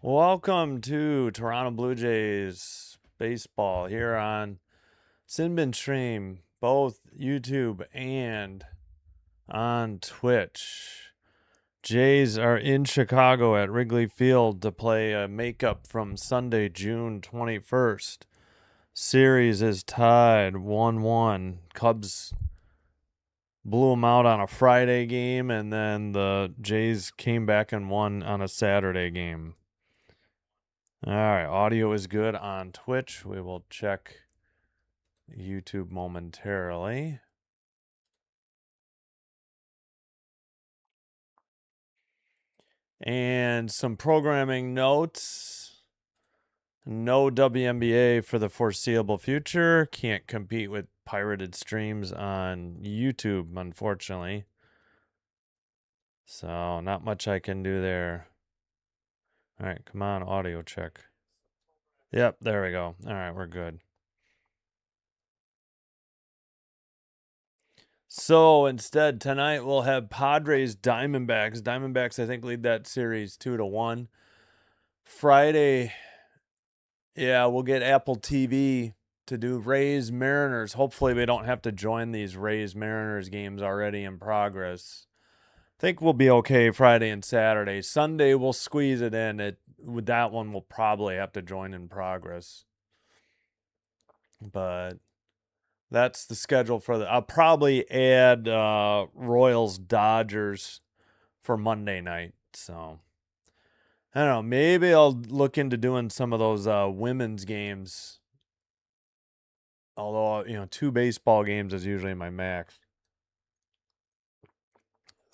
Welcome to Toronto Blue Jays baseball here on Sinbin Stream, both YouTube and on Twitch. Jays are in Chicago at Wrigley Field to play a makeup from Sunday, June 21st. Series is tied 1-1. Cubs blew them out on a Friday game, and then the Jays came back and won on a Saturday game. All right, audio is good on Twitch. We will check YouTube momentarily. And some programming notes. No WNBA for the foreseeable future. Can't compete with pirated streams on YouTube, unfortunately. So, not much I can do there. All right, come on, audio check. Yep, there we go. All right, we're good. So instead, tonight we'll have Padres Diamondbacks. Diamondbacks, I think, lead that series 2-1. Friday, yeah, we'll get Apple TV to do Rays Mariners. Hopefully, we don't have to join these Rays Mariners games already in progress. I think we'll be okay Friday and Saturday. Sunday, we'll squeeze it in. With that one, we'll probably have to join in progress. But that's the schedule for I'll probably add Royals Dodgers for Monday night. So I don't know. Maybe I'll look into doing some of those women's games. Although, 2 baseball games is usually my max.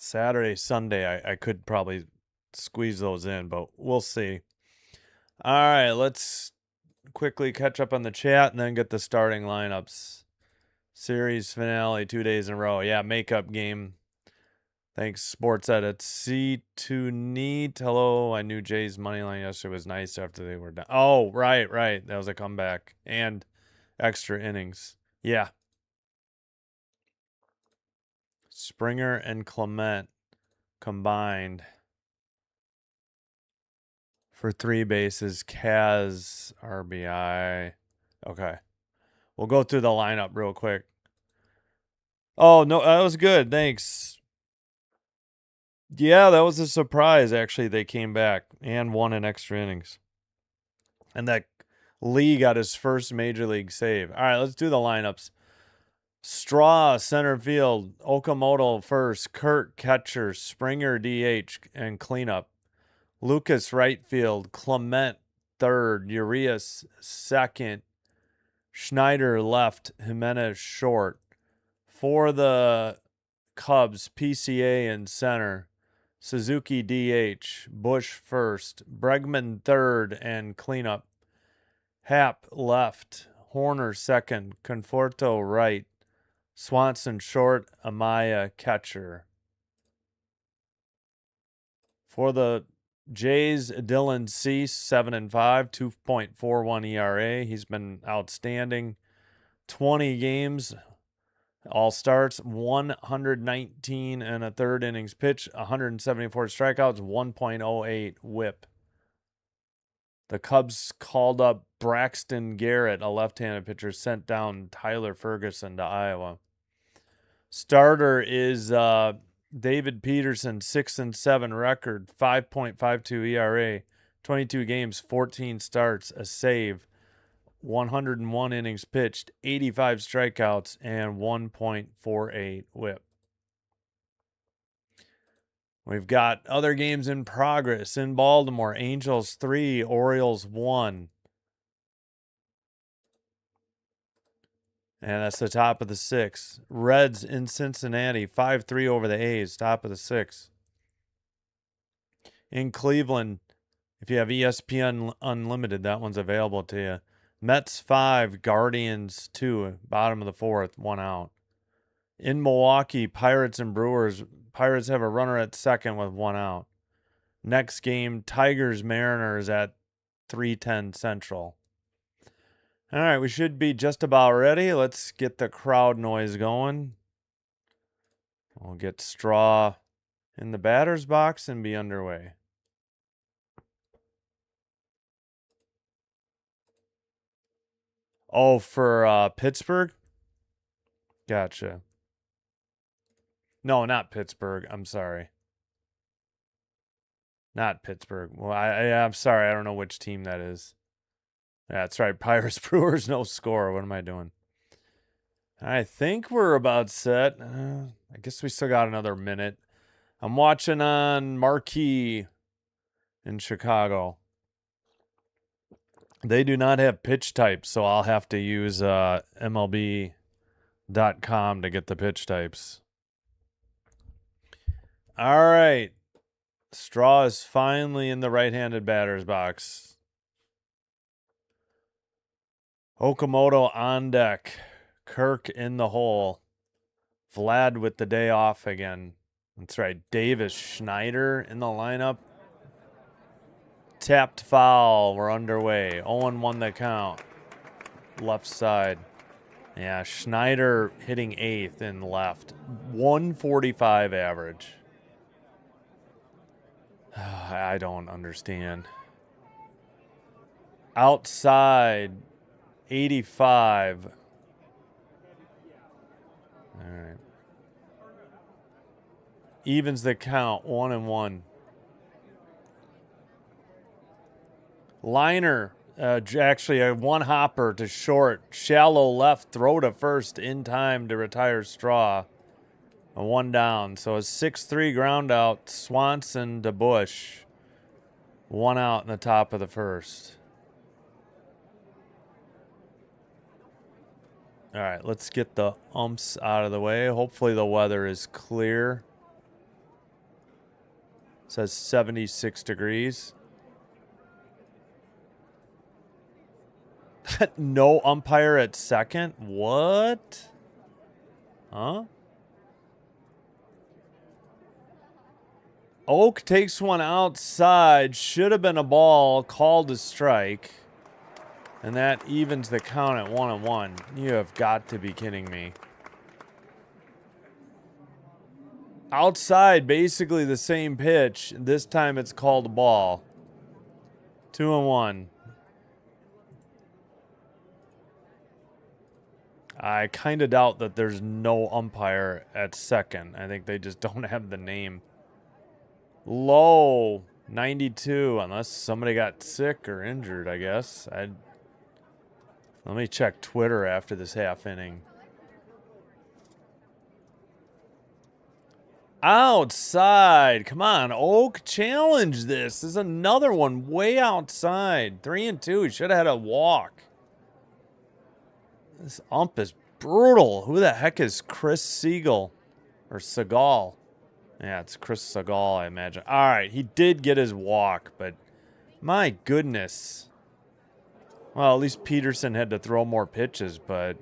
Saturday, Sunday, I could probably squeeze those in, but we'll see. All right, let's quickly catch up on the chat and then get the starting lineups. Series finale 2 days in a row. Yeah, makeup game. Thanks, Sports Edit. C2 Neat. Hello. I knew Jay's money line yesterday was nice after they were done. Oh, right. That was a comeback and extra innings. Yeah. Springer and Clement combined for 3 bases. Kaz, RBI. Okay. We'll go through the lineup real quick. Oh, no, that was good. Thanks. Yeah, that was a surprise, actually. They came back and won in extra innings. And that Lee got his first major league save. All right, let's do the lineups. Straw, center field. Okamoto first. Kurt, catcher. Springer, DH, and cleanup. Lucas, right field. Clement, third. Urias, second. Schneider, left. Jimenez, short. For the Cubs, PCA in center. Suzuki, DH. Bush, first. Bregman, third, and cleanup. Happ, left. Horner, second. Conforto, right. Swanson, short. Amaya, catcher. For the Jays, Dylan Cease, 7-5, 2.41 ERA. He's been outstanding. 20 games, all starts, 119 and a third innings pitch, 174 strikeouts, 1.08 whip. The Cubs called up Braxton Garrett, a left-handed pitcher, sent down Tyler Ferguson to Iowa. Starter is David Peterson, 6-7 record, 5.52 ERA, 22 games, 14 starts, a save, 101 innings pitched, 85 strikeouts, and 1.48 whip. We've got other games in progress. In Baltimore, Angels 3, Orioles 1. And that's the top of the 6. Reds in Cincinnati, 5-3 over the A's, top of the 6. In Cleveland, if you have ESPN Unlimited, that one's available to you. Mets 5, Guardians 2, bottom of the 4th, 1 out. In Milwaukee, Pirates and Brewers. Pirates have a runner at second with 1 out. Next game, Tigers Mariners at 3:10 Central. All right, we should be just about ready. Let's get the crowd noise going. We'll get Straw in the batter's box and be underway. Oh, for Pittsburgh? Gotcha. No, not Pittsburgh. I'm sorry. Not Pittsburgh. Well, I'm sorry. I don't know which team that is. Yeah, that's right. Pirates, Brewers, no score. What am I doing? I think we're about set. I guess we still got another minute. I'm watching on Marquee in Chicago. They do not have pitch types, so I'll have to use MLB.com to get the pitch types. All right. Straw is finally in the right-handed batter's box. Okamoto on deck. Kirk in the hole. Vlad with the day off again. That's right. Davis Schneider in the lineup. Tapped foul. We're underway. 0-1 the count. Left side. Yeah, Schneider hitting 8th in left. 145 average. I don't understand. Outside, 85. All right. Evens the count, 1-1. Liner, actually a one hopper to short. Shallow left, throw to first in time to retire Straw. A 1 down. So a 6-3 ground out. Swanson to Bush. 1 out in the top of the first. All right, let's get the umps out of the way. Hopefully the weather is clear. It says 76 degrees. No umpire at second? What? Huh? Oak takes one outside. Should have been a ball. Called a strike. And that evens the count at 1-1. You have got to be kidding me. Outside, basically the same pitch. This time it's called a ball. 2-1. I kind of doubt that there's no umpire at second. I think they just don't have the name. Low, 92, unless somebody got sick or injured, I guess. Let me check Twitter after this half inning. Outside. Come on, Oak, challenge this. This is another one way outside. 3-2. He should have had a walk. This ump is brutal. Who the heck is Chris Siegel? Or Seagal? Yeah, it's Chris Seagal, I imagine. All right, he did get his walk, but my goodness. Well, at least Peterson had to throw more pitches, but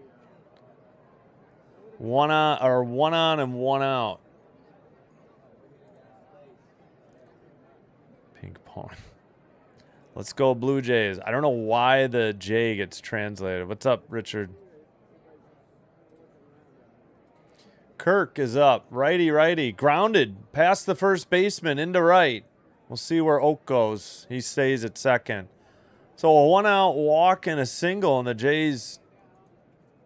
one on and 1 out. Pink pony. Let's go Blue Jays. I don't know why the J gets translated. What's up, Richard? Kirk is up. Righty. Grounded. Past the first baseman into right. We'll see where Oak goes. He stays at second. So a 1 out walk and a single, and the Jays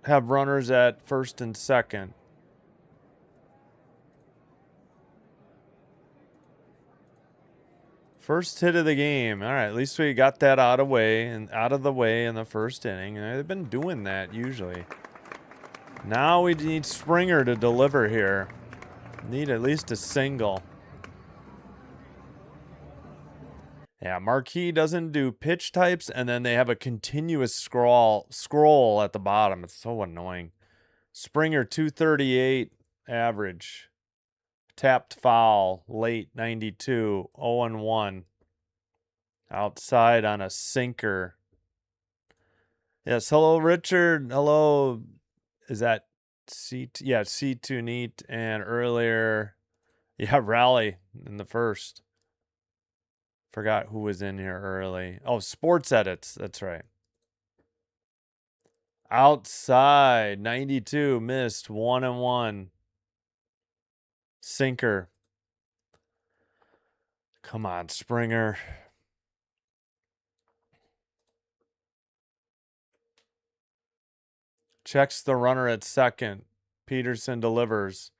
have runners at first and second. First hit of the game. All right, at least we got that out of the way in the first inning. And they've been doing that usually. Now we need Springer to deliver here. Need at least a single. Yeah, Marquee doesn't do pitch types, and then they have a continuous scroll at the bottom. It's so annoying. Springer 238 average. Tapped foul late 92. 0-1. Outside on a sinker. Yes, hello Richard. Hello. Is that C2? Yeah, C2 neat. And earlier, yeah, Rally in the first. Forgot who was in here early. Oh, Sports Edits. That's right. Outside, 92, missed, 1-1. Sinker. Come on, Springer. Checks the runner at second. Peterson delivers.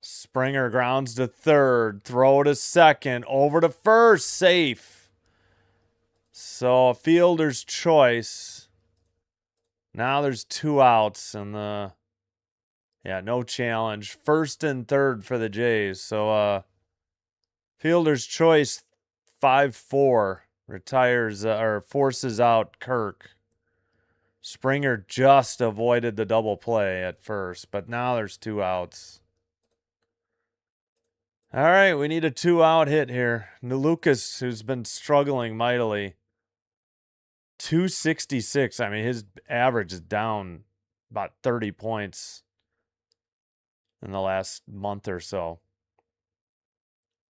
Springer grounds to third. Throw to second. Over to first. Safe. So a fielder's choice. Now there's 2 outs and no challenge. First and third for the Jays. So fielder's choice 5-4 retires or forces out Kirk. Springer just avoided the double play at first, but now there's 2 outs. All right, we need a 2-out hit here. Lucas, who's been struggling mightily. 266. I mean, his average is down about 30 points in the last month or so.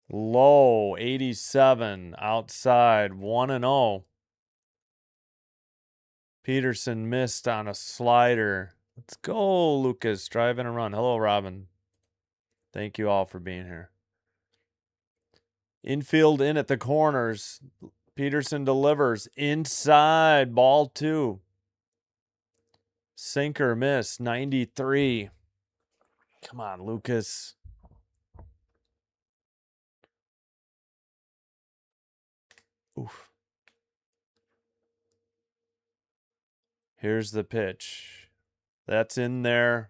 Low, 87. Outside, 1-0. Peterson missed on a slider. Let's go, Lucas. Drive in a run. Hello, Robin. Thank you all for being here. Infield in at the corners. Peterson delivers. Inside. Ball 2. Sinker miss. 93. Come on, Lucas. Oof. Here's the pitch. That's in there.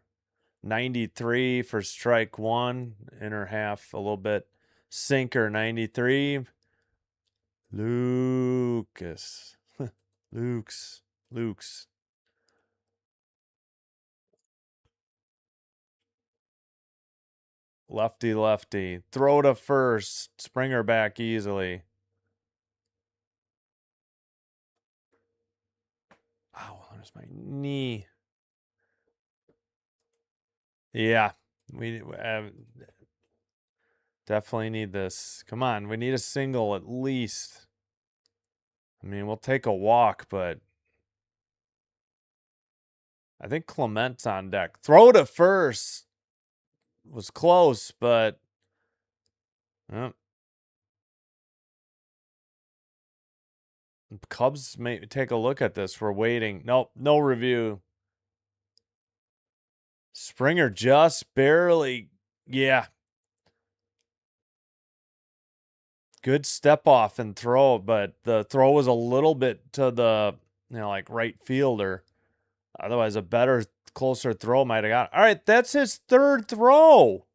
93 for strike 1. Inner half a little bit. Sinker, 93. Lucas. Luke's. Lefty. Throw to first. Springer back easily. Ow, there's my knee. Yeah, we definitely need this. Come on, we need a single at least. I mean, we'll take a walk, but I think Clement's on deck. Throw to first. Was close, but Cubs may take a look at this. We're waiting. Nope, no review. Springer just barely, yeah. Good step off and throw, but the throw was a little bit to the, like right fielder. Otherwise, a better, closer throw might have got it. All right, that's his 3rd throw.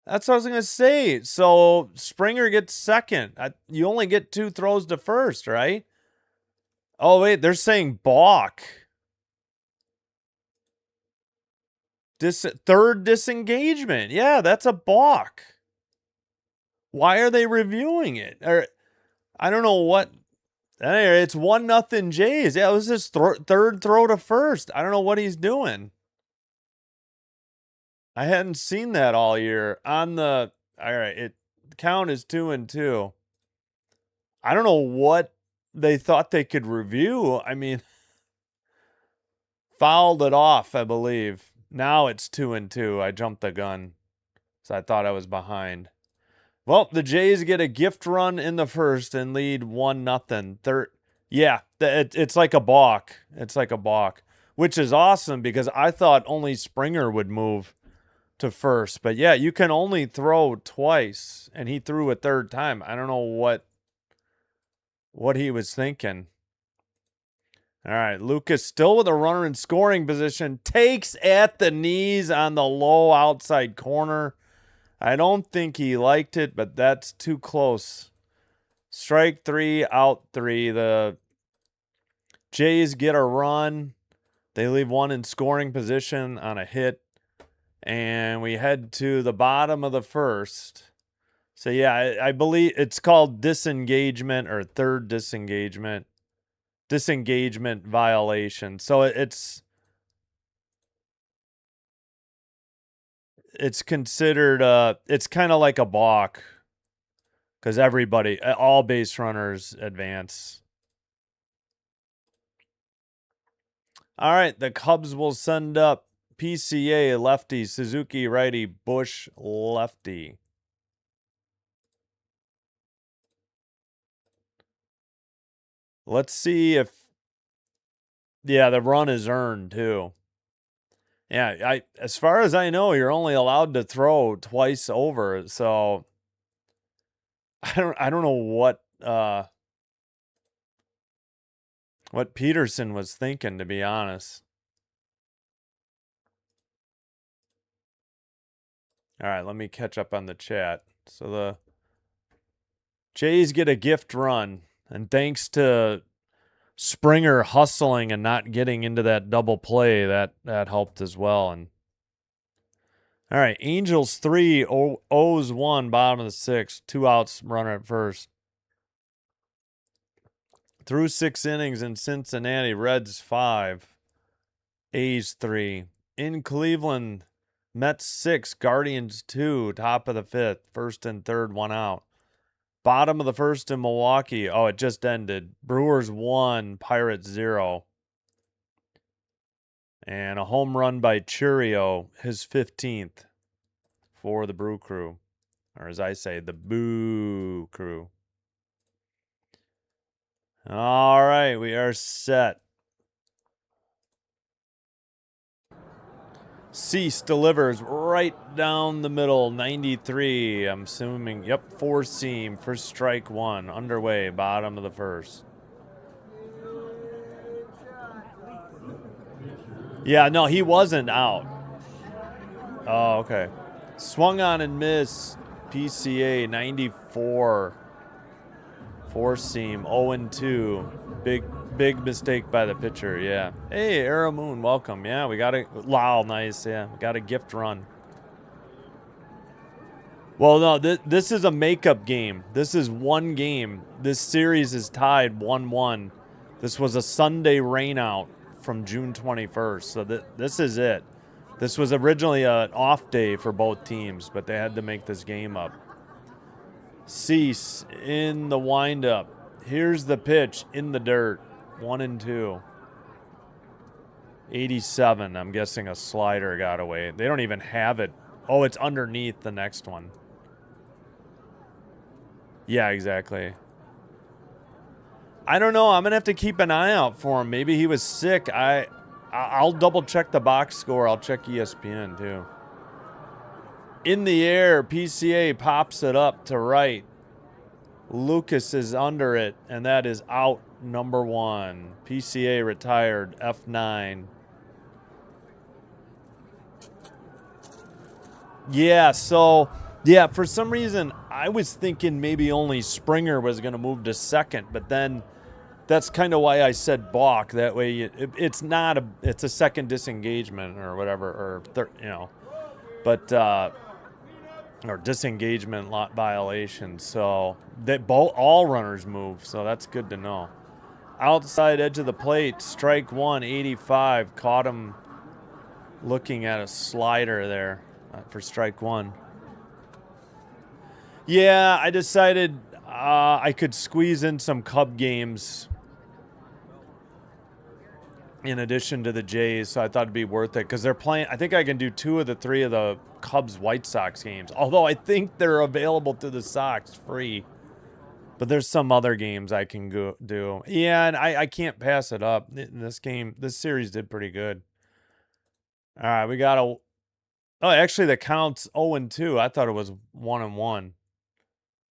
That's what I was going to say. So Springer gets second. You only get 2 throws to first, right? Oh, wait, they're saying balk. Third disengagement. Yeah, that's a balk. Why are they reviewing it? Or I don't know what. Anyway, it's 1-0 Jays. Yeah, it was his 3rd throw to first. I don't know what he's doing. I hadn't seen that all year. All right, count is 2-2. I don't know what they thought they could review. I mean, fouled it off, I believe. Now it's 2-2. I jumped the gun, so I thought I was behind. Well, the Jays get a gift run in the first and lead 1-0. Yeah, it's like a balk. It's like a balk, which is awesome because I thought only Springer would move to first. But yeah, you can only throw twice, and he threw a 3rd time. I don't know what he was thinking. All right, Lucas still with a runner in scoring position, takes at the knees on the low outside corner. I don't think he liked it, but that's too close. Strike 3, out 3. The Jays get a run. They leave 1 in scoring position on a hit. And we head to the bottom of the first. So, yeah, I believe it's called disengagement or 3rd disengagement. Disengagement violation. So it's considered it's kind of like a balk because all base runners advance. All right, the Cubs will send up PCA lefty, Suzuki righty, Bush lefty. Let's see if, yeah, the run is earned too. Yeah, as far as I know, you're only allowed to throw twice over. So I don't know what Peterson was thinking, to be honest. All right, let me catch up on the chat. So the Jays get a gift run, and thanks to Springer hustling and not getting into that double play, that helped as well. And all right, Angels 3, O's 1, bottom of the 6th, 2 outs, runner at first. Through 6 innings in Cincinnati, Reds 5, A's 3. In Cleveland, Mets 6, Guardians 2, top of the 5th, first and third, 1 out. Bottom of the 1st in Milwaukee. Oh, it just ended. Brewers 1, Pirates 0. And a home run by Churio, his 15th for the Brew Crew. Or as I say, the Boo Crew. All right, we are set. Cease delivers right down the middle, 93. I'm assuming, yep, 4-seam for strike 1. Underway, bottom of the 1st. Yeah, no, he wasn't out. Oh, okay. Swung on and missed. PCA 94. 4-seam 0-2. Big mistake by the pitcher. Yeah. Hey, Arrow Moon, welcome. Yeah, we got a Lyle, nice. Yeah, we got a gift run. Well, no, this is a makeup game. This is one game. This series is tied 1-1. This was a Sunday rainout from June 21st. So this is it. This was originally an off day for both teams, but they had to make this game up. Cease in the windup. Here's the pitch in the dirt. 1-2. 87. I'm guessing a slider got away. They don't even have it. Oh, it's underneath the next one. Yeah, exactly. I don't know. I'm going to have to keep an eye out for him. Maybe he was sick. I'll double check the box score. I'll check ESPN too. In the air, PCA pops it up to right. Lucas is under it, and that is out number 1. PCA retired, F9. Yeah, so, yeah, for some reason, I was thinking maybe only Springer was going to move to second, but then that's kind of why I said balk. That way, it's not it's a second disengagement or whatever, or but or disengagement lot violation. So all runners move. So that's good to know. Outside edge of the plate, strike 1, 85. Caught him looking at a slider there for strike 1. Yeah, I decided I could squeeze in some Cub games in addition to the Jays, so I thought it'd be worth it because they're playing. I think I can do 2 of the 3 of the Cubs White Sox games, although I think they're available to the Sox free. But there's some other games I can go do. Yeah, and I can't pass it up. This series did pretty good. All right, we got a. Oh, actually, the count's 0-2. I thought it was 1-1.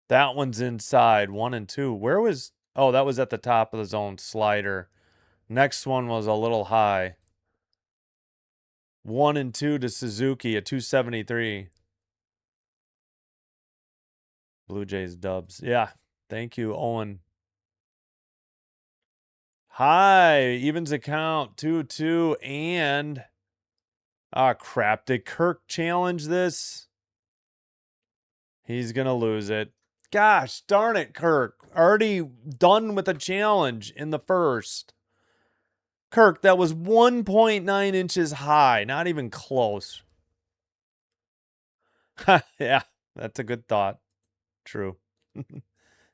That one's inside, 1-2. Where was? Oh, that was at the top of the zone slider. Next one was a little high. 1-2 to Suzuki at 273. Blue Jays dubs. Yeah. Thank you, Owen. Hi. Evens account 2-2 and crap. Did Kirk challenge this? He's gonna lose it. Gosh darn it, Kirk. Already done with a challenge in the first. Kirk, that was 1.9 inches high. Not even close. Yeah, that's a good thought. True.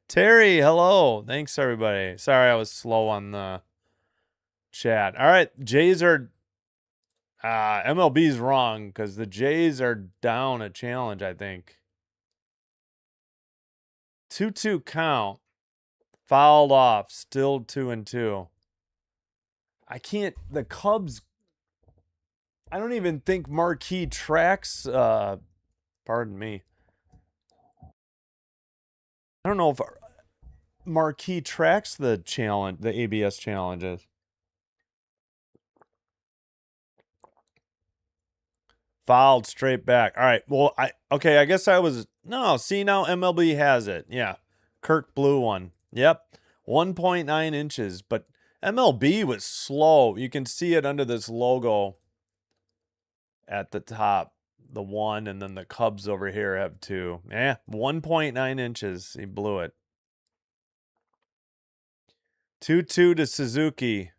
Terry, hello. Thanks, everybody. Sorry I was slow on the chat. All right, Jays are... MLB's wrong because the Jays are down a challenge, I think. 2-2 count. Fouled off. Still 2-2. I can't... The Cubs... I don't even think Marquee tracks, pardon me. I don't know if Marquee tracks the challenge, the ABS challenges. Fouled straight back. All right. Well, I guess I was no. See, now MLB has it. Yeah, Kirk blew one. Yep, 1.9 inches. But MLB was slow. You can see it under this logo at the top. The one, and then the Cubs over here have two. 1.9 inches. He blew it. 2-2 to Suzuki.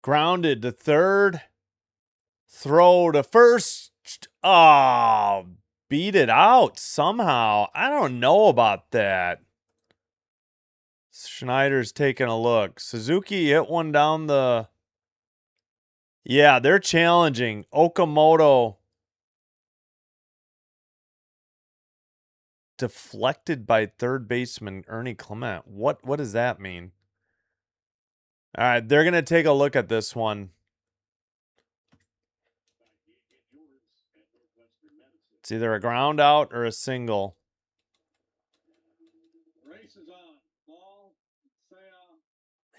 Grounded to third. Throw to first. Oh, beat it out somehow. I don't know about that. Schneider's taking a look. Suzuki hit one down the... Yeah, they're challenging. Okamoto deflected by third baseman Ernie Clement. What does that mean? All right, they're going to take a look at this one. It's either a ground out or a single.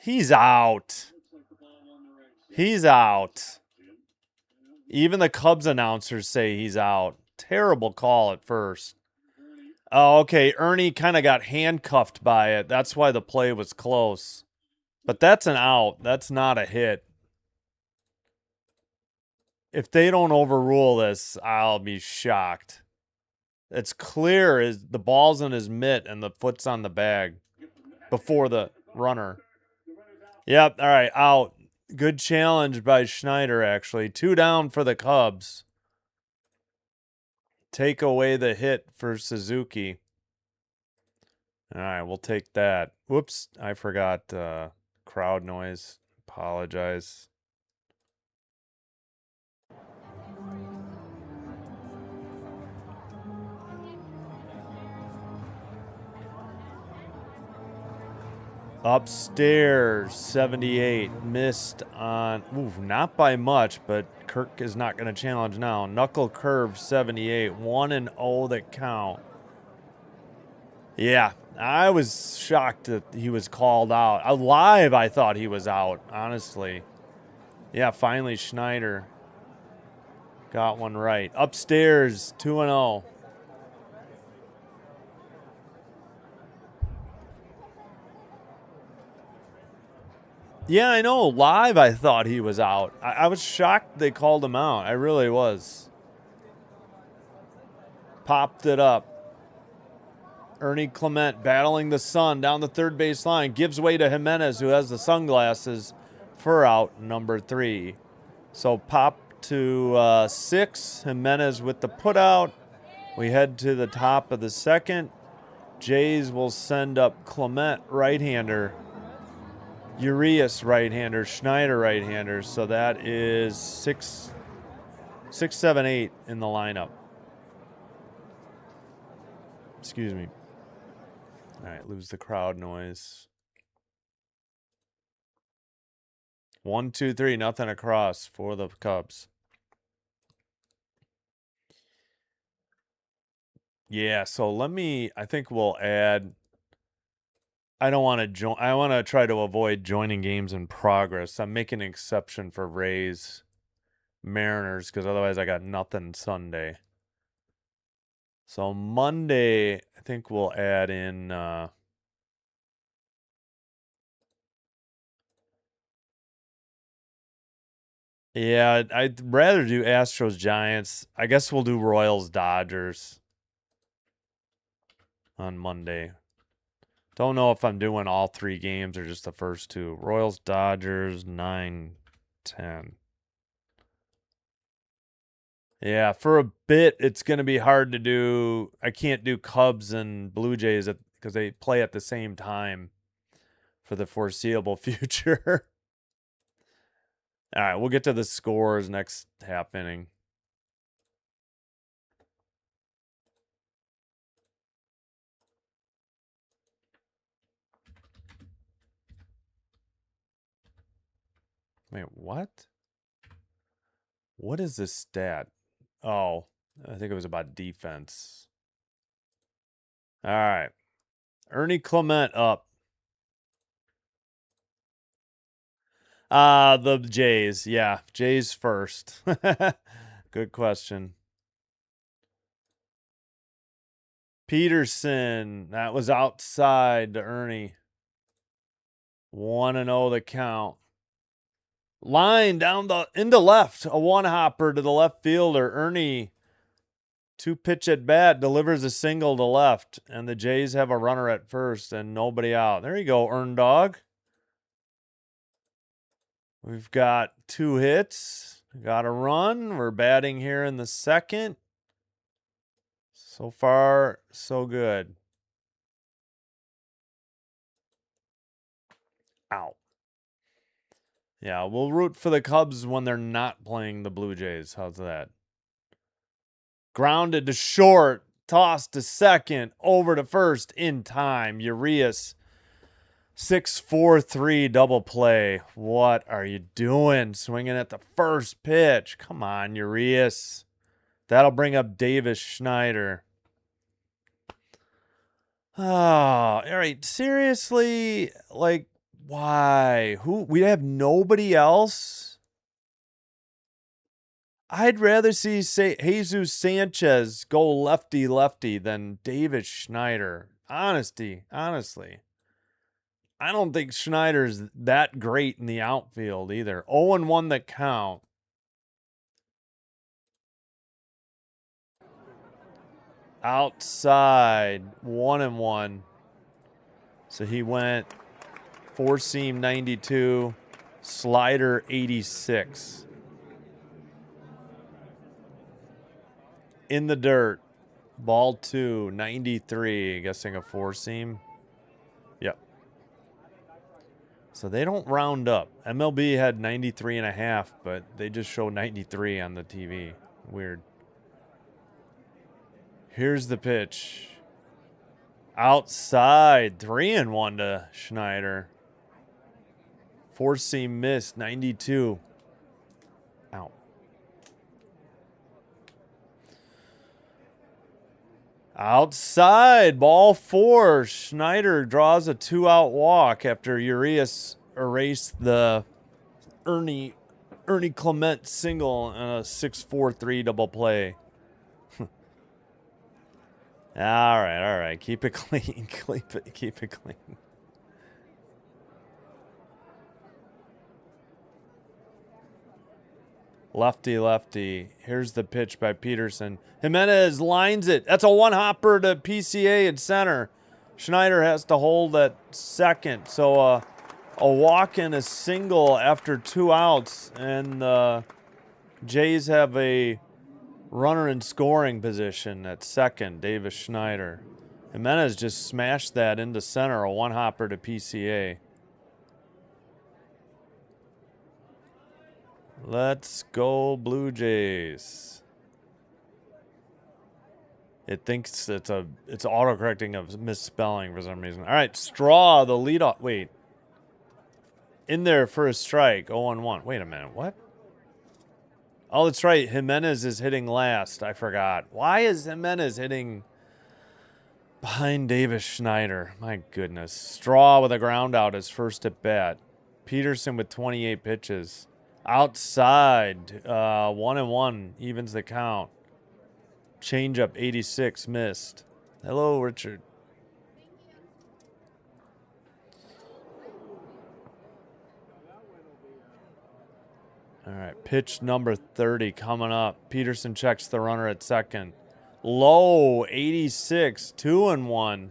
He's out. He's out. Even the Cubs announcers say he's out. Terrible call at first. Oh, okay. Ernie kind of got handcuffed by it. That's why the play was close. But that's an out. That's not a hit. If they don't overrule this, I'll be shocked. It's clear as the ball's in his mitt and the foot's on the bag before the runner. Yep. All right. Out. Good challenge by Schneider, actually. 2 down for the Cubs. Take away the hit for Suzuki. All right. We'll take that. Whoops. I forgot crowd noise. Apologize. Upstairs, 78. Missed on, not by much, but Kirk is not going to challenge now. Knuckle curve, 78. 1-0 that count. Yeah, I was shocked that he was called out. Live, I thought he was out, honestly. Yeah, finally Schneider got one right. Upstairs, 2-0. Yeah, I know. Live, I thought he was out. I was shocked they called him out. I really was. Popped it up. Ernie Clement battling the sun down the third base line. Gives way to Jimenez, who has the sunglasses, for out number 3. So pop to 6. Jimenez with the putout. We head to the top of the second. Jays will send up Clement, right-hander. Urias, right-hander. Schneider, right-hander. So that is 6, 7, 8 in the lineup. Excuse me. All right, lose the crowd noise. 1, 2, 3, nothing across for the Cubs. Yeah, so I think we'll add. I don't want to join. I want to try to avoid joining games in progress. I'm making an exception for Rays, Mariners, because otherwise I got nothing Sunday. So Monday, I think we'll add in. Yeah, I'd rather do Astros, Giants. I guess we'll do Royals, Dodgers on Monday. Don't know if I'm doing all 3 games or just the first 2. Royals, Dodgers, 9, 10. Yeah, for a bit, it's going to be hard to do. I can't do Cubs and Blue Jays because they play at the same time for the foreseeable future. All right, we'll get to the scores next half inning. Wait, what? What is this stat? Oh, I think it was about defense. All right. Ernie Clement up. The Jays. Yeah, Jays first. Good question. Peterson. That was outside to Ernie. 1-0 the count. Line down into left. A one-hopper to the left fielder. Ernie, 2-pitch at bat, delivers a single to left. And the Jays have a runner at first and nobody out. There you go, Earn Dog. We've got 2 hits. Got a run. We're batting here in the second. So far, so good. Ow. Yeah, we'll root for the Cubs when they're not playing the Blue Jays. How's that? Grounded to short. Tossed to second. Over to first in time. Urias. 6-4-3 double play. What are you doing? Swinging at the first pitch. Come on, Urias. That'll bring up Davis Schneider. Oh, all right. Seriously, like, why? We have nobody else? I'd rather see Jesus Sanchez go lefty than Davis Schneider. Honestly. I don't think Schneider's that great in the outfield either. 0-1 the count. Outside, 1-1. So he went 4-seam 92, slider 86. In the dirt, ball 2, 93. Guessing a 4-seam. Yep. So they don't round up. MLB had 93.5, but they just show 93 on the TV. Weird. Here's the pitch. Outside, 3-1 to Schneider. 4-seam miss, 92. Ow. Outside, ball 4. Schneider draws a 2-out walk after Urias erased the Ernie Clement single in a 6-4-3 double play. All right. Keep it clean. Keep it clean. Lefty. Here's the pitch by Peterson. Jimenez lines it. That's a one-hopper to PCA at center. Schneider has to hold at second. So a walk and a single after 2 outs. And the Jays have a runner in scoring position at second, Davis Schneider. Jimenez just smashed that into center, a one-hopper to PCA. Let's go Blue Jays. It thinks it's autocorrecting of misspelling for some reason. All right, Straw, the leadoff. Wait. In there for a strike, 0-1. Wait a minute, what? Oh, that's right. Jimenez is hitting last. I forgot. Why is Jimenez hitting behind Davis Schneider? My goodness. Straw with a ground out his first at bat. Peterson with 28 pitches. Outside, 1-1 evens the count. Changeup 86 missed. Hello, Richard. All right, pitch number 30 coming up. Peterson checks the runner at second. Low, 86, 2-1.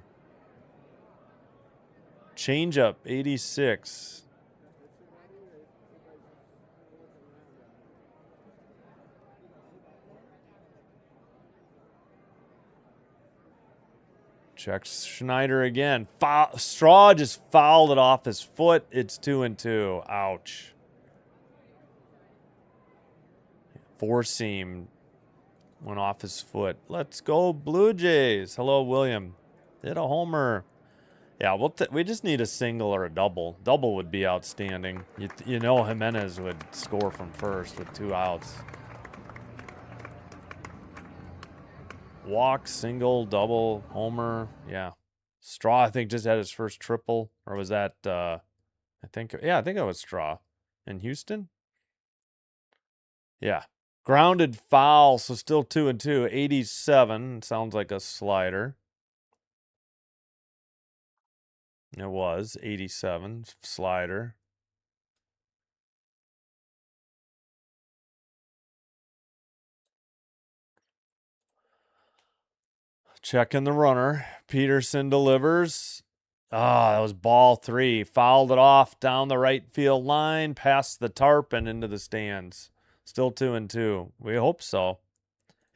Changeup, 86. Checks Schneider again. Straw just fouled it off his foot. It's 2-2. Ouch. 4-seam went off his foot. Let's go Blue Jays. Hello, William. Hit a homer. Yeah, we just need a single or a double. Double would be outstanding. You know Jimenez would score from first with 2 outs. Walk, single, double, homer. Yeah. Straw, I think, just had his first triple. Or was that, I think it was Straw in Houston. Yeah. Grounded foul, so still 2-2. 87. Sounds like a slider. It was 87 slider. Checking the runner. Peterson delivers. That was ball 3. Fouled it off down the right field line, past the tarp and into the stands. Still 2-2. We hope so.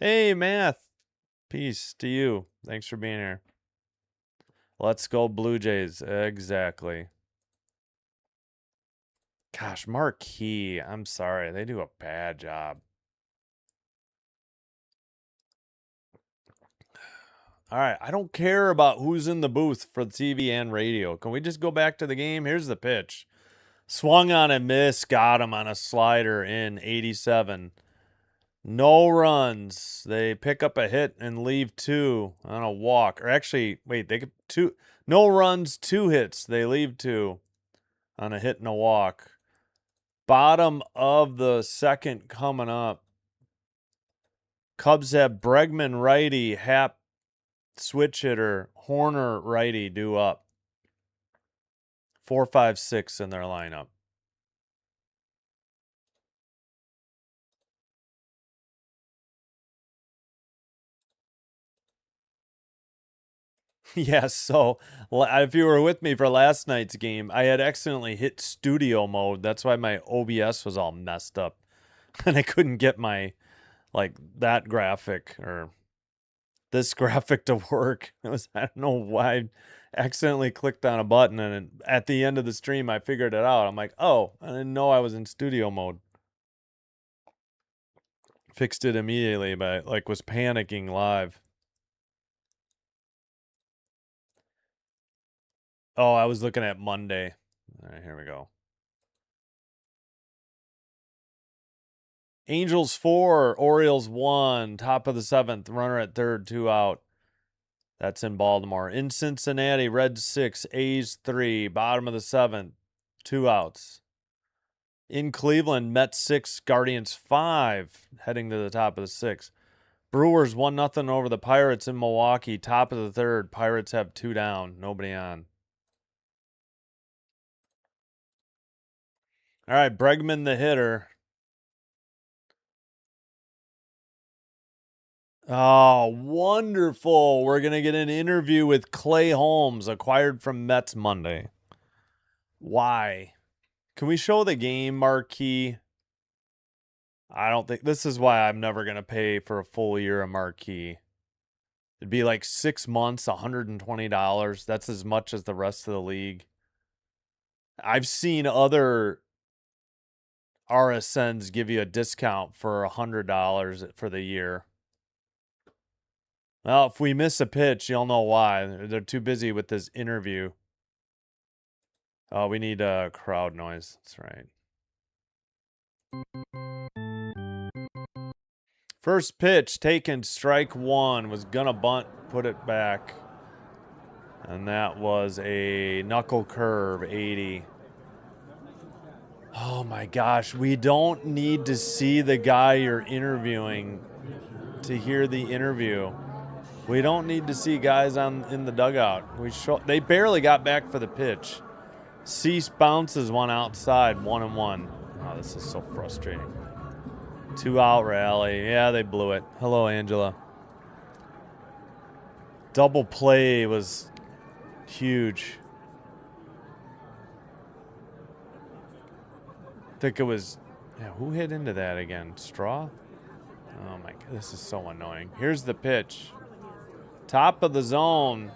Hey, Math. Peace to you. Thanks for being here. Let's go Blue Jays. Exactly. Gosh, Marquee. I'm sorry. They do a bad job. All right. I don't care about who's in the booth for the TV and radio. Can we just go back to the game? Here's the pitch. Swung on a miss. Got him on a slider in 87. No runs. They pick up a hit and leave 2 on a walk. Or actually, wait, they get 2. No runs, 2 hits. They leave 2 on a hit and a walk. Bottom of the second coming up. Cubs have Bregman righty, Happ switch hitter, Horner righty due up. 4, 5, 6 in their lineup. Yes, so if you were with me for last night's game, I had accidentally hit studio mode. That's why my OBS was all messed up. And I couldn't get my, that graphic or this graphic to work. I don't know why I accidentally clicked on a button, and at the end of the stream, I figured it out. I'm like, oh, I didn't know I was in studio mode. Fixed it immediately, but was panicking live. Oh, I was looking at Monday. All right, here we go. Angels 4, Orioles 1, top of the 7th, runner at third, 2 out. That's in Baltimore. In Cincinnati, Reds 6, A's 3, bottom of the 7th, 2 outs. In Cleveland, Mets 6, Guardians 5, heading to the top of the 6th. Brewers 1-0 over the Pirates in Milwaukee, top of the 3rd. Pirates have 2 down, nobody on. All right, Bregman the hitter. Oh, wonderful. We're going to get an interview with Clay Holmes, acquired from Mets Monday. Why? Can we show the game marquee? I don't think this is why I'm never going to pay for a full year of marquee. It'd be like 6 months, $120. That's as much as the rest of the league. I've seen other RSNs give you a discount for $100 for the year. Well, if we miss a pitch, you'll know why. They're too busy with this interview. Oh, we need crowd noise. That's right. First pitch taken, strike 1. Was gonna bunt, put it back. And that was a knuckle curve, 80. Oh my gosh, we don't need to see the guy you're interviewing to hear the interview. We don't need to see guys in the dugout. They barely got back for the pitch. Cease bounces one outside, 1-1. Oh, this is so frustrating. 2 out rally. Yeah, they blew it. Hello, Angela. Double play was huge. I think it was, who hit into that again? Straw? Oh my God, this is so annoying. Here's the pitch. Top of the zone.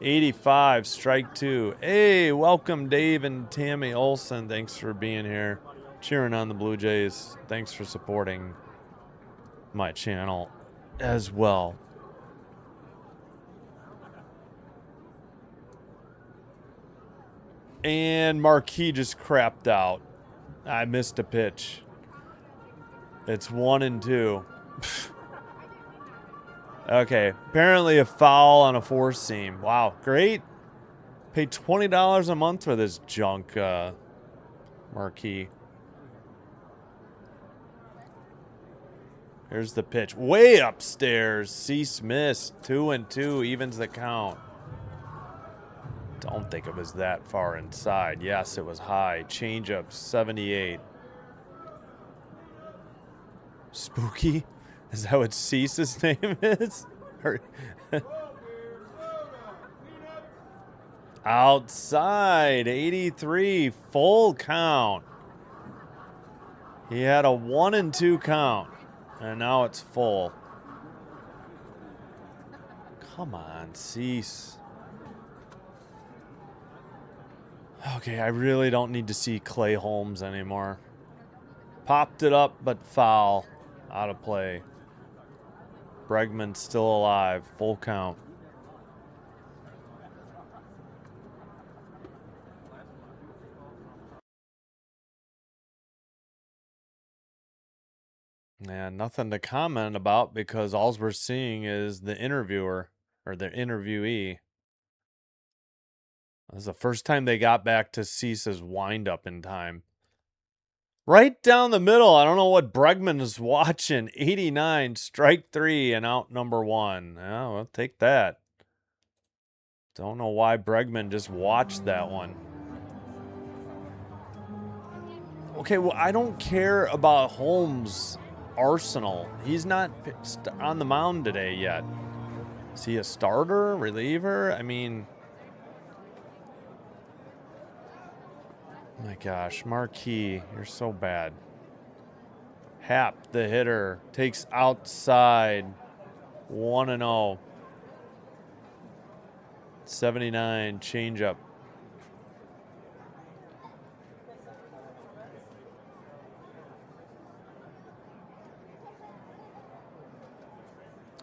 85, strike 2. Hey, welcome Dave and Tammy Olson. Thanks for being here. Cheering on the Blue Jays. Thanks for supporting my channel as well. And Marquis just crapped out. I missed a pitch. It's 1-2. Okay, apparently a foul on a four-seam. Wow, great. Pay $20 a month for this junk, Marquis. Here's the pitch. Way upstairs. Cease missed. 2-2 evens the count. Don't think it was that far inside. Yes, it was high. Changeup 78. Spooky? Is that what Cease's name is? Outside 83 full count. He had a 1-2 count. And now it's full. Come on, Cease. Okay, I really don't need to see Clay Holmes anymore. Popped it up, but foul. Out of play. Bregman's still alive. Full count. And nothing to comment about because all we're seeing is the interviewer or the interviewee. This is the first time they got back to Cease's windup in time. Right down the middle. I don't know what Bregman is watching. 89, strike 3, and out number 1. Oh, well, take that. Don't know why Bregman just watched that one. Okay, well, I don't care about Holmes' arsenal. He's not on the mound today yet. Is he a starter, reliever? I mean... my gosh, Marquis, you're so bad. Happ, the hitter, takes outside. 1-0. 79, changeup.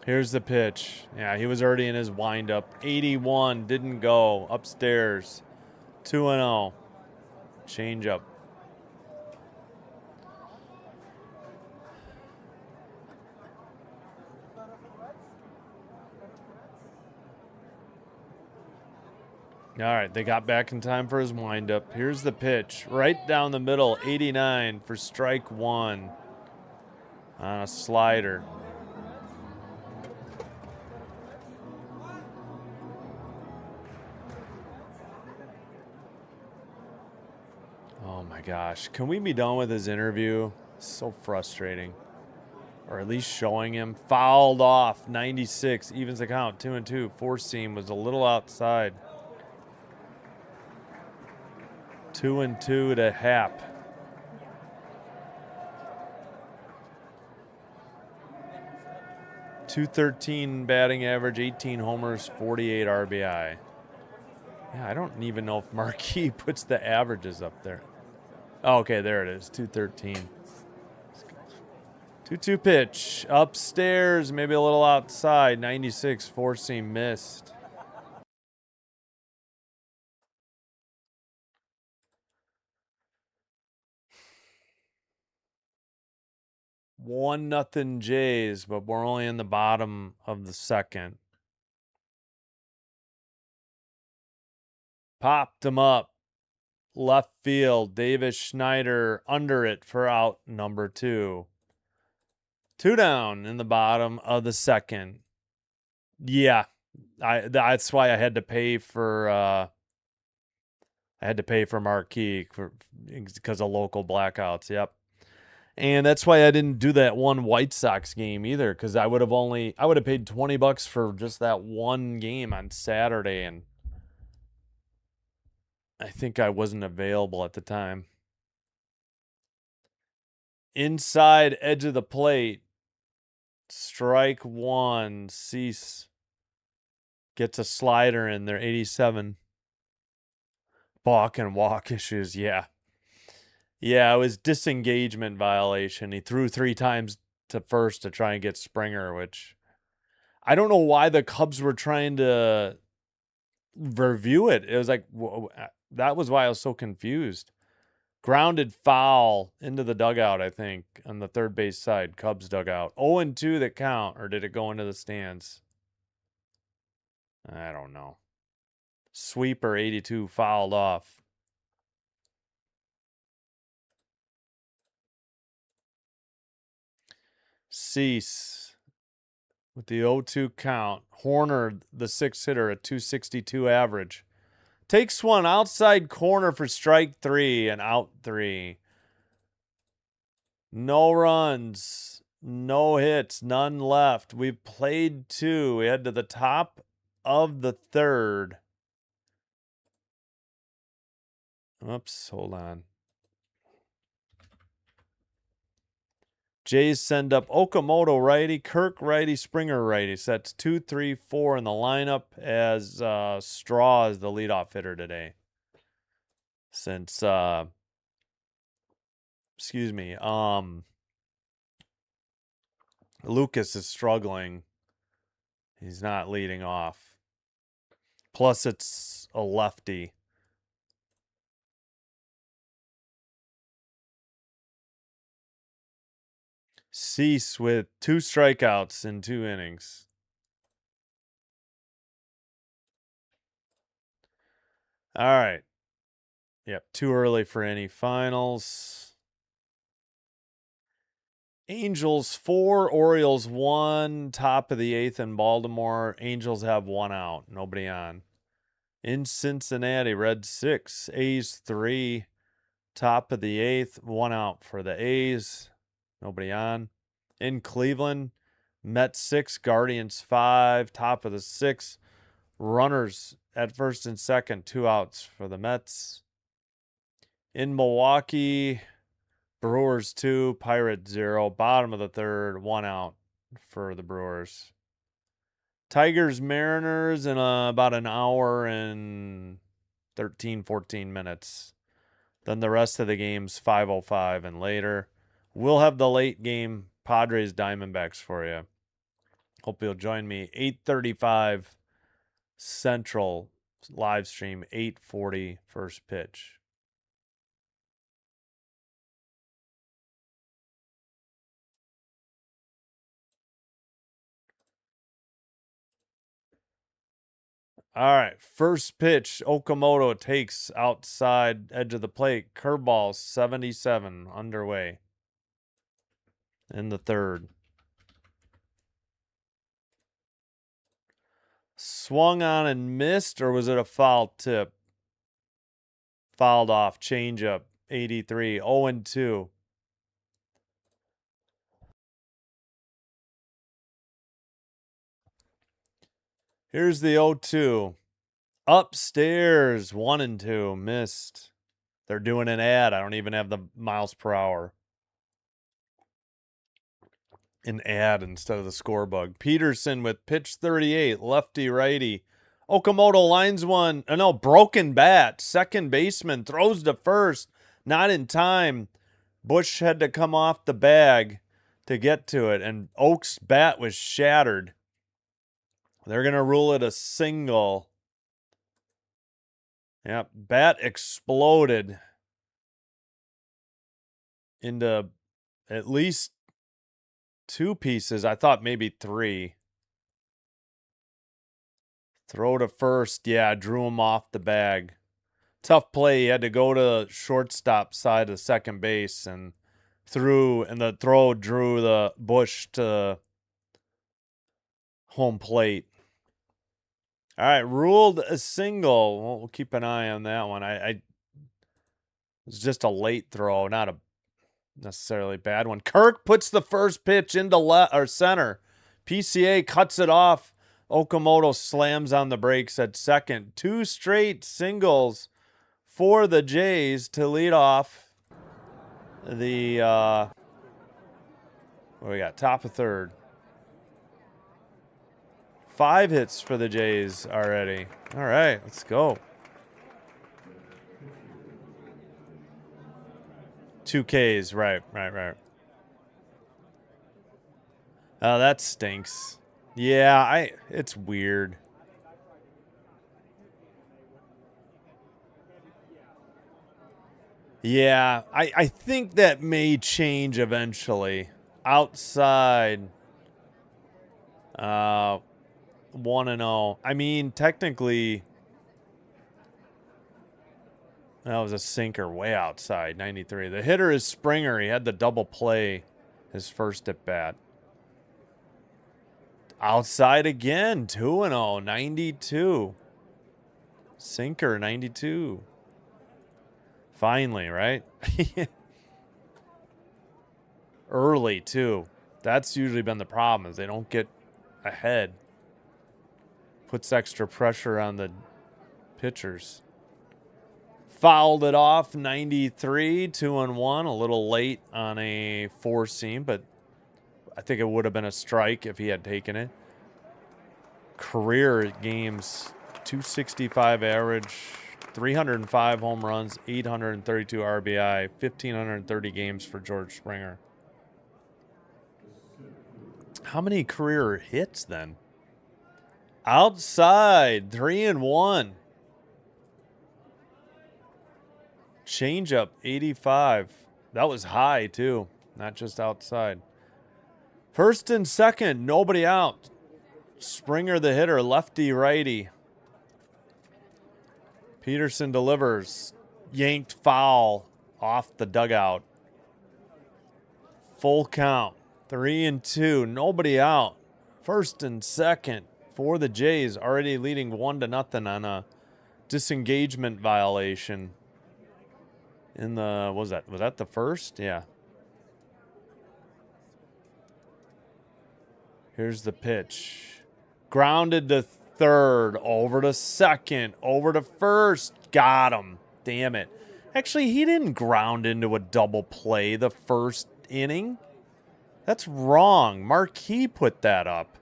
Here's the pitch. Yeah, he was already in his windup. 81, didn't go. Upstairs. 2-0. Changeup. All right, they got back in time for his windup. Here's the pitch. Right down the middle. 89 for strike 1. On a slider. Oh my gosh. Can we be done with his interview? So frustrating. Or at least showing him. Fouled off. 96. Evens the count. 2-2. Four seam was a little outside. 2-2 to Happ. .213 batting average, 18 homers, 48 RBI. Yeah, I don't even know if Marquis puts the averages up there. Oh, okay, there it is, 213. 2-2 pitch, upstairs, maybe a little outside, 96, four-seam missed. One nothing Jays, but we're only in the bottom of the second. Popped him up. Left field. Davis Schneider under it for out number 2. 2 down in the bottom of the second. Yeah, that's why I had to pay for Marquis because of local blackouts. Yep. And that's why I didn't do that one White Sox game either, because I would have paid $20 for just that one game on Saturday, and I think I wasn't available at the time. Inside edge of the plate. Strike 1. Cease gets a slider in there. 87. Balk and walk issues. Yeah. Yeah, it was disengagement violation. He threw 3 times to first to try and get Springer, which I don't know why the Cubs were trying to review it. It was like, That was why I was so confused. Grounded foul into the dugout, I think, on the third base side, Cubs dugout. 0-2 that count, or did it go into the stands? I don't know. Sweeper 82 fouled off. Cease with the 0-2 count. Horner, the sixth hitter, at 262 average. Takes one outside corner for strike 3 and out 3. No runs, no hits, none left. We've played 2. We head to the top of the third. Oops, hold on. Jays send up Okamoto righty, Kirk righty, Springer righty. So that's 2, 3, 4 in the lineup as Straw is the leadoff hitter today. Since Lucas is struggling. He's not leading off. Plus it's a lefty. Cease with 2 strikeouts in 2 innings. All right. Yep, too early for any finals. Angels 4, Orioles 1, top of the 8th in Baltimore. Angels have 1 out, nobody on. In Cincinnati, Reds 6, A's 3, top of the 8th, 1 out for the A's, nobody on. In Cleveland, Mets 6, Guardians 5, top of the 6th, runners at first and second, 2 outs for the Mets. In Milwaukee, Brewers 2, Pirates 0, bottom of the third, 1 out for the Brewers. Tigers, Mariners in about an hour and 13, 14 minutes. Then the rest of the game's 5:05 and later. We'll have the late game Padres Diamondbacks for you. Hope you'll join me. 8:35 Central live stream, 8:40 first pitch. All right, first pitch, Okamoto takes outside edge of the plate. Curveball, 77, underway in the third. Swung on and missed, or was it a foul tip? Fouled off, changeup, 83, 0-2. Here's the 0-2. Upstairs, 1-2, missed. They're doing an ad. I don't even have the miles per hour. An ad instead of the score bug. Peterson with pitch 38, lefty righty. Okamoto lines one. No, broken bat. Second baseman throws to first. Not in time. Bush had to come off the bag to get to it, and Oak's bat was shattered. They're going to rule it a single. Yep, bat exploded into at least 2 pieces. I thought maybe 3. Throw to first. Yeah, drew him off the bag. Tough play. He had to go to shortstop side of second base and threw, and the throw drew the Bush to home plate. All right, ruled a single. We'll keep an eye on that one. It was just a late throw, not a necessarily bad one. Kirk puts the first pitch into left or center. PCA cuts it off. Okamoto slams on the brakes at second. 2 straight singles for the Jays to lead off the what we got? Top of third. 5 hits for the Jays already. All right, let's go. 2 Ks, right. Oh, that stinks. Yeah, it's weird. Yeah, I think that may change eventually. Outside, 1-0. I mean, technically, that was a sinker way outside, 93. The hitter is Springer. He had the double play his first at bat. Outside again, 2-0, 92. Sinker, 92. Finally, right? Early, too. That's usually been the problem, is they don't get ahead. Puts extra pressure on the pitchers. Fouled it off, 93, 2-1. A little late on a four seam, but I think it would have been a strike if he had taken it. Career games, 265 average, 305 home runs, 832 RBI, 1,530 games for George Springer. How many career hits then? Outside, 3-1. Changeup, 85. That was high, too. Not just outside. First and second, nobody out. Springer the hitter, lefty, righty. Peterson delivers. Yanked foul off the dugout. Full count. 3-2, nobody out. First and second for the Jays, already leading 1-0 on a disengagement violation. In the, was that the first? Yeah. Here's the pitch. Grounded to third, over to second, over to first. Got him. Damn it. Actually, he didn't ground into a double play the first inning. That's wrong. Marquis put that up.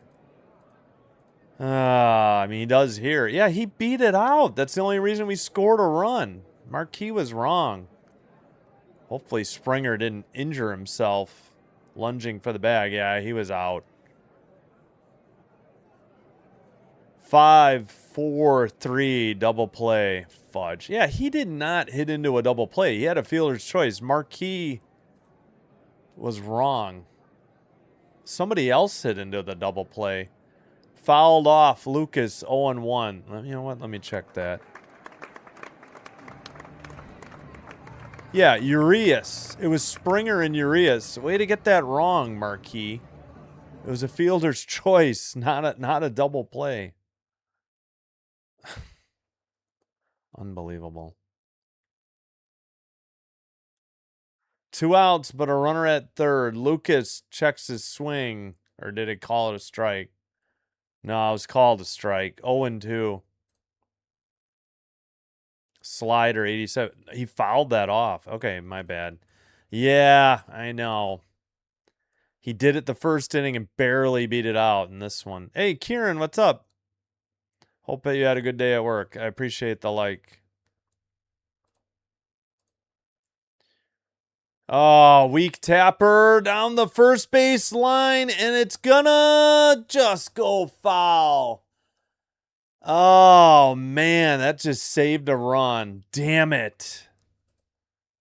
I mean, he does here. Yeah, he beat it out. That's the only reason we scored a run. Marquis was wrong. Hopefully Springer didn't injure himself lunging for the bag. Yeah, he was out. 5-4-3 double play. Fudge. Yeah, he did not hit into a double play. He had a fielder's choice. Marquis was wrong. Somebody else hit into the double play. Fouled off. Lucas, 0-1. You know what? Let me check that. Yeah, Urias. It was Springer and Urias. Way to get that wrong, Marquis. It was a fielder's choice, not a double play. Unbelievable. 2 outs, but a runner at third. Lucas checks his swing. Or did it call it a strike? No, it was called a strike. 0-2. Slider, 87. He fouled that off. Okay, my bad. Yeah, I know. He did it the first inning and barely beat it out in this one. Hey, Kieran, what's up? Hope that you had a good day at work. I appreciate the like. Oh, weak tapper down the first base line, and it's gonna just go foul. Oh, man, that just saved a run. Damn it.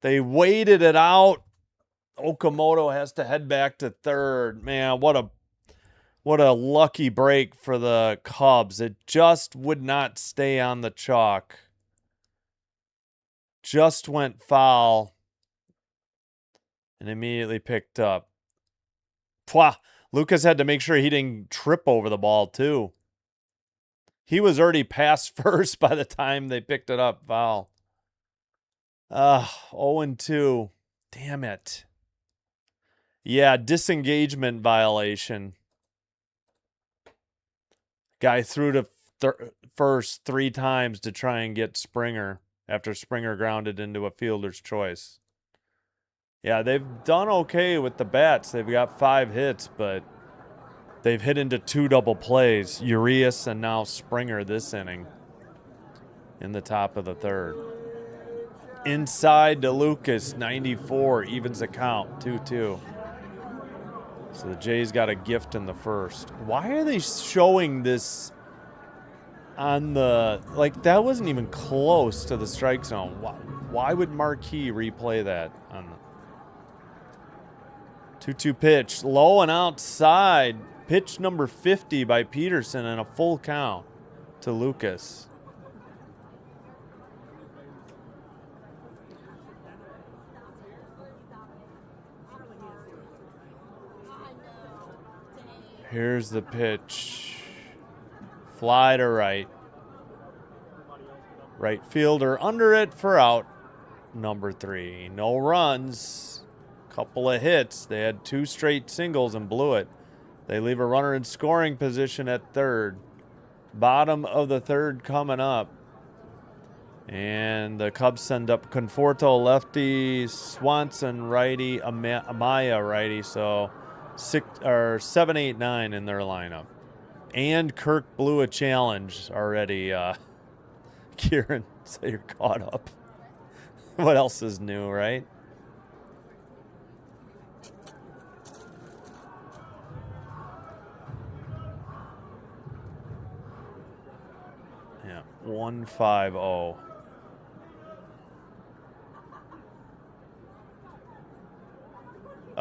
They waited it out. Okamoto has to head back to third. Man, what a lucky break for the Cubs. It just would not stay on the chalk. Just went foul. And immediately picked up. Pwah! Lucas had to make sure he didn't trip over the ball, too. He was already past first by the time they picked it up. Foul. 0-2. Damn it. Yeah, disengagement violation. Guy threw to first 3 times to try and get Springer after Springer grounded into a fielder's choice. Yeah, they've done okay with the bats. They've got 5 hits, but they've hit into 2 double plays. Urias and now Springer this inning in the top of the third. Inside to Lucas, 94, evens the count, 2-2. So the Jays got a gift in the first. Why are they showing this on the... Like, that wasn't even close to the strike zone. Why would Marquis replay that on the 2-2 pitch? Low and outside. Pitch number 50 by Peterson and a full count to Lucas. Here's the pitch. Fly to right. Right fielder under it for out. Number 3. No runs. Couple of hits. They had 2 straight singles and blew it. They leave a runner in scoring position at third. Bottom of the third coming up. And the Cubs send up Conforto lefty, Swanson righty, Amaya righty. So 7, 8, 9 in their lineup. And Kirk blew a challenge already. Kieran, so you're caught up. What else is new, right? Yeah, 1-5-0.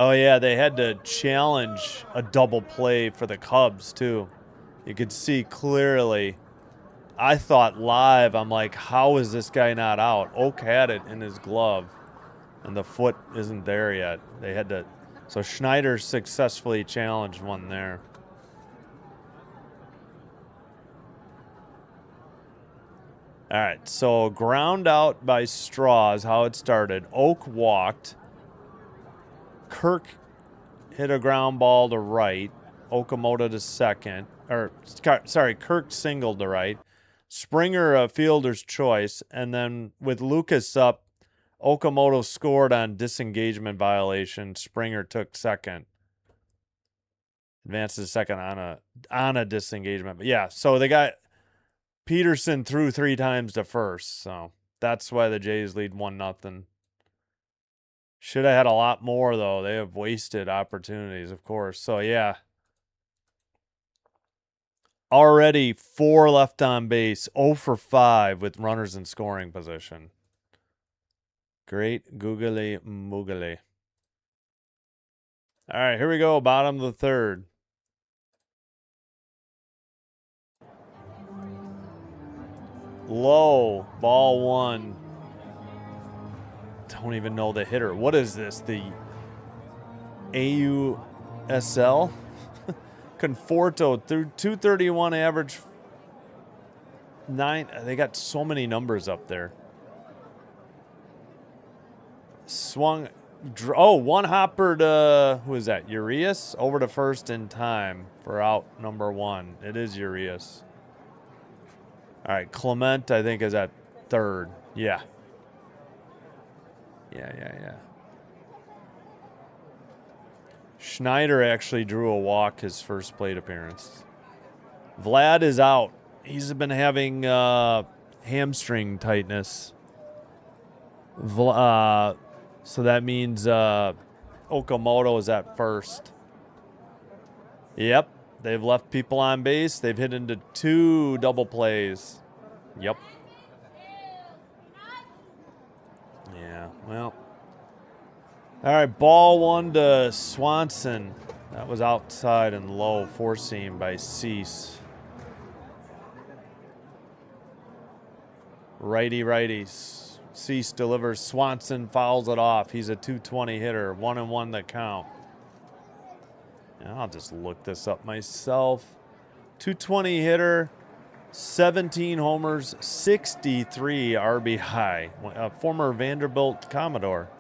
Oh, yeah, they had to challenge a double play for the Cubs, too. You could see clearly. I thought live, I'm like, how is this guy not out? Oak had it in his glove, and the foot isn't there yet. They had to. So Schneider successfully challenged one there. All right, so ground out by Straw is how it started. Oak walked. Kirk hit a ground ball to right. Okamoto to second. Kirk singled to right. Springer a fielder's choice. And then with Lucas up, Okamoto scored on disengagement violation. Springer took second. Advanced to second on a disengagement. But yeah, so they got Peterson threw 3 times to first. So that's why the Jays lead 1-0. Should have had a lot more, though. They have wasted opportunities, of course. So, yeah. Already 4 left on base. 0 for 5 with runners in scoring position. Great googly moogly. All right, here we go. Bottom of the third. Low. Ball 1. Don't even know the hitter. What is this? The AUSL? Conforto through 231 average. 9. They got so many numbers up there. Swung. One hopper to, who is that? Urias over to first in time for out number 1. It is Urias. All right, Clement, I think, is at third. Yeah. Yeah. Schneider actually drew a walk his first plate appearance. Vlad is out. He's been having hamstring tightness. So that means Okamoto is at first. Yep. They've left people on base. They've hit into 2 double plays. Yep. Yeah, well. All right, ball 1 to Swanson. That was outside and low, 4-seam by Cease. Righty. Cease delivers. Swanson fouls it off. He's a 220 hitter. 1-1 the count. I'll just look this up myself. 220 hitter, 17 homers, 63 RBI. A former Vanderbilt Commodore.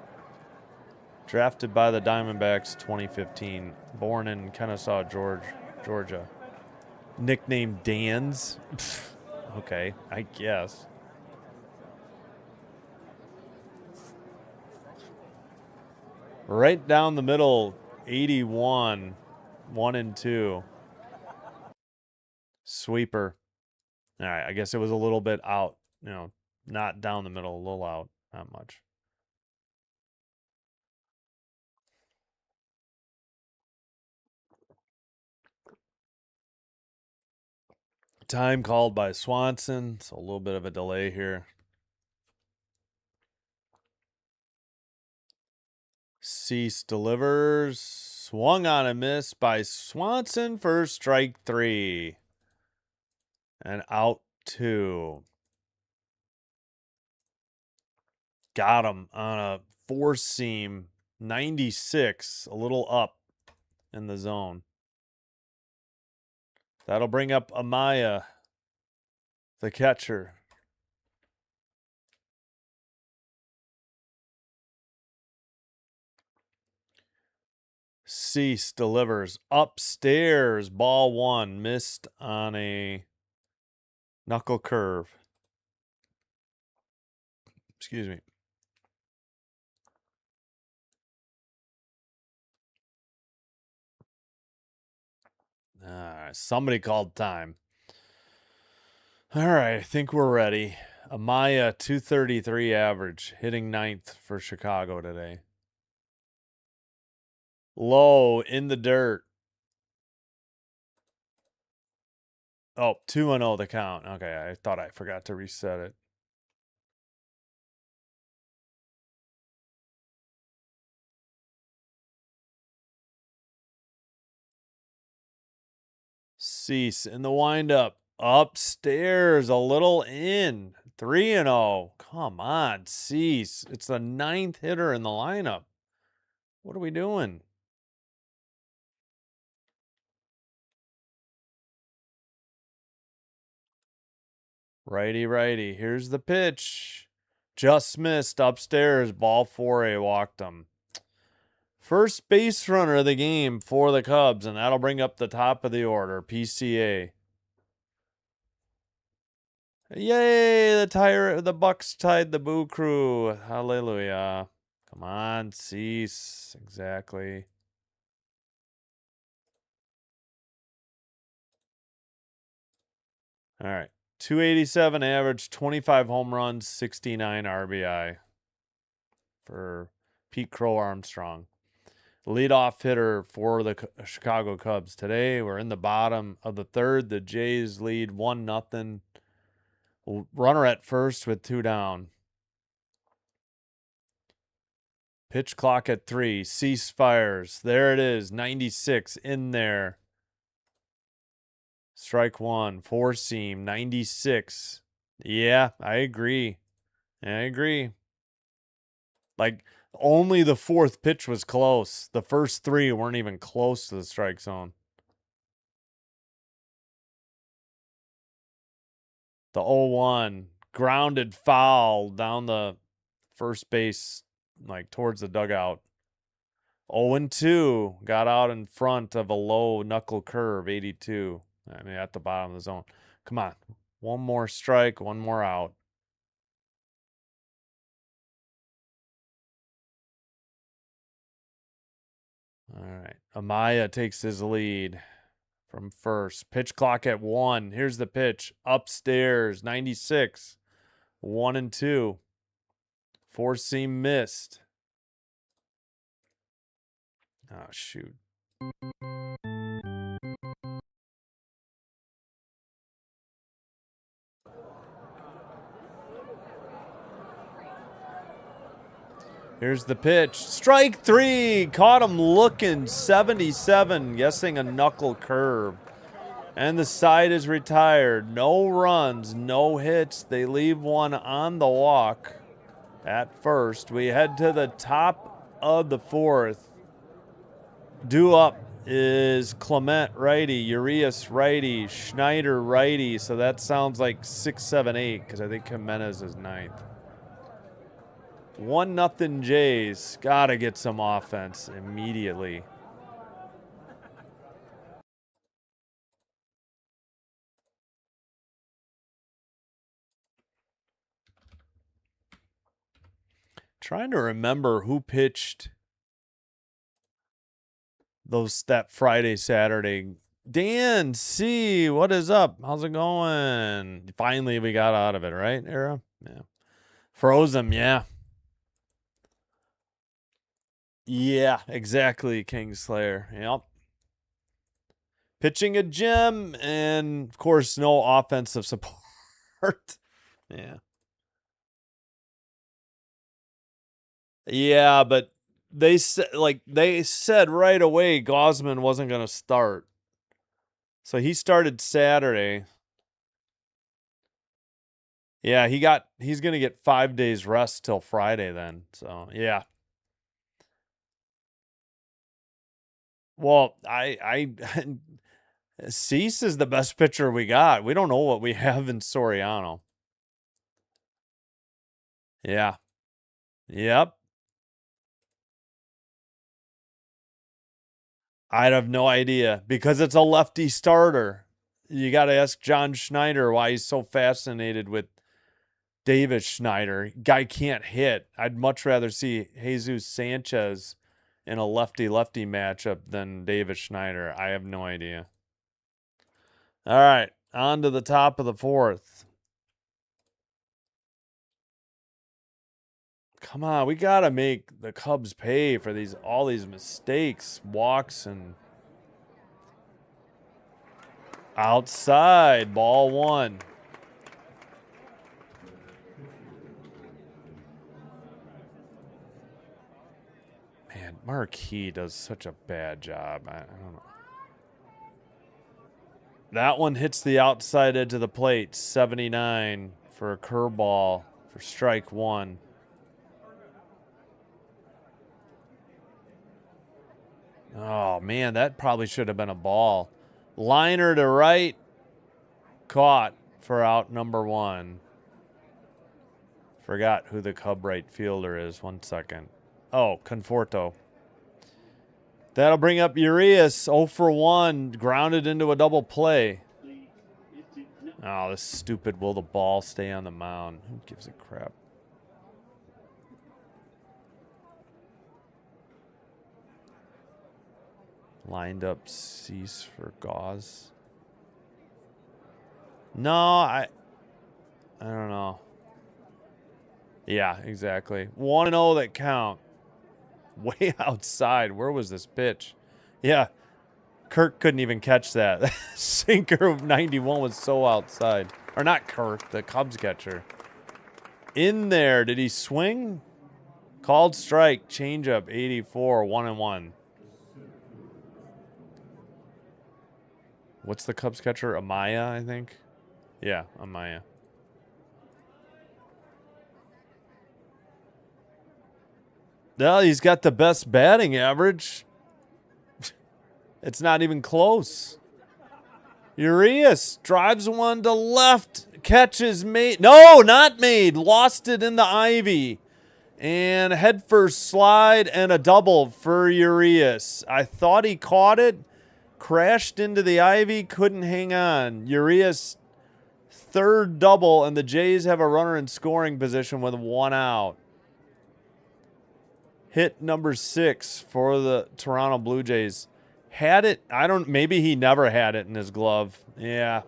Drafted by the Diamondbacks 2015. Born in Kennesaw, Georgia. Nicknamed Dan's. Okay, I guess. Right down the middle, 81. 1 and 2. Sweeper. All right, I guess it was a little bit out. Not down the middle, a little out. Not much. Time called by Swanson. So a little bit of a delay here. Cease delivers. Swung on a miss by Swanson for strike 3. And out 2. Got him on a 4-seam. 96. A little up in the zone. That'll bring up Amaya, the catcher. Cease delivers upstairs. Ball 1. Missed on a knuckle curve. Excuse me. Somebody called time. All right, I think we're ready. Amaya, 233 average, hitting 9th for Chicago today. Low in the dirt. Oh, 2-0 the count. Okay, I thought I forgot to reset it. Cease in the windup. Upstairs, a little in. 3-0. Come on, Cease. It's the 9th hitter in the lineup. What are we doing? Righty, righty. Here's the pitch. Just missed upstairs. Ball 4A. Walked him. First base runner of the game for the Cubs, and that'll bring up the top of the order, PCA. Yay! The Bucks tied the Boo Crew. Hallelujah. Come on, Cease. Exactly. All right. 287 average, 25 home runs, 69 RBI for Pete Crow Armstrong. Leadoff hitter for the Chicago Cubs today. We're in the bottom of the 3rd. The Jays lead 1-0. Runner at first with 2 down. Pitch clock at 3. Cease fires. There it is. 96 in there. Strike 1. 4-seam. 96. Yeah, I agree. Like, only the 4th pitch was close. The first 3 weren't even close to the strike zone. The 0-1. Grounded foul down the first base, like towards the dugout. 0-2. Got out in front of a low knuckle curve, 82. I mean, at the bottom of the zone. Come on. One more strike, one more out. All right. Amaya takes his lead from first. Pitch clock at 1. Here's the pitch. Upstairs, 96. 1-2. 4-seam missed. Oh, shoot. Here's the pitch. Strike 3. Caught him looking. 77. Guessing a knuckle curve. And the side is retired. No runs, no hits. They leave one on the walk at first. We head to the top of the 4th. Due up is Clement righty, Urias righty, Schneider righty. So that sounds like 6, 7, 8 because I think Jimenez is 9th. 1-0 Jays. Gotta get some offense immediately. Trying to remember who pitched that Friday, Saturday. Dan C, what is up? How's it going? Finally, we got out of it, right, Era? Yeah. Froze him, yeah. Yeah, exactly, Kingslayer. Yep. Pitching a gem, and of course, no offensive support. Yeah. Yeah, but they said right away Gosman wasn't going to start. So he started Saturday. Yeah, he's going to get 5 days rest till Friday then. So, yeah. Well, I Cease is the best pitcher we got. We don't know what we have in Soriano. Yeah. Yep. I'd have no idea because it's a lefty starter. You got to ask John Schneider why he's so fascinated with Davis Schneider. Guy can't hit. I'd much rather see Jesus Sanchez in a lefty-lefty matchup than Davis Schneider. I have no idea. All right, on to the top of the fourth. Come on, we got to make the Cubs pay for all these mistakes, walks, and outside, ball one. Man, Marquis does such a bad job. I don't know. That one hits the outside edge of the plate, 79 for a curveball for strike one. Oh, man, that probably should have been a ball. Liner to right, caught for out number one. Forgot who the Cub right fielder is. 1 second. Oh, Conforto. That'll bring up Urias, 0 for 1, grounded into a double play. Oh, this stupid will the ball stay on the mound. Who gives a crap? Lined up Cease for Gauze. No, I don't know. Yeah, exactly. 1-0 that count. Way outside. Where was this pitch? Yeah. Kirk couldn't even catch that. Sinker of 91 was so outside. Or not Kirk, the Cubs catcher. In there. Did he swing? Called strike. Changeup. 84. 1-1. What's the Cubs catcher? Amaya, I think. Yeah, Amaya. Well, he's got the best batting average. It's not even close. Urias drives one to left. Catches made. No, not made. Lost it in the ivy. And head first slide and a double for Urias. I thought he caught it. Crashed into the ivy. Couldn't hang on. Urias third double, and the Jays have a runner in scoring position with 1 out. Hit number 6 for the Toronto Blue Jays. Had it, maybe he never had it in his glove. Yeah.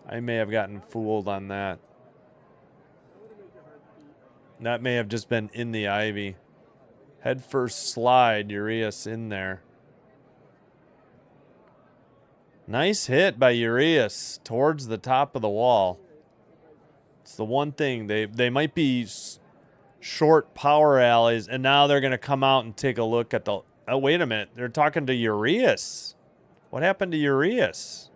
I may have gotten fooled on that. That may have just been in the ivy. Head first slide, Urias in there. Nice hit by Urias towards the top of the wall. It's the one thing. They might be short power alleys, and now they're going to come out and take a look at the... Oh, wait a minute. They're talking to Urias. What happened to Urias?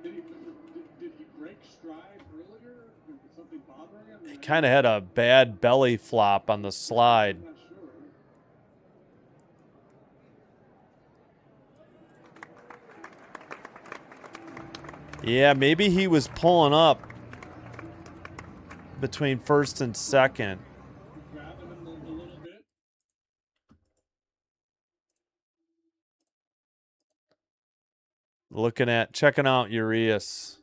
Did he break stride earlier? Was something bothering him? He kind of had a bad belly flop on the slide. I'm not sure. Yeah, maybe he was pulling up between first and second. Grabbing him a little bit. Checking out Urias.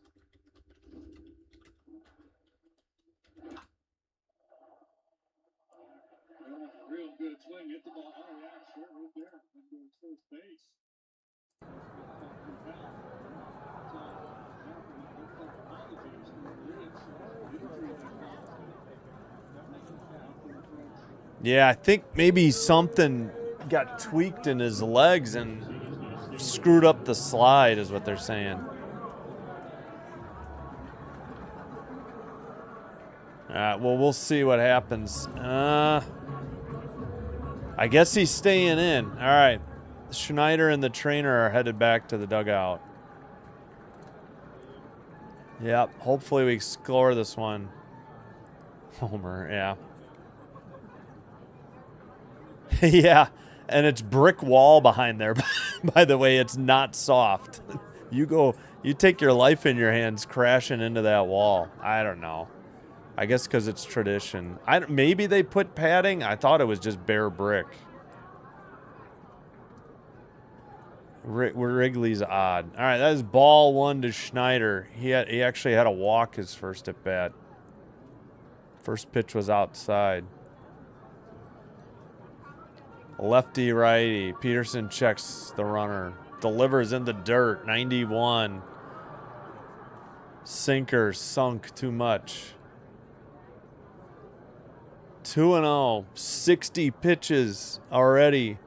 Real good swing. Hit the ball. Oh, yeah, sure. Right there. Into first base. Yeah, I think maybe something got tweaked in his legs and screwed up the slide is what they're saying. All right, well, we'll see what happens. I guess he's staying in. All right. Schneider and the trainer are headed back to the dugout. Yep, hopefully we score this one. Homer, yeah. Yeah, and it's brick wall behind there. By the way, it's not soft. You take your life in your hands crashing into that wall. I don't know. I guess because it's tradition. Maybe they put padding. I thought it was just bare brick. Wrigley's odd. All right, that is ball 1 to Schneider. He actually had a walk his first at bat. First pitch was outside. Lefty righty. Peterson checks the runner. Delivers in the dirt. 91. Sinker sunk too much. 2-0. 60 pitches already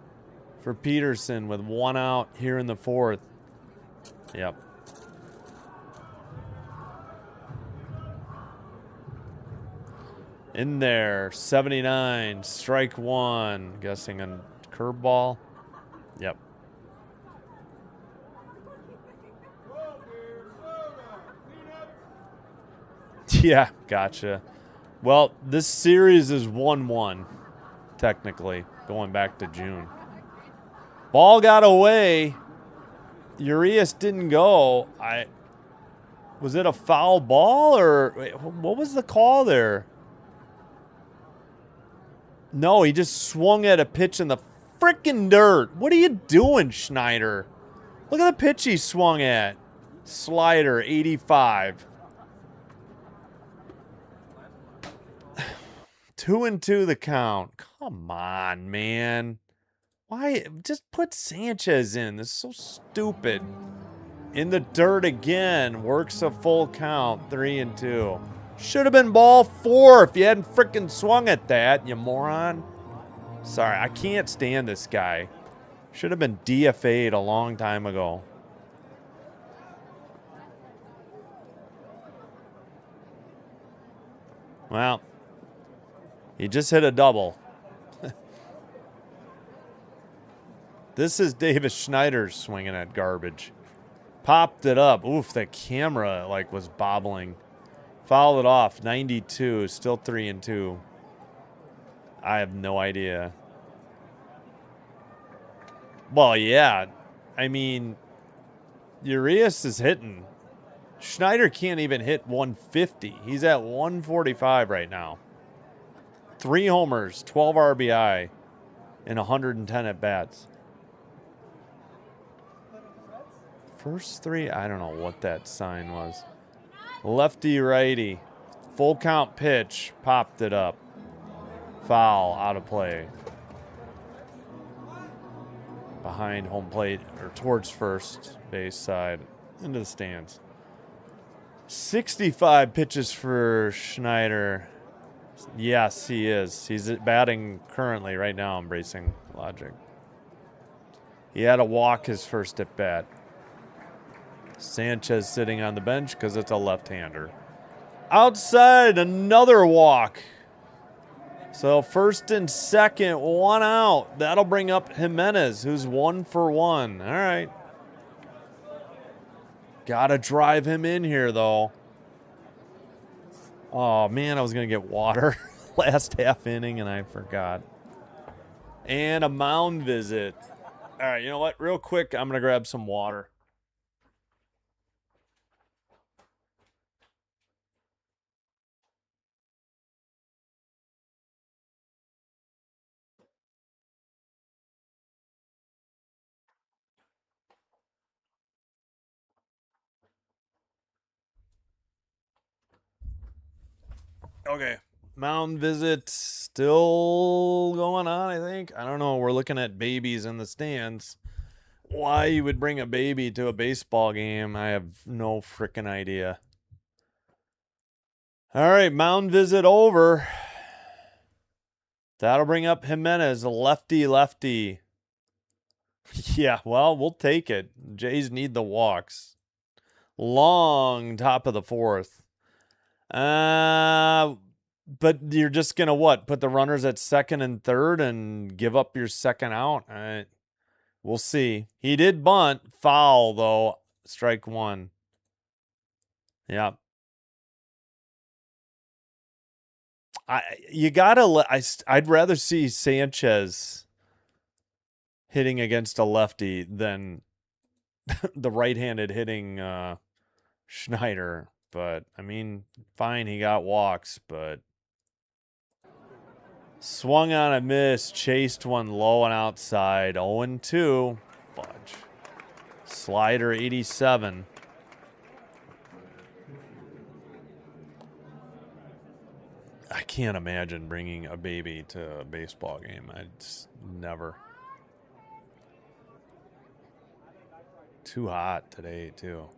for Peterson with 1 out here in the 4th. Yep. In there, 79, strike 1. Guessing a curveball. Yep. Yeah, gotcha. Well, this series is 1-1, technically, going back to June. Ball got away. Urias didn't go. Was it a foul ball or wait, what was the call there? No, he just swung at a pitch in the freaking dirt. What are you doing, Schneider? Look at the pitch he swung at. Slider, 85. 2-2 the count. Come on, man. Why? Just put Sanchez in. This is so stupid. In the dirt again. Works a full count. 3-2. Should have been ball 4 if you hadn't freaking swung at that, you moron. Sorry, I can't stand this guy. Should have been DFA'd a long time ago. Well, he just hit a double. This is Davis Schneider swinging at garbage. Popped it up. Oof, the camera was bobbling. Fouled it off. 92. Still 3-2. I have no idea. Well, yeah. I mean, Urias is hitting. Schneider can't even hit 150. He's at 145 right now. 3 homers, 12 RBI, and 110 at-bats. First 3, I don't know what that sign was. Lefty righty. Full count pitch. Popped it up. Foul. Out of play. Behind home plate, or towards first base side. Into the stands. 65 pitches for Schneider. Yes, he is. He's batting currently right now, embracing logic. He had a walk his first at bat. Sanchez sitting on the bench because it's a left-hander. Outside, another walk. So first and second, 1 out. That'll bring up Jimenez, who's 1 for 1. All right. Gotta drive him in here, though. Oh, man, I was going to get water last half inning, and I forgot. And a mound visit. All right, you know what? Real quick, I'm going to grab some water. Okay. Mound visit still going on, I think. I don't know. We're looking at babies in the stands. Why you would bring a baby to a baseball game, I have no freaking idea. All right, mound visit over. That'll bring up Jimenez, a lefty. Yeah, well, we'll take it. Jays need the walks. Long top of the 4th. But you're just going to what? Put the runners at second and third and give up your second out? We'll see. He did bunt. Foul, though. Strike one. Yeah. I'd rather see Sanchez hitting against a lefty than the right-handed hitting Schneider. But, I mean, fine, he got walks, but swung on a miss, chased one low and outside. 0-2. Fudge. Slider 87. I can't imagine bringing a baby to a baseball game. I just never. Too hot today, too.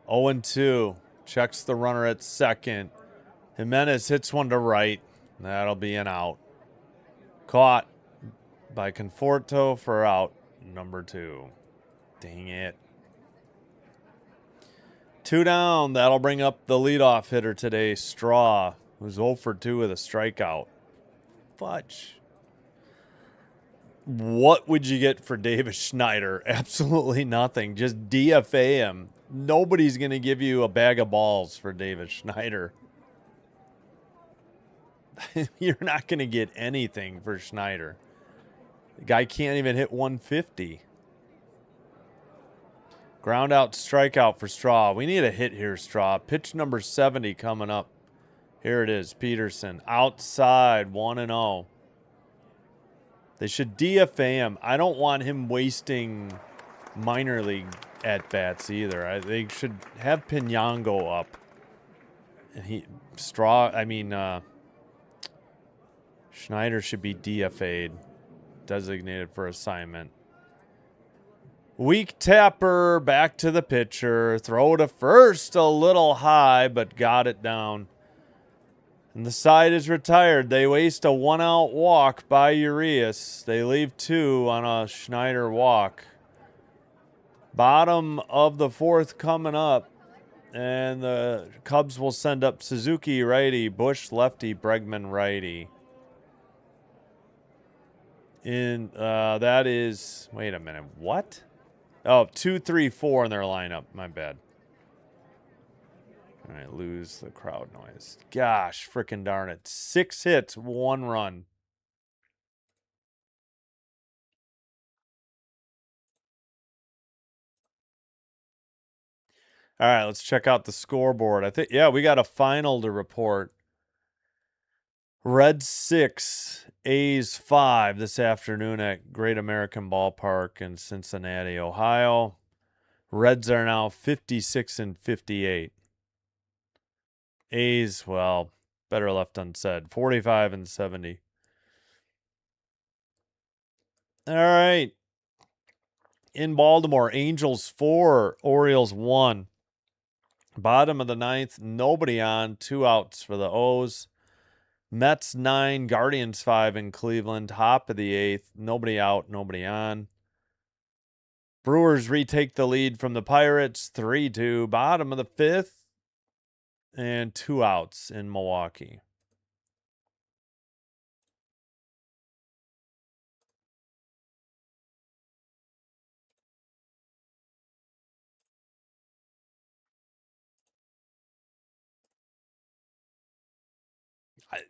0-2. Checks the runner at second. Jimenez hits one to right. That'll be an out. Caught by Conforto for out number 2. Dang it. 2 down. That'll bring up the leadoff hitter today, Straw, who's 0 for 2 with a strikeout. Fudge. What would you get for Davis Schneider? Absolutely nothing. Just DFA him. Nobody's going to give you a bag of balls for Davis Schneider. You're not going to get anything for Schneider. The guy can't even hit 150. Ground out, strikeout for Straw. We need a hit here, Straw. Pitch number 70 coming up. Here it is, Peterson. Outside, 1-0. They should DFA him. I don't want him wasting minor league at-bats either. They should have Pinango up. And Schneider should be DFA'd. Designated for assignment. Weak tapper, back to the pitcher. Throw to first, a little high, but got it down. And the side is retired. They waste a 1-out walk by Urias. They leave 2 on a Schneider walk. Bottom of the 4th coming up. And the Cubs will send up Suzuki righty, Bush lefty, Bregman righty. That is, wait a minute, what? Oh, 2, 3, 4 in their lineup. My bad. All right, lose the crowd noise. Gosh, frickin' darn it. 6 hits, 1 run. All right, let's check out the scoreboard. We got a final to report. Reds 6, A's 5 this afternoon at Great American Ballpark in Cincinnati, Ohio. Reds are now 56 and 58. A's, well, better left unsaid, 45 and 70. All right. In Baltimore, Angels 4, Orioles 1. Bottom of the 9th, nobody on, 2 outs for the O's. Mets 9, Guardians 5 in Cleveland. Top of the 8th, nobody out, nobody on. Brewers retake the lead from the Pirates, 3-2. Bottom of the 5th, and 2 outs in Milwaukee.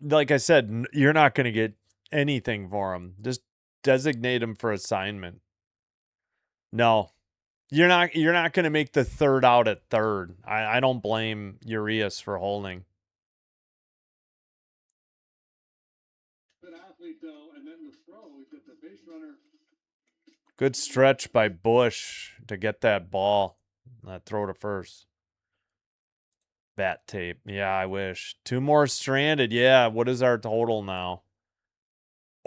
Like I said, you're not going to get anything for him. Just designate him for assignment. No, you're not going to make the 3rd out at 3rd. I don't blame Urias for holding. Good athlete, though, and then the throw, he got the base runner. Good stretch by Bush to get that ball. That throw to first. Bat tape. Yeah, I wish. 2 more stranded. Yeah, what is our total now?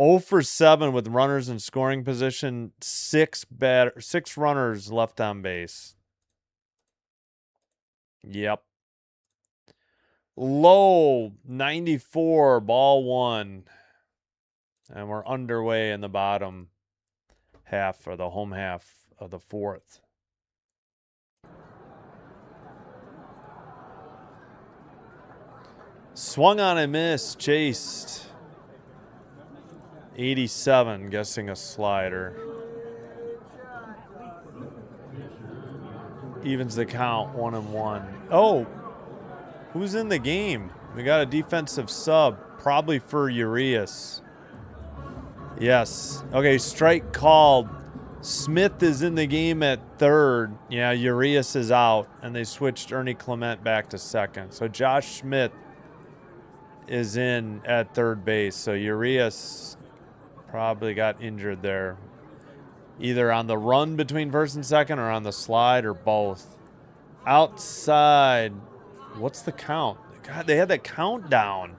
0 for 7 with runners in scoring position. 6 runners left on base. Yep. Low 94, ball 1. And we're underway in the bottom half, or the home half of the 4th. Swung on and missed. Chased. 87, guessing a slider. Evens the count, 1-1. Oh, who's in the game? We got a defensive sub, probably for Urias. Yes. Okay, strike called. Smith is in the game at third. Yeah, Urias is out, and they switched Ernie Clement back to second. So Josh Smith is in at third base. So Urias probably got injured there. Either on the run between first and second or on the slide or both. Outside. What's the count? God, they had that countdown.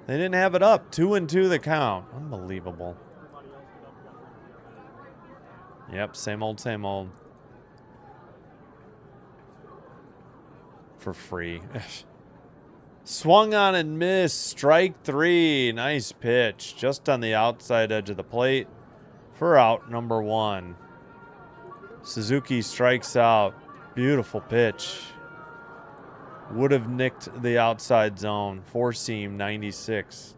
They didn't have it up. 2-2 the count. Unbelievable. Yep, same old, same old. For free. Swung on and missed. Strike 3. Nice pitch. Just on the outside edge of the plate for out number 1. Suzuki strikes out. Beautiful pitch. Would have nicked the outside zone. Four seam, 96.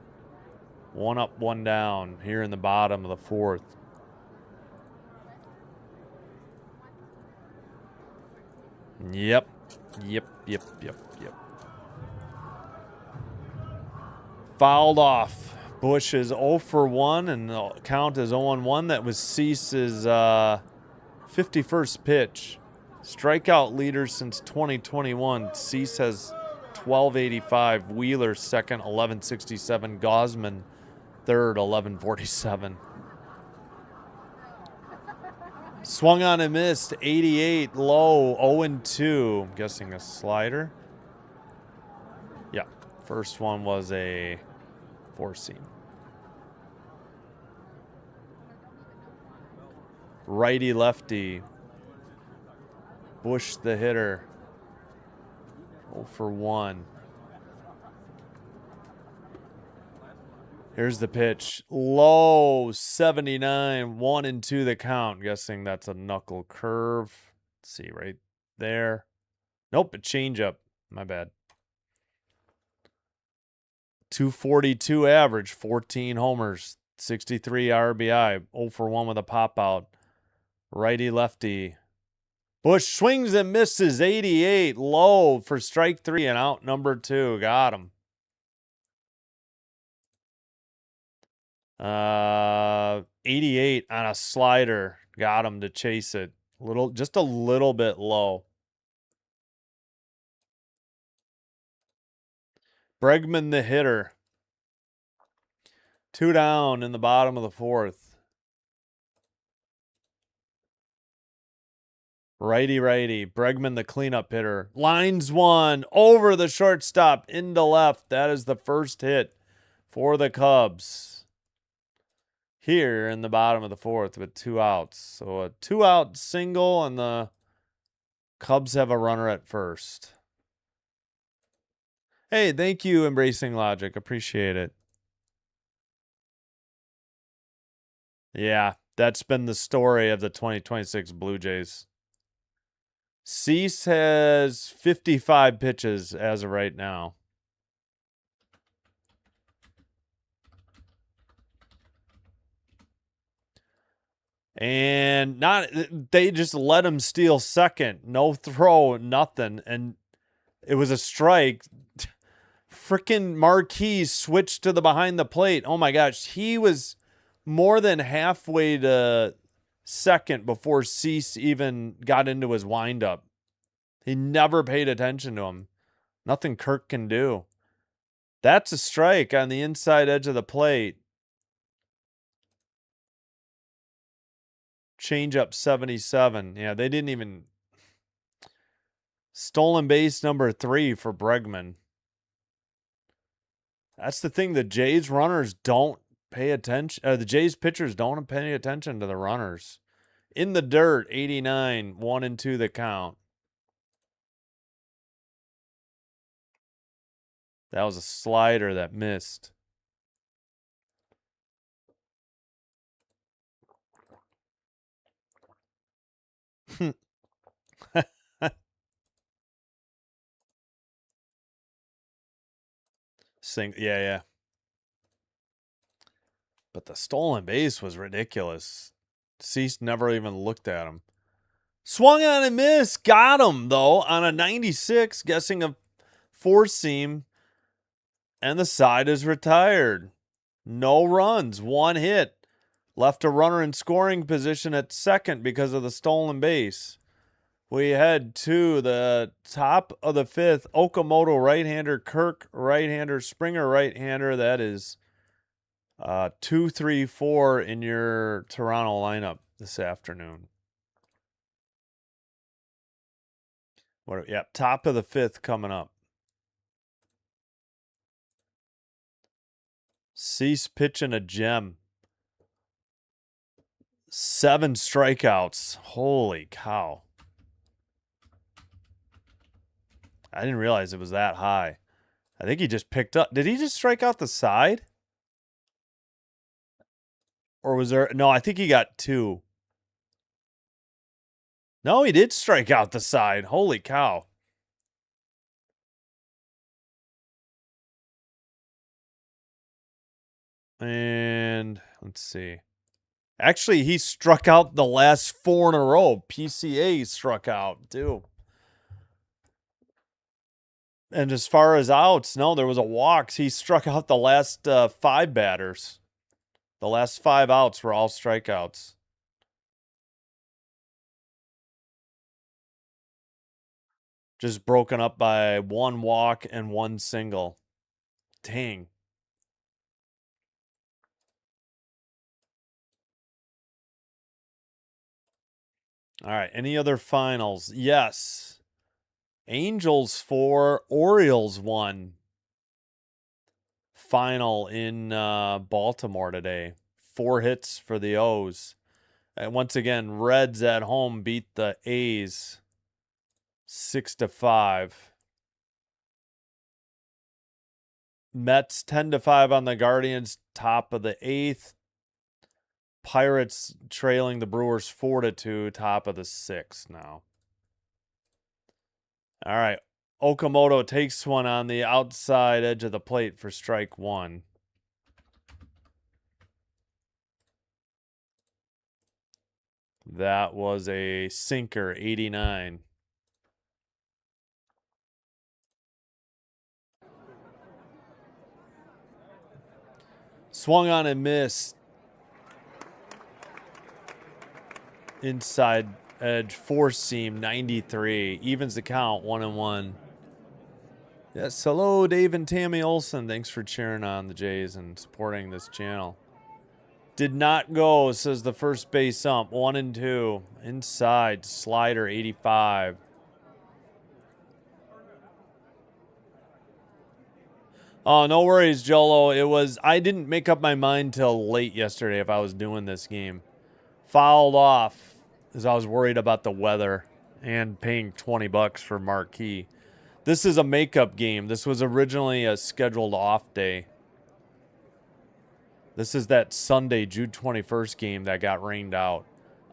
1 up, 1 down here in the bottom of the 4th. Yep. Fouled off. Bush is 0 for 1, and the count is 0-1. That was Cease's 51st pitch. Strikeout leader since 2021. Cease has 1285. Wheeler second, 1167. Gosman third, 1147. Swung on and missed. 88 low, 0-2. I'm guessing a slider. Yeah, first one was a 4-seam. Righty lefty. Bush the hitter. 0 for 1. Here's the pitch. Low, 79. 1-2 the count. Guessing that's a knuckle curve. Let's see right there. Nope, a changeup. My bad. 242 average, 14 homers, 63 RBI, 0 for 1 with a pop out. Righty lefty. Bush swings and misses. 88 low for strike 3 and out number 2. Got him. 88 on a slider. Got him to chase it. Just a little bit low. Bregman the hitter. 2 down in the bottom of the 4th. Righty. Bregman the cleanup hitter. Lines one over the shortstop into left. That is the first hit for the Cubs. Here in the bottom of the 4th with 2 outs. So a 2-out single, and the Cubs have a runner at first. Hey, thank you, Embracing Logic. Appreciate it. Yeah, that's been the story of the 2026 Blue Jays. Cease has 55 pitches as of right now. And they just let him steal second. No throw, nothing. And it was a strike. Frickin' Marquis switched to the behind the plate. Oh my gosh. He was more than halfway to second before Cease even got into his windup. He never paid attention to him. Nothing Kirk can do. That's a strike on the inside edge of the plate. Change up 77. Yeah, they didn't even. Stolen base number 3 for Bregman. That's the thing. The Jays runners don't pay attention. The Jays pitchers don't pay attention to the runners. In the dirt, 89. 1-2 the count. That was a slider that missed. Yeah. But the stolen base was ridiculous. Cease never even looked at him. Swung on and missed. Got him, though, on a 96, guessing a four-seam. And the side is retired. No runs, one hit. Left a runner in scoring position at second because of the stolen base. We head to the top of the fifth. Okamoto right-hander, Kirk right-hander, Springer right-hander. That is 2, 3, 4 in your Toronto lineup this afternoon. Top of the fifth coming up. Cease pitching a gem. 7 strikeouts. Holy cow. I didn't realize it was that high. I think he just picked up. Did he just strike out the side? Or was there? No, I think he got 2. No, he did strike out the side. Holy cow. And let's see. Actually, he struck out the last 4 in a row. PCA struck out too. And as far as outs, no, there was a walks. He struck out the last 5 batters. The last 5 outs were all strikeouts. Just broken up by 1 walk and 1 single. Dang. All right. Any other finals? Yes. Angels 4, Orioles 1. Final in Baltimore today. 4 hits for the O's. And once again, Reds at home beat the A's 6-5. Mets 10-5 on the Guardians, top of the 8th. Pirates trailing the Brewers 4-2, top of the 6th now. All right. Okamoto takes one on the outside edge of the plate for strike 1. That was a sinker, 89. Swung on and missed. Inside edge, 4-seam, 93. Evens the count, 1-1. Yes, hello, Dave and Tammy Olson. Thanks for cheering on the Jays and supporting this channel. Did not go, says the first base ump. 1-2. Inside, slider, 85. Oh, no worries, Jolo. I didn't make up my mind till late yesterday if I was doing this game. Fouled off as I was worried about the weather and paying $20 for marquee. This is a makeup game. This was originally a scheduled off day. This is that Sunday, June 21st game that got rained out.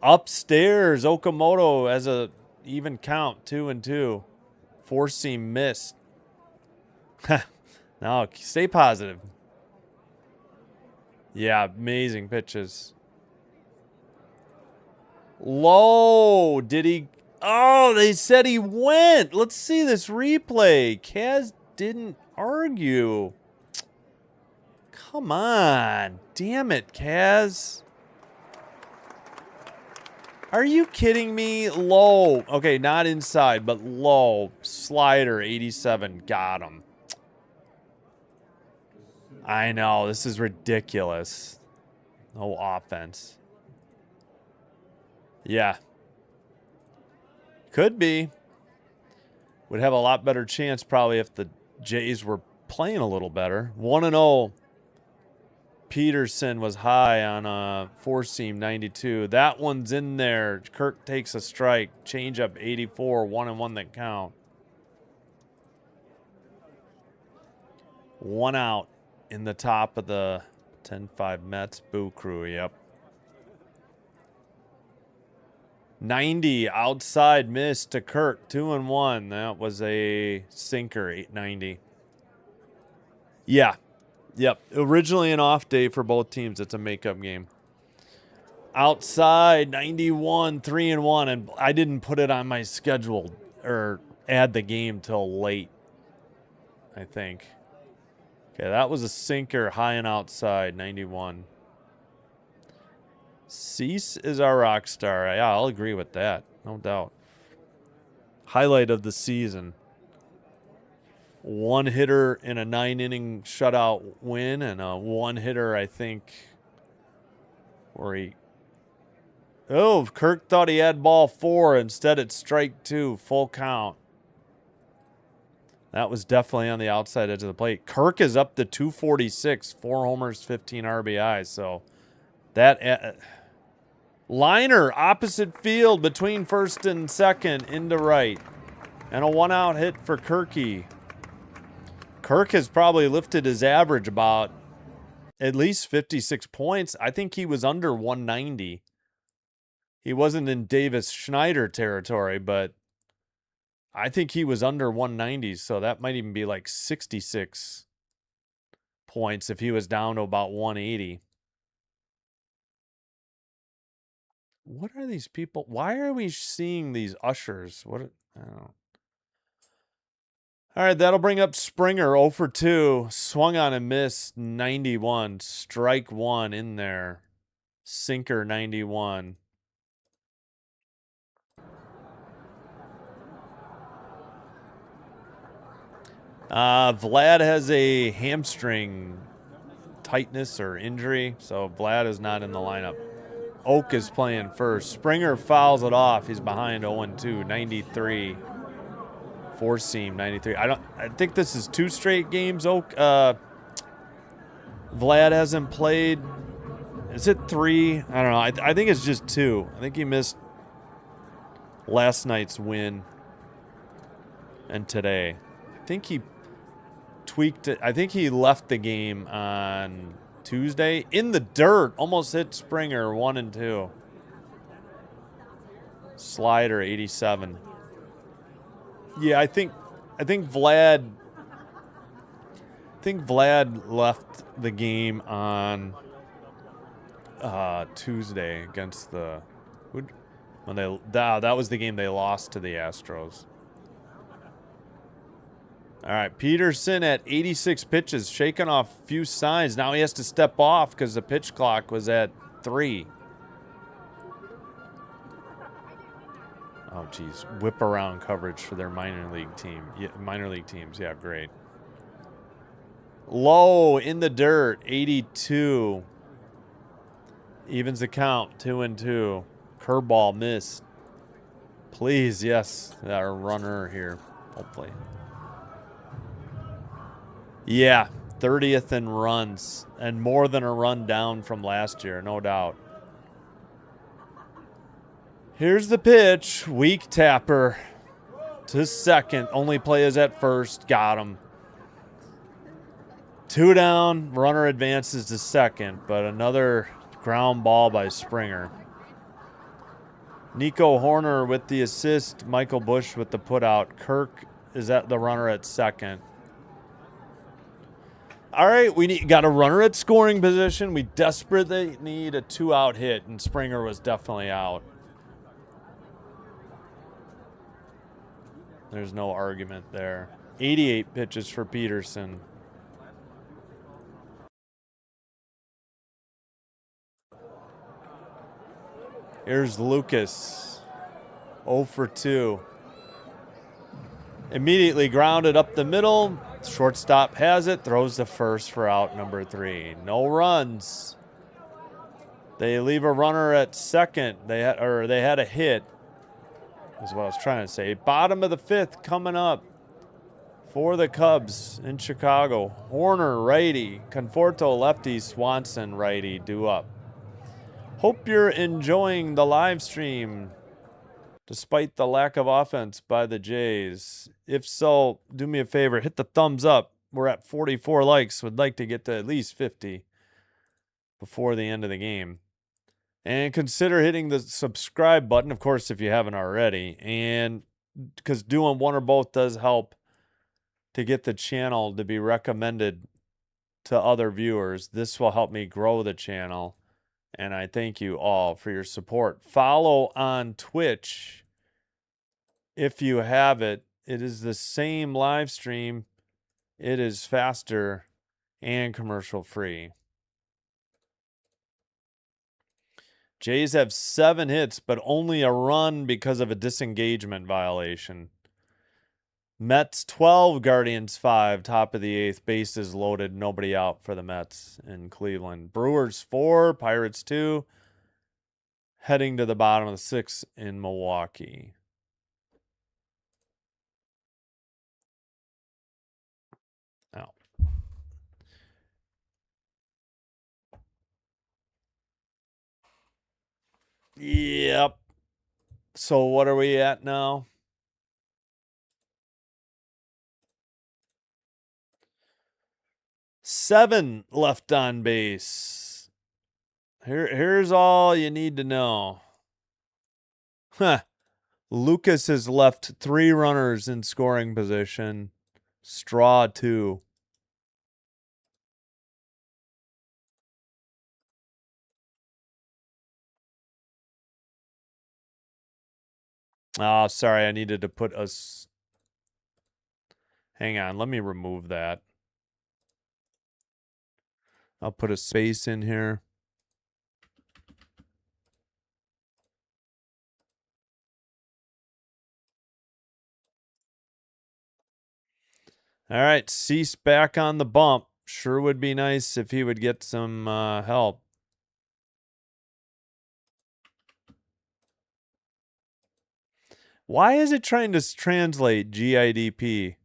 Upstairs, Okamoto has a even count, 2-2. 4-seam missed. No, stay positive. Yeah, amazing pitches. Low. Did he? Oh, they said he went. Let's see this replay. Kaz didn't argue. Come on. Damn it, Kaz. Are you kidding me? Low. Okay, not inside, but low. Slider, 87. Got him. I know. This is ridiculous. No offense. Yeah. Could be. Would have a lot better chance probably if the Jays were playing a little better. 1-0. Peterson was high on a 4-seam 92. That one's in there. Kirk takes a strike. Changeup 84. 1-1 that count. 1 out in the top of the 10-5 Mets. Boo crew. Yep. 90 outside miss to Kirk. 2-1. That was a sinker. 890. Yeah. Yep. Originally an off day for both teams. It's a makeup game. Outside 91, 3-1, and I didn't put it on my schedule or add the game till late, I think. Okay, that was a sinker high and outside, 91. Cease is our rock star. Yeah, I'll agree with that. No doubt. Highlight of the season. One hitter in a 9-inning shutout win, and a one hitter, I think, where he. Oh, Kirk thought he had ball 4. Instead, it's strike 2, full count. That was definitely on the outside edge of the plate. Kirk is up to 246, 4 homers, 15 RBIs. So that liner opposite field between first and second into right, and a 1-out hit for Kirky. Kirk has probably lifted his average about at least 56 points. I think he was under 190. He wasn't in Davis Schneider territory, but I think he was under 190, so that might even be like 66 points if he was down to about 180. What are these people? Why are we seeing these ushers? I don't know. All right, that'll bring up Springer 0 for 2. Swung on and missed 91. Strike 1 in there. Sinker 91. Vlad has a hamstring tightness or injury, so Vlad is not in the lineup. Oak is playing first. Springer fouls it off. He's behind 0-2, 93. Four seam 93. I think this is 2 straight games. Oak. Vlad hasn't played. Is it 3? I don't know. I think it's just 2. I think he missed last night's win and today. I think he tweaked it. I think he left the game on Tuesday in the dirt. Almost hit Springer 1-2. Slider 87. Yeah, I think Vlad left the game on Tuesday against the that was the game they lost to the Astros. All right, Peterson at 86 pitches, shaking off a few signs. Now he has to step off because the pitch clock was at 3. Oh, geez. Whip around coverage for their minor league team. Yeah, minor league teams. Yeah, great. Low in the dirt, 82. Evens the count, 2-2. Curveball missed. Please, yes, our runner here, hopefully. Yeah, 30th in runs, and more than a run down from last year, no doubt. Here's the pitch. Weak tapper to second. Only play is at first. Got him. 2 down. Runner advances to second, but another ground ball by Springer. Nico Horner with the assist. Michael Busch with the putout. Kirk is at the runner at second. All right, we got a runner at scoring position. We desperately need a 2-out hit, and Springer was definitely out. There's no argument there. 88 pitches for Peterson. Here's Lucas. 0 for 2. Immediately grounded up the middle. Shortstop has it. Throws to first for out number 3. No runs. They leave a runner at second. They had a hit. Is what I was trying to say. Bottom of the 5th coming up for the Cubs in Chicago. Horner, righty. Conforto, lefty. Swanson, righty. Due up. Hope you're enjoying the live stream despite the lack of offense by the Jays. If so, do me a favor. Hit the thumbs up. We're at 44 likes. Would like to get to at least 50 before the end of the game. And consider hitting the subscribe button, of course, if you haven't already. And because doing one or both does help to get the channel to be recommended to other viewers. This will help me grow the channel. And I thank you all for your support. Follow on Twitch if you have it. It is the same live stream. It is faster and commercial free. Jays have 7 hits, but only a run because of a disengagement violation. Mets 12, Guardians 5, top of the 8th, bases loaded, nobody out for the Mets in Cleveland. Brewers 4, Pirates 2, heading to the bottom of the 6th in Milwaukee. Now, yep. So what are we at now? Seven left on base. Here's all you need to know. Huh. Lucas has left 3 runners in scoring position. Straw 2. Oh, sorry. I needed to put us. Hang on. Let me remove that. I'll put a space in here. All right. Cease back on the bump. Sure would be nice if he would get some help. Why is it trying to translate GIDP?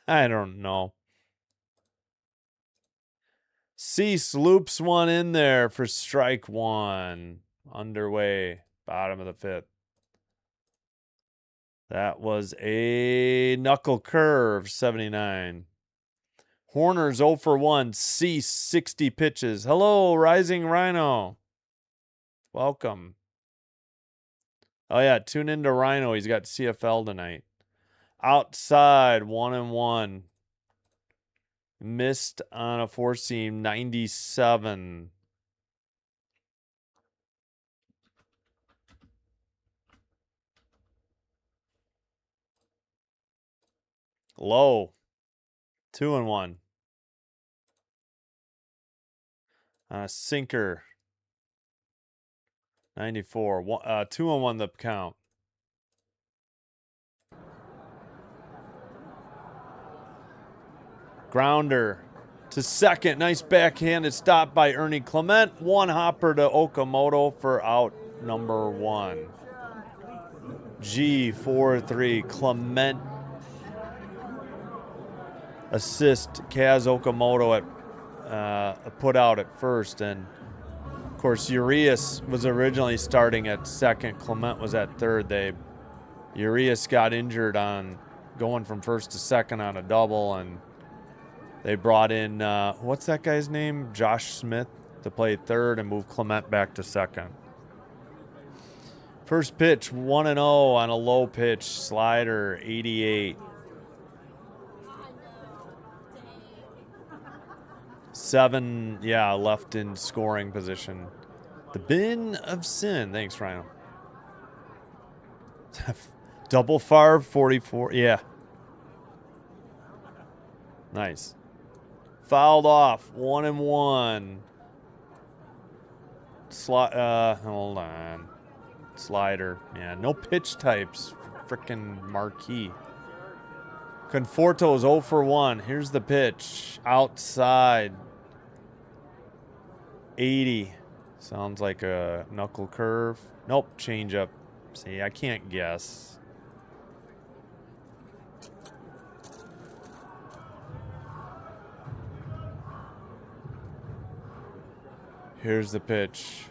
I don't know. Cease loops one in there for strike 1. Underway. Bottom of the 5th. That was a knuckle curve, 79. Horner's 0 for 1. Cease, 60 pitches. Hello, Rising Rhino. Welcome. Oh, yeah, tune into Rhino. He's got CFL tonight. Outside, 1-1. Missed on a 4-seam, 97. Low. 2-1. Sinker. 94. 2-1 the count. Grounder to second. Nice backhanded stop by Ernie Clement. 1 hopper to Okamoto for out number 1. G4-3. Clement assist Kaz Okamoto at put out at first, and of course Urias was originally starting at second. Clement was at third. Urias got injured on going from first to second on a double, and they brought in what's that guy's name? Josh Smith to play third and move Clement back to second. First pitch 1-0 on a low pitch slider, 88. 7, yeah, left in scoring position. The bin of sin. Thanks, Rhino. Double Favre, 44. Yeah. Nice. Fouled off. 1-1. Hold on. Slider. Yeah, no pitch types. Frickin' marquee. Conforto's 0 for 1. Here's the pitch. Outside. 80. Sounds like a knuckle curve. Nope, change up. See, I can't guess. Here's the pitch.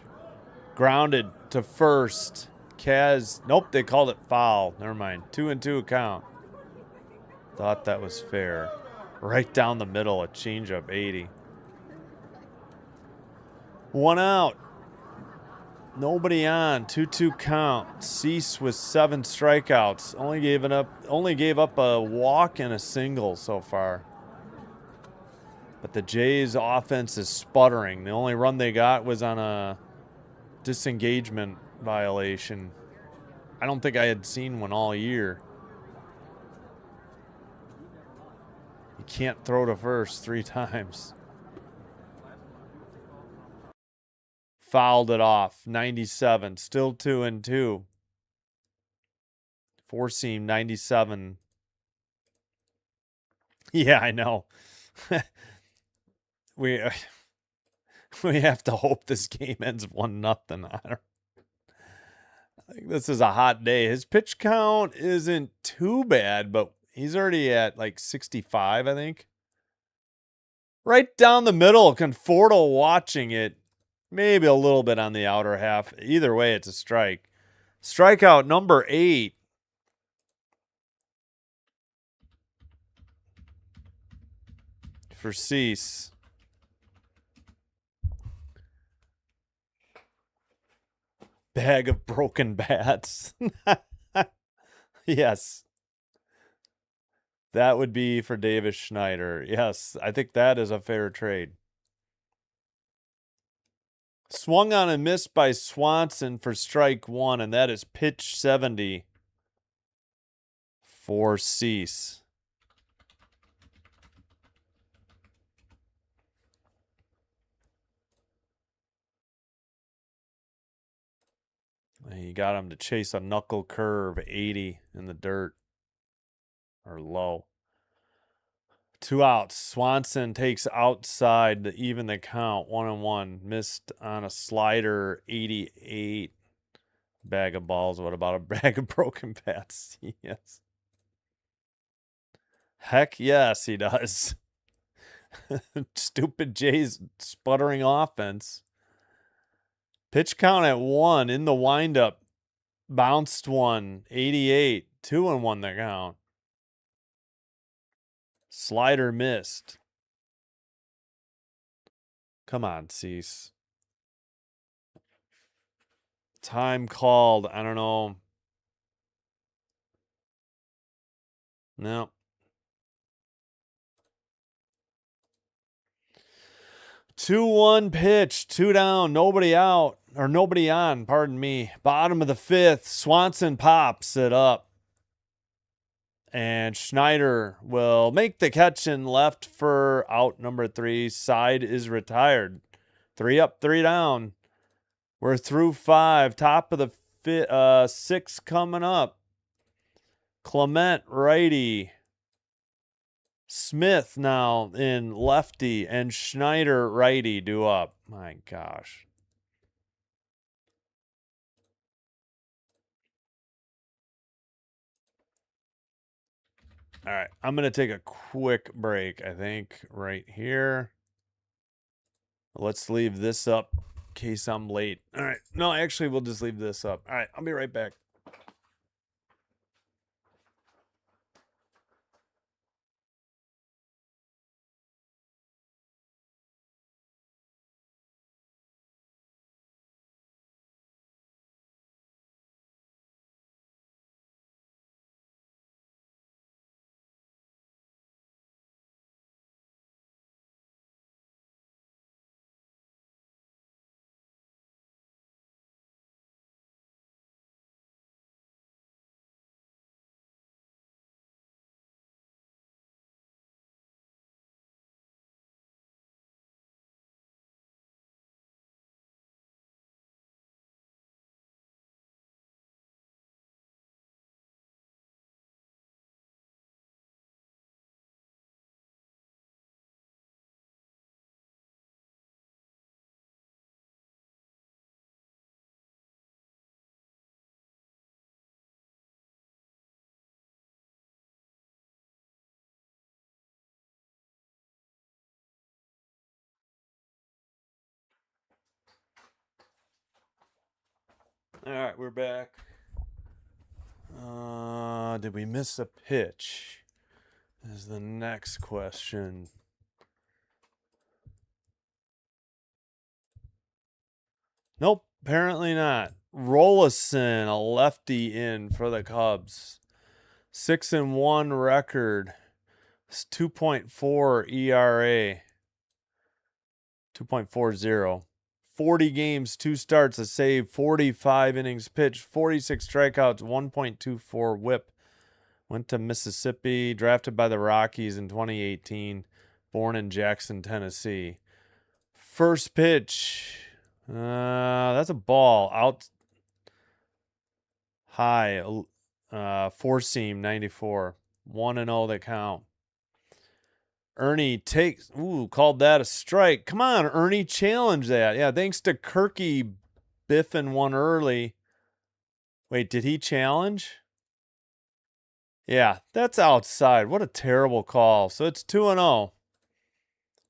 Grounded to first. Kaz. Nope, they called it foul. Never mind. 2-2 count. Thought that was fair. Right down the middle, a changeup, 80. 1 out. Nobody on. 2-2 count. Cease with 7 strikeouts. Only gave up a walk and a single so far. But the Jays offense is sputtering. The only run they got was on a disengagement violation. I don't think I had seen one all year. You can't throw to first 3 times. Fouled it off. 97. Still 2-2. 4-seam 97. Yeah, I know. we have to hope this game ends 1-0. I think this is a hot day. His pitch count isn't too bad, but he's already at like 65, I think. Right down the middle. Conforto watching it. Maybe a little bit on the outer half. Either way, it's a strike. Strikeout number 8. For Cease. Bag of broken bats. Yes. That would be for Davis Schneider. Yes, I think that is a fair trade. Swung on and missed by Swanson for strike 1, and that is pitch 70 for Cease. He got him to chase a knuckle curve, 80 in the dirt or low. 2 outs. Swanson takes outside to even the count. 1-1. Missed on a slider, 88. Bag of balls. What about a bag of broken bats? Yes. Heck yes, he does. Stupid Jays sputtering offense. Pitch count at 1 in the windup. Bounced one, 88. 2-1 the count. Slider missed. Come on, Cease. Time called. I don't know. No. 2-1 pitch. 2 down. Nobody out. Or nobody on. Pardon me. Bottom of the 5th. Swanson pops it up. And Schneider will make the catch in left for out number 3. Side is retired. 3 up, 3 down. We're through 5. Top of the 6 coming up. Clement, righty. Smith now in lefty. And Schneider, righty, due up. My gosh. All right, I'm going to take a quick break, I think, right here. Let's leave this up in case I'm late. All right. No, actually, we'll just leave this up. All right, I'll be right back. All right, we're back. Did we miss a pitch? Is the next question. Nope, apparently not. Rollison, a lefty in for the Cubs. 6-1 record. It's 2.4 ERA. 2.40. 40 games, 2 starts, a save, 45 innings pitched, 46 strikeouts, 1.24 whip. Went to Mississippi, drafted by the Rockies in 2018, born in Jackson, Tennessee. First pitch. That's a ball. Out high. Four seam, 94. 1-0 that count. Ernie takes, called that a strike. Come on, Ernie, challenge that. Yeah, thanks to Kirky biffing one early. Wait, did he challenge? Yeah, that's outside. What a terrible call. So it's 2-0.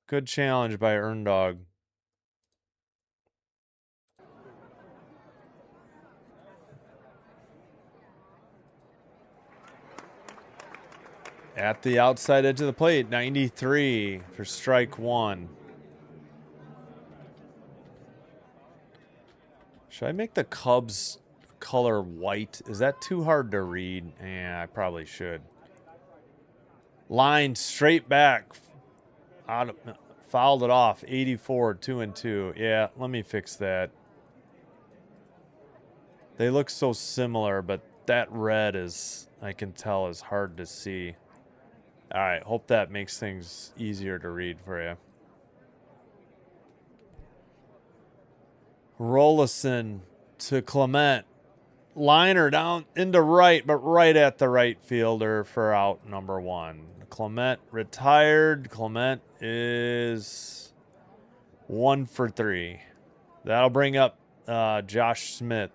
Good challenge by Erndog. At the outside edge of the plate, 93 for strike one. Should I make the Cubs color white? Is that too hard to read? Yeah, I probably should. Line straight back. Fouled it off. 84, 2-2. Yeah, let me fix that. They look so similar, but that red is, I can tell, is hard to see. All right, hope that makes things easier to read for you. Rollison to Clement. Liner down into right, but right at the right fielder for out number 1. Clement retired. Clement is 1 for 3. That'll bring up Josh Smith.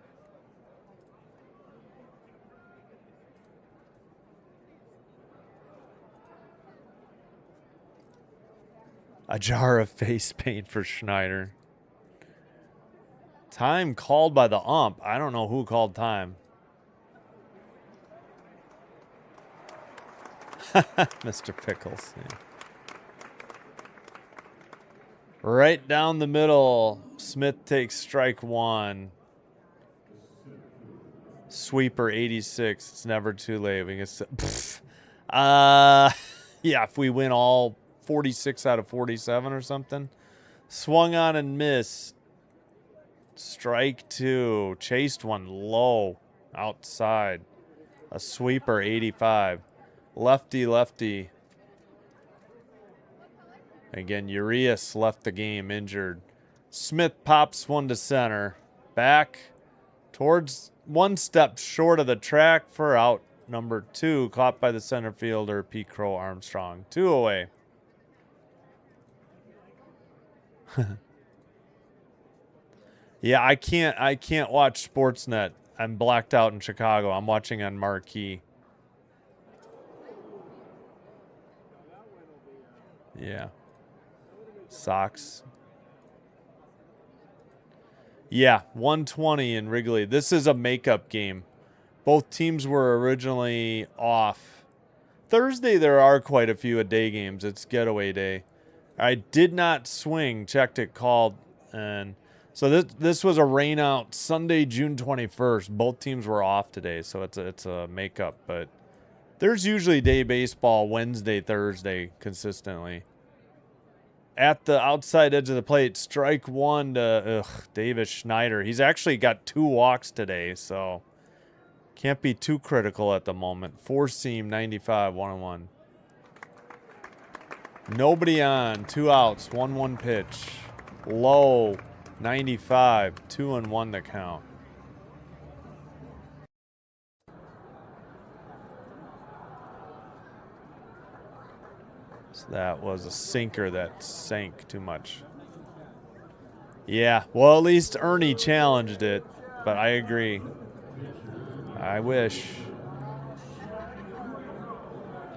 A jar of face paint for Schneider. Time called by the ump. I don't know who called time. Mr. Pickles. Yeah. Right down the middle. Smith takes strike 1. Sweeper 86. It's never too late. We can yeah, if we win all 46 out of 47 or something. Swung on and missed. Strike 2. Chased one low outside. A sweeper 85. Lefty. Again, Urias left the game injured. Smith pops one to center. Back towards one step short of the track for out number 2. Caught by the center fielder, P. Crow Armstrong. 2 away. Yeah, I can't watch Sportsnet. I'm blacked out in Chicago. I'm watching on Marquee. Yeah. Sox. Yeah, 120 in Wrigley. This is a makeup game. Both teams were originally off. Thursday, there are quite a few day games. It's getaway day. I did not swing. Checked it, called, and so this was a rain out Sunday, June 21st. Both teams were off today, so it's a makeup. But there's usually day baseball Wednesday, Thursday consistently. At the outside edge of the plate, strike 1 to Davis Schneider. He's actually got 2 walks today, so can't be too critical at the moment. 4 seam, 95, 1-1. Nobody on, 2 outs, 1-1 pitch. Low, 95, 2-1 to count. So that was a sinker that sank too much. Yeah, well, at least Ernie challenged it, but I agree. I wish.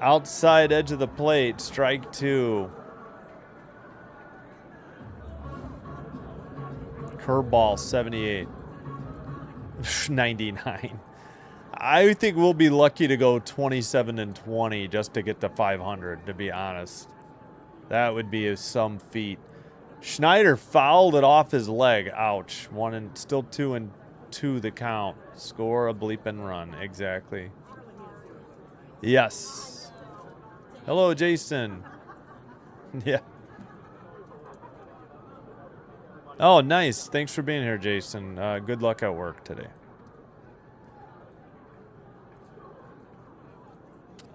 Outside edge of the plate, strike 2. Curveball, 78. 99. I think we'll be lucky to go 27-20 just to get to 500, to be honest. That would be some feat. Schneider fouled it off his leg. Ouch. Still 2-2 the count. Score a bleeping run. Exactly. Yes. Hello, Jason. Yeah. Oh, nice. Thanks for being here, Jason. Good luck at work today.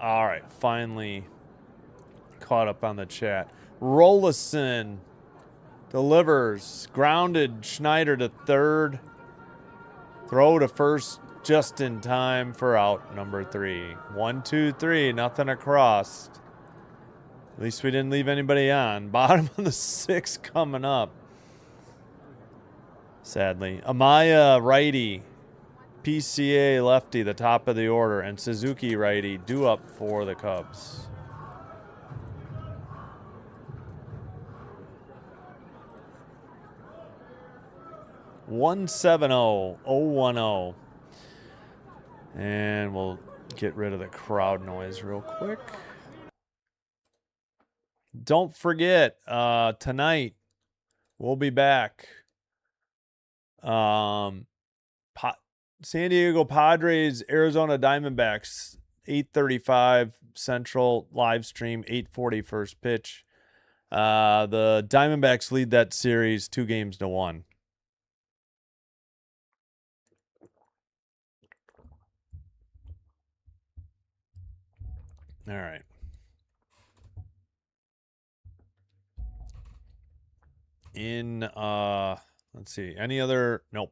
All right. Finally caught up on the chat. Rollison delivers. Grounded Schneider to third. Throw to first just in time for out number 3. 1, 2, 3. Nothing across. At least we didn't leave anybody on. Bottom of the 6 coming up. Sadly. Amaya righty. PCA lefty, the top of the order. And Suzuki righty due up for the Cubs. (170-010). And we'll get rid of the crowd noise real quick. Don't forget, tonight we'll be back. San Diego Padres, Arizona Diamondbacks, 8:35 Central live stream, 8:40 first pitch. The Diamondbacks lead that series 2-1. All right. Let's see. Any other? Nope.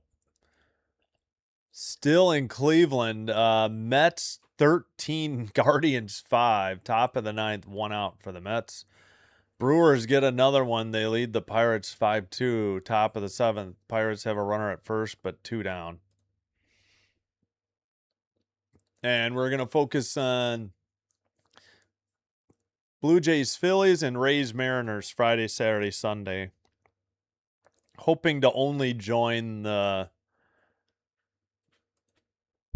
Still in Cleveland, Mets 13, Guardians 5, top of the 9th, 1 out for the Mets. Brewers get another one. They lead the Pirates 5-2, top of the 7th. Pirates have a runner at first, but 2 down. And we're going to focus on Blue Jays, Phillies, and Rays, Mariners, Friday, Saturday, Sunday. Hoping to only join the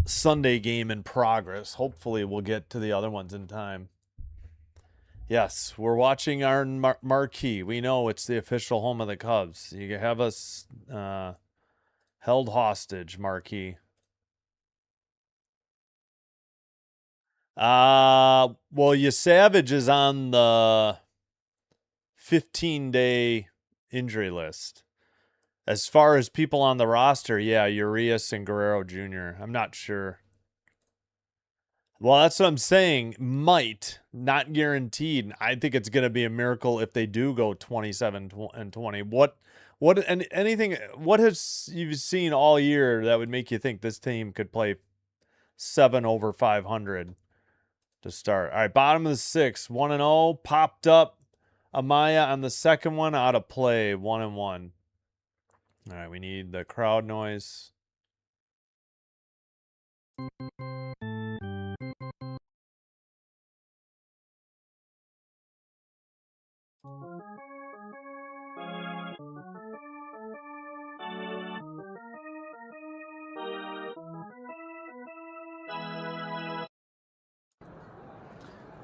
Sunday game in progress. Hopefully we'll get to the other ones in time. Yes, we're watching our marquee. We know it's the official home of the Cubs. You have us held hostage, marquee. Well, Savage is on the 15-day injury list. As far as people on the roster, yeah, Urias and Guerrero Jr. I'm not sure. Well, that's what I'm saying. Might, not guaranteed. I think it's going to be a miracle if they do go 27-20. What has you seen all year that would make you think this team could play 7 over 500 to start? All right, bottom of the 6, 1-0, popped up. Amaya on the second one, out of play, 1-1. All right, we need the crowd noise.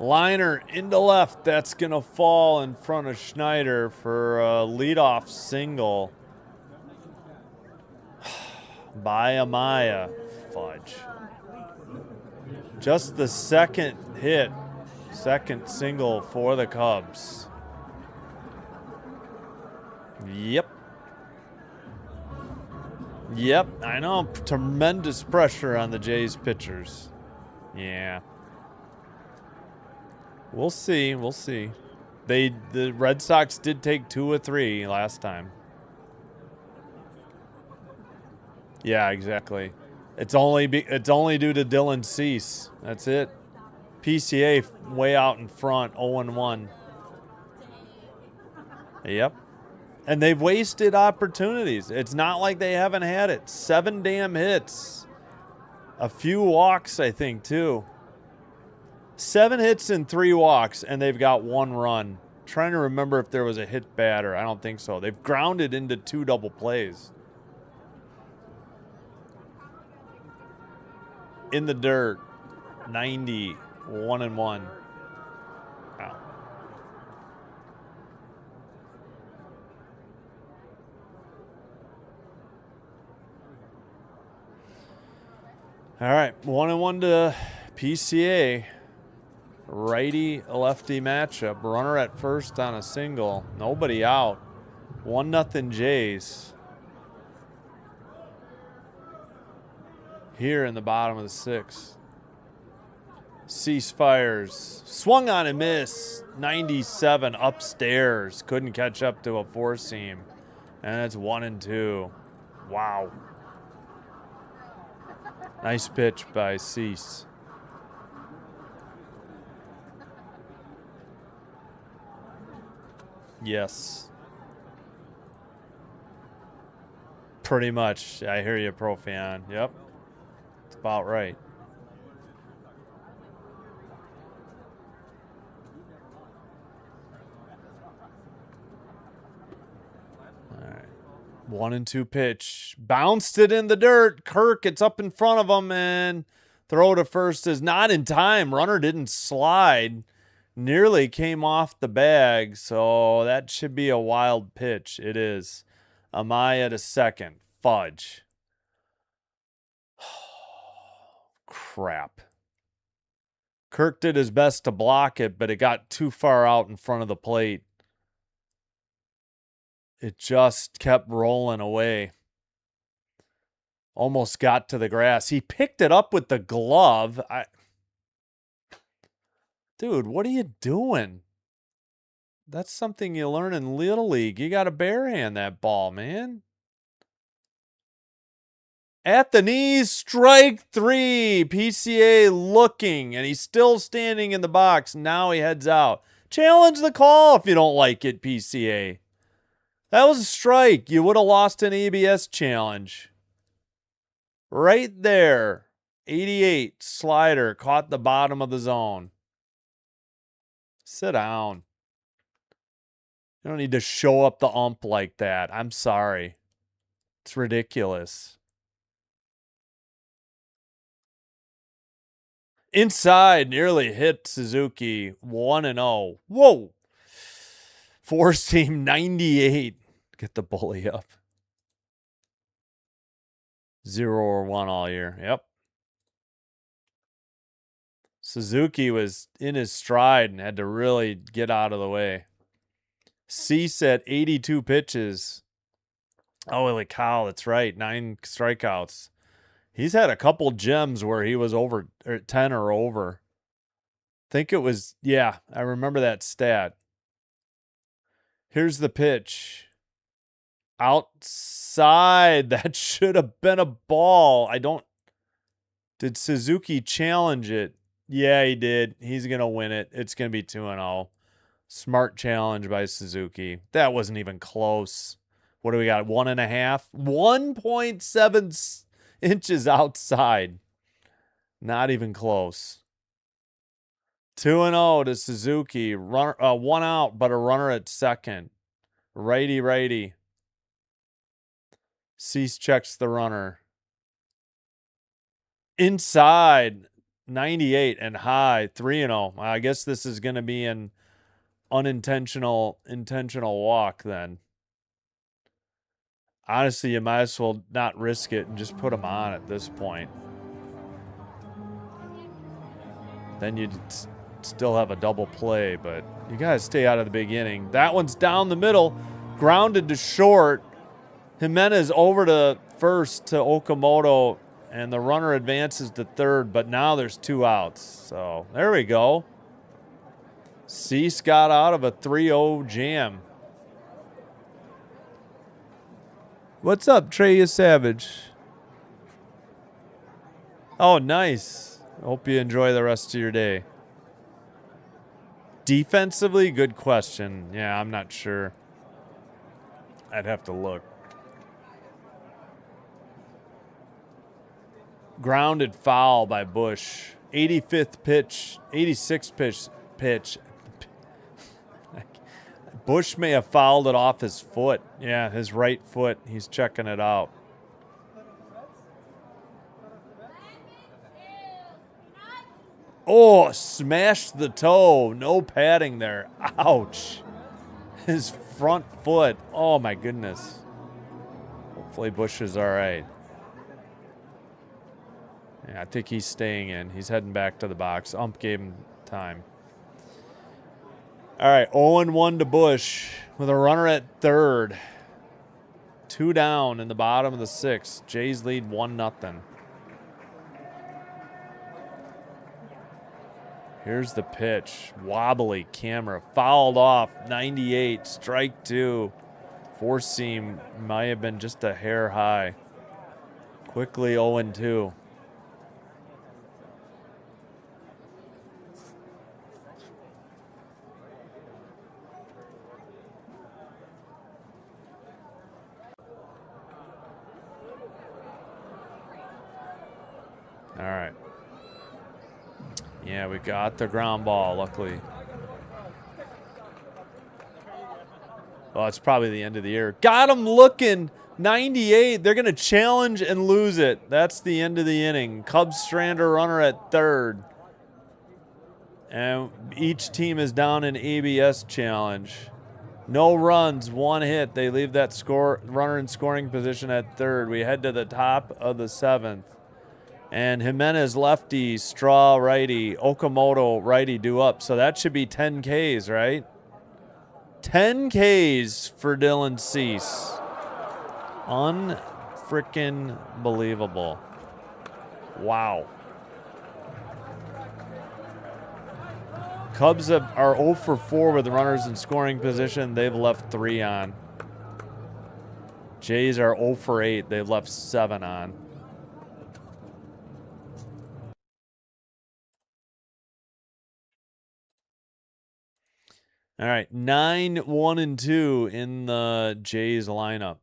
Liner into left. That's going to fall in front of Schneider for a leadoff single by Amaya. Fudge. Just the second single for the Cubs. Yep, I know. Tremendous pressure on the Jays pitchers. Yeah. We'll see. The Red Sox did take 2 of 3 last time. Yeah, exactly. It's only due to Dylan Cease. That's it. PCA way out in front, 0-1. Yep. And they've wasted opportunities. It's not like they haven't had it. 7 damn hits. A few walks, I think, too. 7 hits and 3 walks, and they've got 1 run. Trying to remember if there was a hit batter. I don't think so. They've grounded into 2 double plays. In the dirt, 90, 1-1. Wow. All right, 1-1 to PCA. Righty lefty matchup. Runner at first on a single. Nobody out. 1-0 Jays. Here in the bottom of the sixth. Cease fires. Swung on and miss. 97 upstairs. Couldn't catch up to a four seam. And it's 1-2. Wow. Nice pitch by Cease. Yes. Pretty much. I hear you, Profion. Yep. It's about right. All right. 1-2 pitch. Bounced it in the dirt. Kirk, it's up in front of him, and throw to first is not in time. Runner didn't slide. Nearly came off the bag, so that should be a wild pitch. It is. Amaya to second. Fudge. Crap. Kirk did his best to block it, but it got too far out in front of the plate. It just kept rolling away. Almost got to the grass. He picked it up with the glove. Dude, what are you doing? That's something you learn in Little League. You got to barehand that ball, man. At the knees, strike three. PCA looking, and he's still standing in the box. Now he heads out. Challenge the call if you don't like it, PCA. That was a strike. You would have lost an ABS challenge. Right there. 88, slider, caught the bottom of the zone. Sit down. You don't need to show up the ump like that. I'm sorry. It's ridiculous. Inside, nearly hit Suzuki. 1-0. Whoa. Force team 98. Get the bully up. 0 or 1 all year. Yep. Suzuki was in his stride and had to really get out of the way. Cease at 82 pitches. Holy cow, that's right. 9 strikeouts. He's had a couple gems where he was over 10 or over. Think it was, yeah, I remember that stat. Here's the pitch. Outside. That should have been a ball. Did Suzuki challenge it? Yeah, he did. He's going to win it. It's going to be 2-0. Smart challenge by Suzuki. That wasn't even close. What do we got? 1.5? 1.7 inches outside. Not even close. 2-0 to Suzuki. One out, but a runner at second. Righty. Cease checks the runner. Inside. 98 and high. 3-0. I guess this is going to be an intentional walk then. Honestly, you might as well not risk it and just put him on at this point. Then you'd still have a double play, but you got to stay out of the beginning. That one's down the middle, grounded to short. Jimenez over to first to Okamoto, and the runner advances to third, but now there's 2 outs. So there we go. Cease got out of a 3-0 jam. What's up, Trey Savage? Oh, nice. Hope you enjoy the rest of your day. Defensively, good question. Yeah, I'm not sure. I'd have to look. Grounded foul by Bush. 85th pitch, 86th pitch. Bush may have fouled it off his foot. Yeah, his right foot. He's checking it out. Oh, smashed the toe. No padding there. Ouch. His front foot. Oh, my goodness. Hopefully Bush is all right. Yeah, I think he's staying in. He's heading back to the box. Ump gave him time. All right, 0-1 to Bush with a runner at third. 2 down in the bottom of the 6th. Jays lead 1-0. Here's the pitch. Wobbly camera. Fouled off. 98. Strike 2. Four seam might have been just a hair high. Quickly 0-2. All right. Yeah, we got the ground ball, luckily. Well, it's probably the end of the year. Got him looking. 98. They're going to challenge and lose it. That's the end of the inning. Cubs strand a runner at third. And each team is down an ABS challenge. No runs, 1 hit. They leave that runner in scoring position at third. We head to the top of the 7th. And Jimenez lefty, Straw righty, Okamoto righty due up. So that should be 10 Ks, right? 10 Ks for Dylan Cease. Unfreaking believable. Wow. Cubs are 0 for 4 with runners in scoring position. They've left 3 on. Jays are 0 for 8. They've left 7 on. All right, 9-1-2 in the Jays lineup.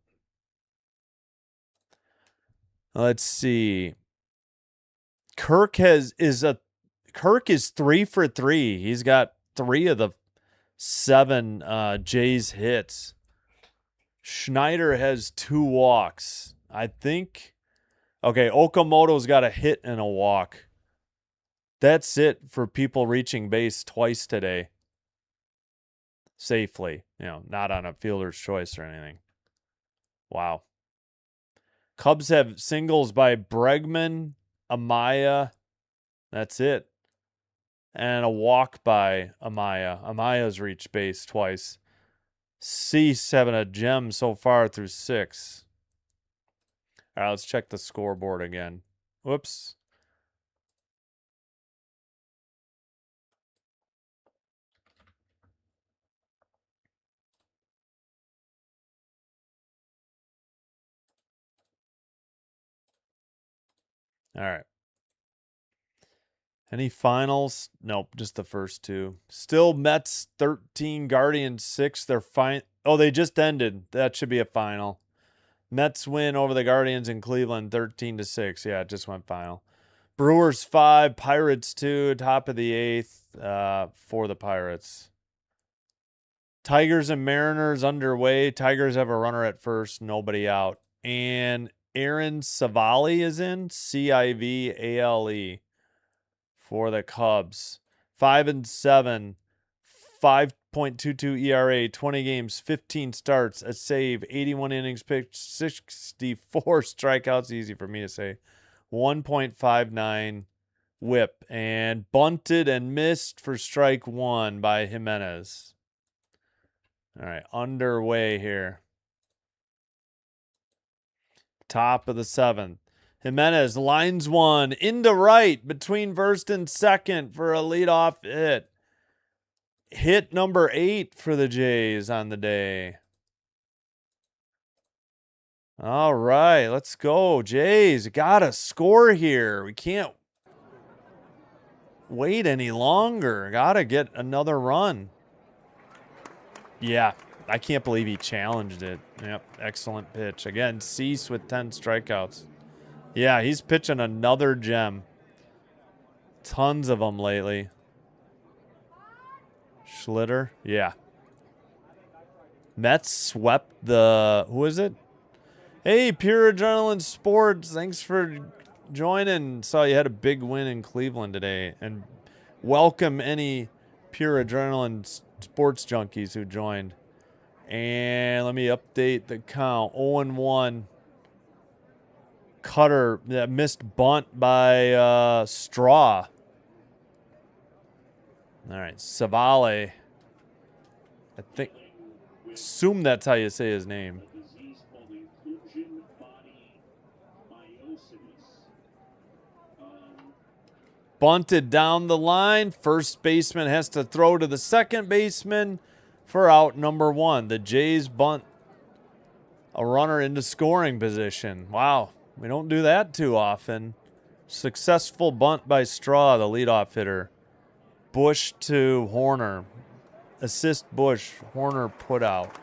Let's see. Kirk is 3 for 3. He's got 3 of the 7 Jays hits. Schneider has 2 walks. I think. Okay, Okamoto's got a hit and a walk. That's it for people reaching base twice today. Safely, not on a fielder's choice or anything. Wow. Cubs have singles by Bregman, Amaya. That's it. And a walk by Amaya. Amaya's reached base twice. Cease having a gem so far through 6. All right, let's check the scoreboard again. Whoops. All right. Any finals? Nope, just the first 2. Still Mets 13, Guardians 6. They're fine. Oh, they just ended. That should be a final. Mets win over the Guardians in Cleveland 13-6. Yeah, it just went final. Brewers 5, Pirates 2, top of the 8th for the Pirates. Tigers and Mariners underway. Tigers have a runner at first, nobody out. And Aaron Civale is in, Civale for the Cubs. 5-7, 5.22 ERA, 20 games, 15 starts, a save, 81 innings pitched, 64 strikeouts, easy for me to say. 1.59 whip, and bunted and missed for strike 1 by Jimenez. All right, underway here. Top of the 7th. Jimenez lines one into right between first and second for a leadoff hit. Hit number 8 for the Jays on the day. All right, let's go. Jays got to score here. We can't wait any longer. Got to get another run. Yeah, I can't believe he challenged it. Yep, excellent pitch. Again, Cease with 10 strikeouts. Yeah, he's pitching another gem. Tons of them lately. Schlitter, yeah. Mets swept the, who is it? Hey, Pure Adrenaline Sports, thanks for joining. Saw you had a big win in Cleveland today. And welcome any Pure Adrenaline Sports junkies who joined. And let me update the count. 0-1. cutter, that missed bunt by Straw. All right, Savale. I assume that's how you say his name. Bunted down the line. First baseman has to throw to the second baseman for out number 1. The Jays bunt a runner into scoring position. Wow, we don't do that too often. Successful bunt by Straw, the leadoff hitter. Bush to Horner. Assist Bush. Horner put out.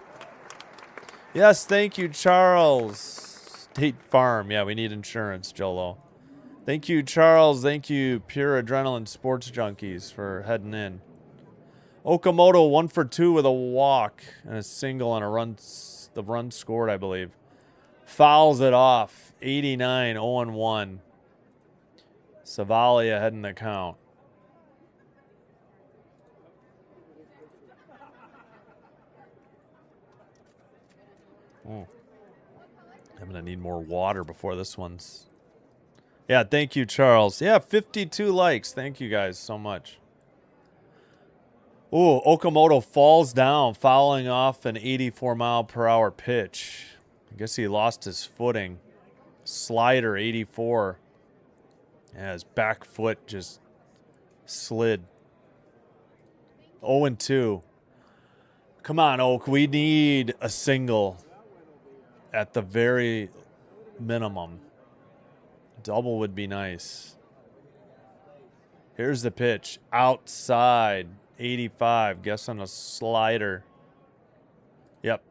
Yes, thank you, Charles. State Farm. Yeah, we need insurance, Jolo. Thank you, Charles. Thank you, Pure Adrenaline Sports Junkies, for heading in. Okamoto 1 for 2 with a walk and a single on a run. The run scored, I believe. Fouls it off. 89, 0-1. Savali ahead in the count. I'm going to need more water before this one's... Yeah, thank you, Charles. Yeah, 52 likes. Thank you guys so much. Ooh, Okamoto falls down, fouling off an 84-mile-per-hour pitch. I guess he lost his footing. Slider, 84. Yeah, his back foot just slid. 0-2. Come on, Oak. We need a single at the very minimum. Double would be nice. Here's the pitch. Outside. 85. Guess on a slider. Yep.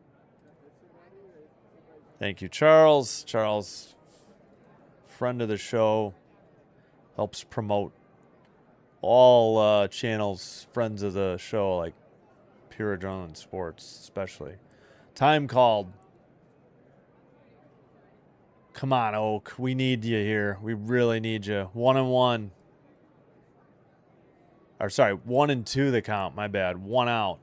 Thank you, Charles. Charles, friend of the show, helps promote all channels, friends of the show, like Pure Adrenaline Sports, especially. Time called. Come on, Oak. We need you here. We really need you. 1-1. Or sorry, 1-2 the count. My bad. 1 out.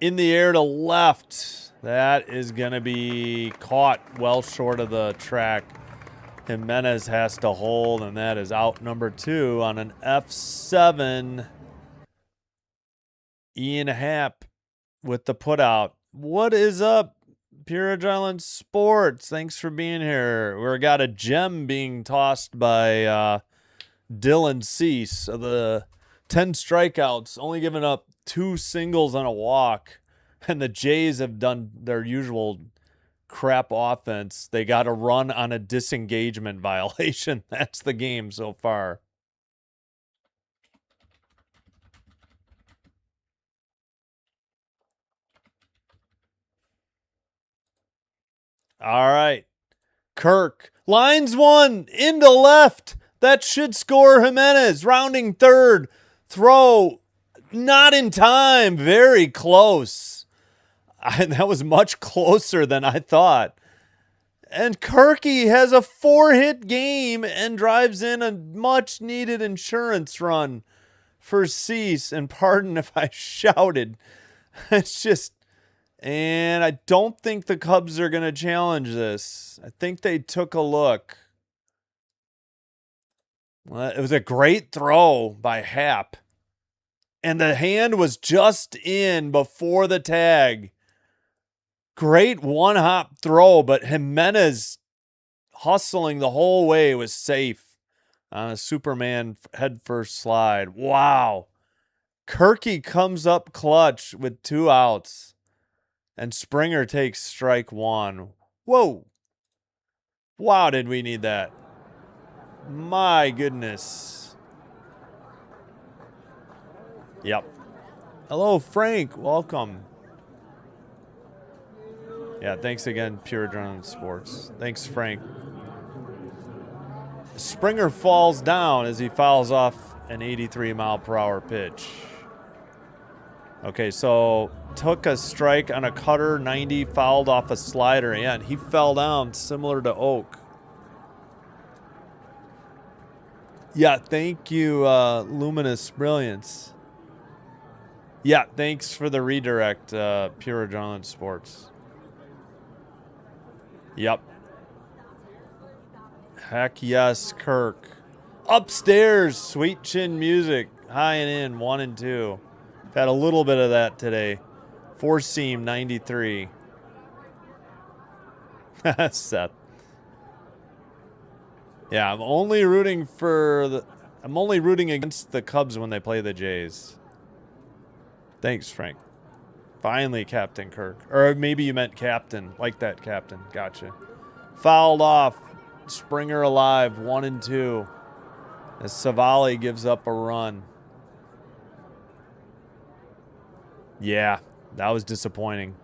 In the air to left. That is going to be caught well short of the track. Jimenez has to hold, and that is out number 2 on an F7. Ian Happ with the putout. What is up, Pure Adrenaline Sports? Thanks for being here. We got a gem being tossed by Dylan Cease. The 10 strikeouts, only giving up 2 singles and a walk. And the Jays have done their usual crap offense. They got a run on a disengagement violation. That's the game so far. All right. Kirk. Lines 1 into left. That should score Jimenez. Rounding third. Throw. Not in time. Very close. That was much closer than I thought. And Kirky has a 4-hit game and drives in a much-needed insurance run for Cease. And pardon if I shouted. It's just... And I don't think the Cubs are going to challenge this. I think they took a look. Well, it was a great throw by Happ. And the hand was just in before the tag. Great one-hop throw, but Jimenez hustling the whole way was safe on a Superman head-first slide. Wow. Kirky comes up clutch with 2 outs. And Springer takes strike 1. Whoa. Wow, did we need that? My goodness. Yep. Hello, Frank. Welcome. Yeah, thanks again, Pure Adrenaline Sports. Thanks, Frank. Springer falls down as he fouls off an 83-mile-per-hour pitch. Okay, so took a strike on a cutter, 90, fouled off a slider. Yeah, and he fell down similar to Oak. Yeah, thank you, Luminous Brilliance. Yeah, thanks for the redirect, Pure Adrenaline Sports. Yep. Heck yes, Kirk. Upstairs, sweet chin music. High and in, 1 and 2. Had a little bit of that today. Four seam, 93. Seth. Yeah, I'm only rooting against the Cubs when they play the Jays. Thanks, Frank. Finally, Captain Kirk. Or maybe you meant captain. Like that, captain. Gotcha. Fouled off. Springer alive, 1 and 2. As Savali gives up a run. Yeah, that was disappointing.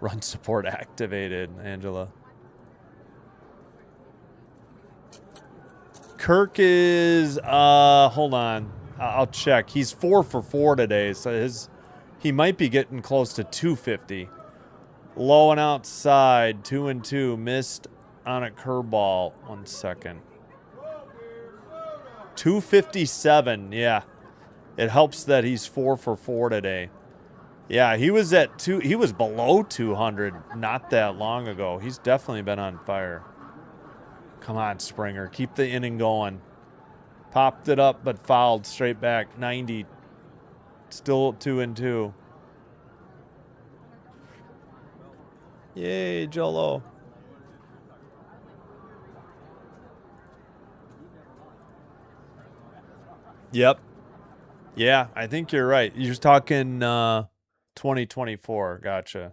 Run support activated, Angela. Kirk is, hold on. I'll check. He's 4 for 4 today, so he might be getting close to 250. Low and outside, 2 and 2. Missed on a curveball. 1 second. 257, yeah. It helps that he's 4 for 4 today. Yeah, he was at he was below 200 not that long ago. He's definitely been on fire. Come on, Springer. Keep the inning going. Popped it up, but fouled straight back. 90. Still 2 and 2. Yay, Jolo. Yep. Yeah, I think you're right. You're talking 2024. Gotcha.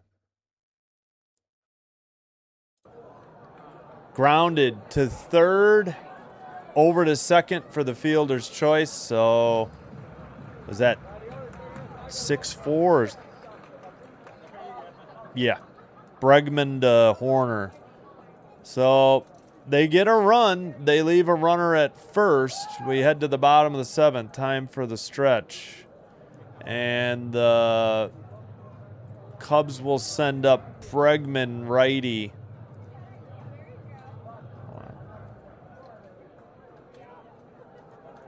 Grounded to third. Over to second for the fielder's choice. So, was that 6-4? Yeah. Bregman to Horner. So, they get a run. They leave a runner at first. We head to the bottom of the 7th. Time for the stretch. And the Cubs will send up Bregman, righty.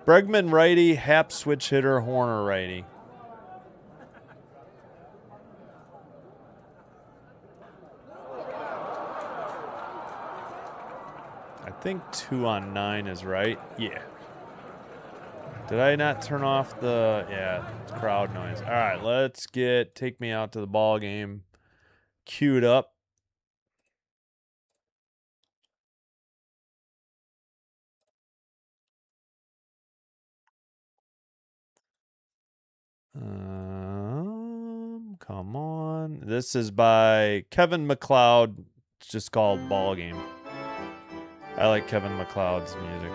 Bregman, righty. Hap, switch hitter. Horner, righty. I think 2 on 9 is right. Yeah. Did I not turn off the crowd noise? All right, let's take me out to the ball game queued up. Come on. This is by Kevin MacLeod. It's just called Ball Game. I like Kevin MacLeod's music.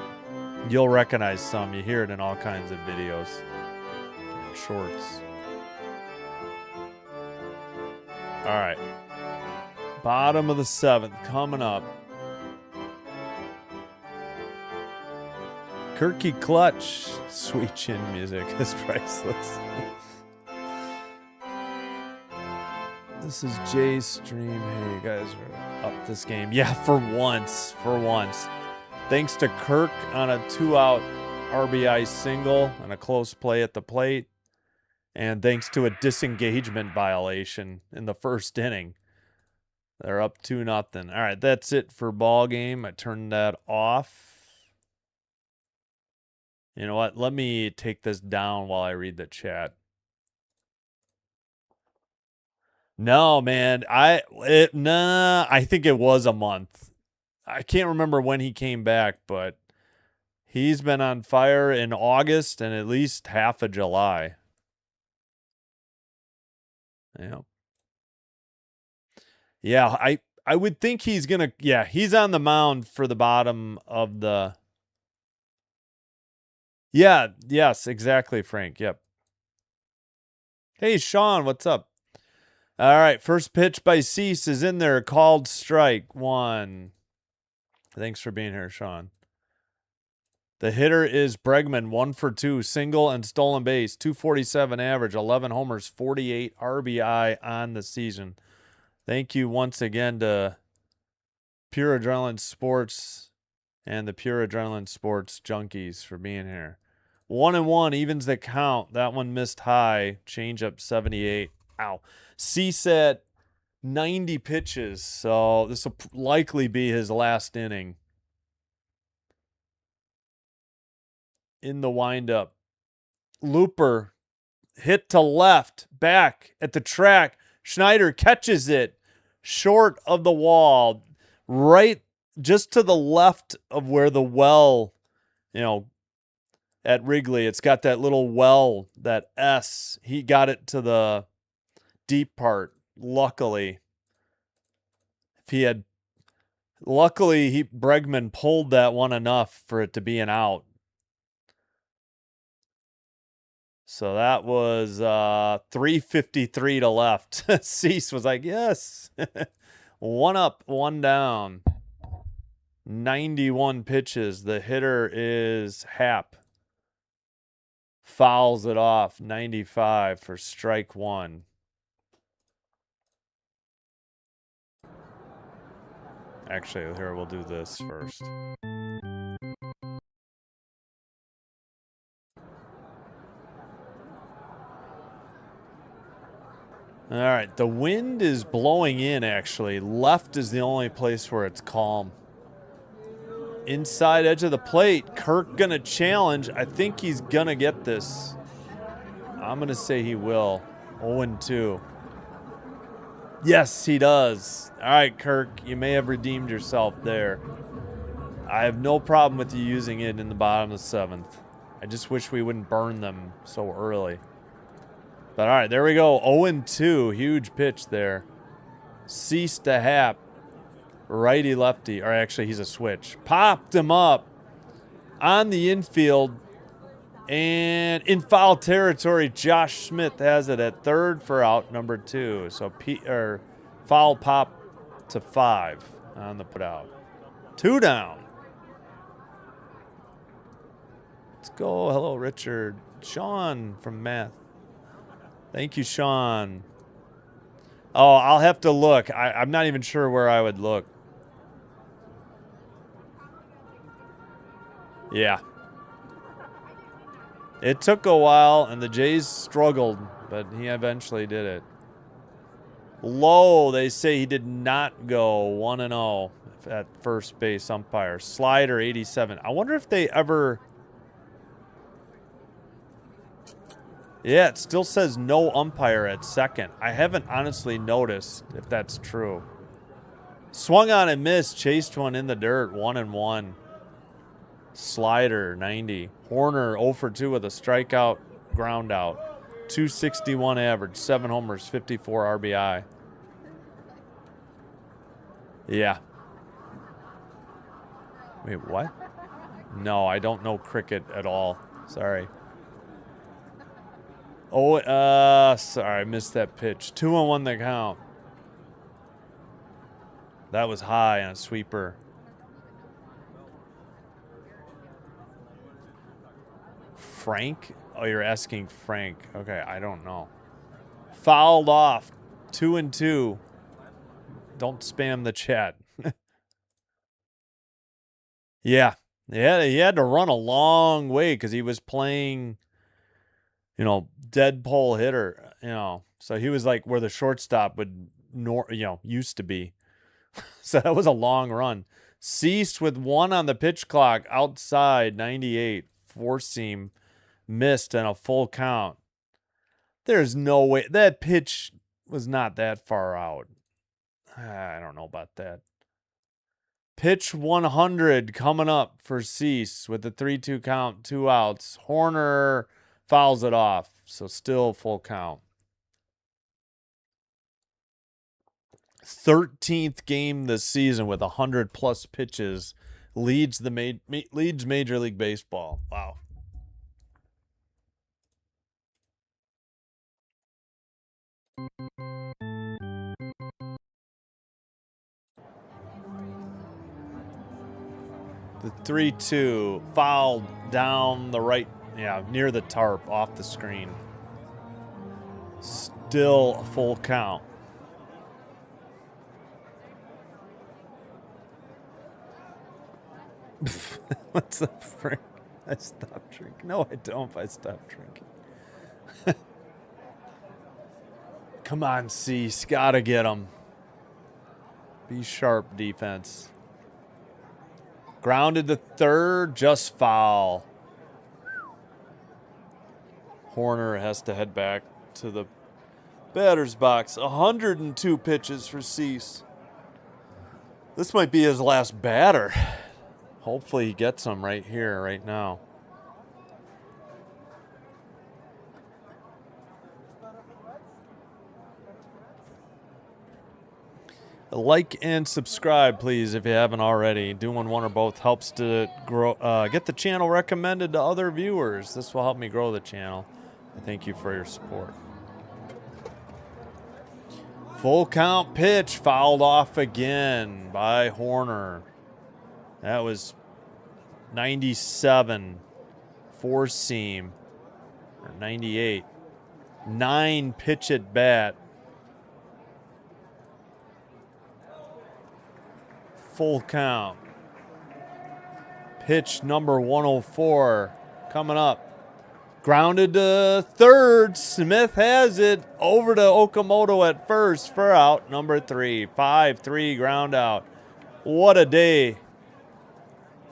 You'll recognize some. You hear it in all kinds of videos. Shorts. All right. Bottom of the 7th coming up. Kirky clutch. Sweet chin music is priceless. This is Jay's stream. Hey, you guys are up this game. Yeah, for once. For once. Thanks to Kirk on a 2-out RBI single and a close play at the plate. And thanks to a disengagement violation in the first inning. They're up 2-0. All right, that's it for ball game. I turned that off. You know what? Let me take this down while I read the chat. No, man. I think it was a month. I can't remember when he came back, but he's been on fire in August and at least half of July. Yeah. Yeah, I would think he's going to he's on the mound for the bottom of the Yeah, yes, exactly, Frank. Yep. Hey, Sean, what's up? All right, first pitch by Cease is in there, called strike 1. Thanks for being here, Sean. The hitter is Bregman, 1 for 2, single and stolen base, 247 average, 11 homers, 48 RBI on the season. Thank you once again to Pure Adrenaline Sports and the Pure Adrenaline Sports Junkies for being here. 1-1 evens the count. That one missed high. Change up 78. Ow. Cease at 90 pitches, so this will likely be his last inning. in the windup. Looper hit to left, back at the track. Schneider catches it short of the wall, right just to the left of where the well, at Wrigley, it's got that little well, that S. He got it to the deep part. Luckily, Bregman pulled that one enough for it to be an out. So that was 3:53 to left. Cease was like, yes. One up, one down. 91 pitches. The hitter is Happ. Fouls it off. 95 for strike one. Actually, here, we'll do this first. All right, the wind is blowing in, actually. Left is the only place where it's calm. Inside edge of the plate, Kirk gonna challenge. I think he's gonna get this. I'm gonna say he will. 0-2. Yes, he does. All right, Kirk, you may have redeemed yourself there. I have no problem with you using it in the bottom of the seventh. I just wish we wouldn't burn them so early. But all right, there we go. 0-2. Huge pitch there. Cease to Happ. Righty lefty. Or actually, he's a switch. Popped him up on the infield. And in foul territory, Josh Smith has it at third for out number 2. So foul pop to 5 on the put out. 2 down. Let's go. Hello, Richard. Sean from Math. Thank you, Sean. Oh, I'll have to look. I'm not even sure where I would look. Yeah. It took a while, and the Jays struggled, but he eventually did it. Low, they say he did not go 1-0 at first base umpire. Slider, 87. I wonder if they ever... Yeah, it still says no umpire at second. I haven't honestly noticed if that's true. Swung on and missed. Chased one in the dirt. 1-1. Slider, 90. Horner, 0 for 2 with a strikeout, ground out. 261 average. 7 homers, 54 RBI. Yeah. Wait, what? No, I don't know cricket at all. Sorry. Oh, sorry, I missed that pitch. 2-1 the count. That was high on a sweeper. Frank? Oh, you're asking Frank. Okay, I don't know. Fouled off. 2-2. Don't spam the chat. Yeah. He had to run a long way because he was playing, dead pole hitter, So he was like where the shortstop would, used to be. So that was a long run. Ceased with 1 on the pitch clock outside, 98. Four seam missed and a full count. There's no way. That pitch was not that far out. I don't know about that. Pitch 100 coming up for Cease with the 3-2 count, 2 outs. Horner fouls it off, so still full count. 13th game this season with 100+ pitches. Leads Major League Baseball. Wow. The 3-2 fouled down the right, near the tarp, off the screen. Still a full count. What's the frick? I stopped drinking. No, I don't. I stopped drinking. Come on, Cease. Gotta get him. Be sharp, defense. Grounded to third, just foul. Horner has to head back to the batter's box. 102 pitches for Cease. This might be his last batter. Hopefully he gets them right here, right now. Like and subscribe, please, if you haven't already. Doing one or both helps to grow, get the channel recommended to other viewers. This will help me grow the channel. Thank you for your support. Full count pitch, fouled off again by Horner. That was 97, four seam, or 98. 9 pitch at bat. Full count. Pitch number 104 coming up. Grounded to third. Smith has it over to Okamoto at first for out number 3. 5-3 ground out. What a day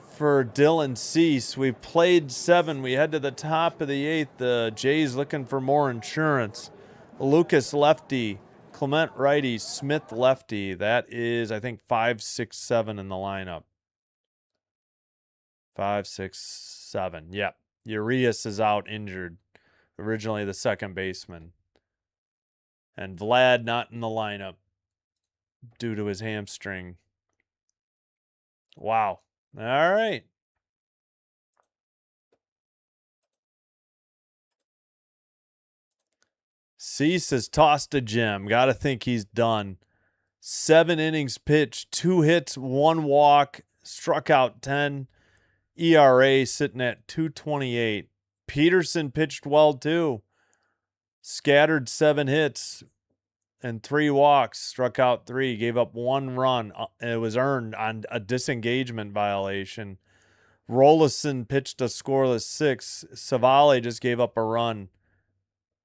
for Dylan Cease. We played 7. We head to the top of the 8th. The Jays looking for more insurance. Lucas lefty. Clement righty. Smith lefty. That is, I think, 5, 6, 7 in the lineup. 5, 6, 7. Yep. Urias is out injured. Originally the second baseman. And Vlad not in the lineup due to his hamstring. Wow. All right. Cease has tossed a gem. Got to think he's done. 7 innings pitched, 2 hits, 1 walk, struck out 10. ERA sitting at 2.28. Peterson pitched well too. Scattered 7 hits and 3 walks, struck out 3, gave up 1 run. It was earned on a disengagement violation. Rolison pitched a scoreless 6. Savale just gave up a run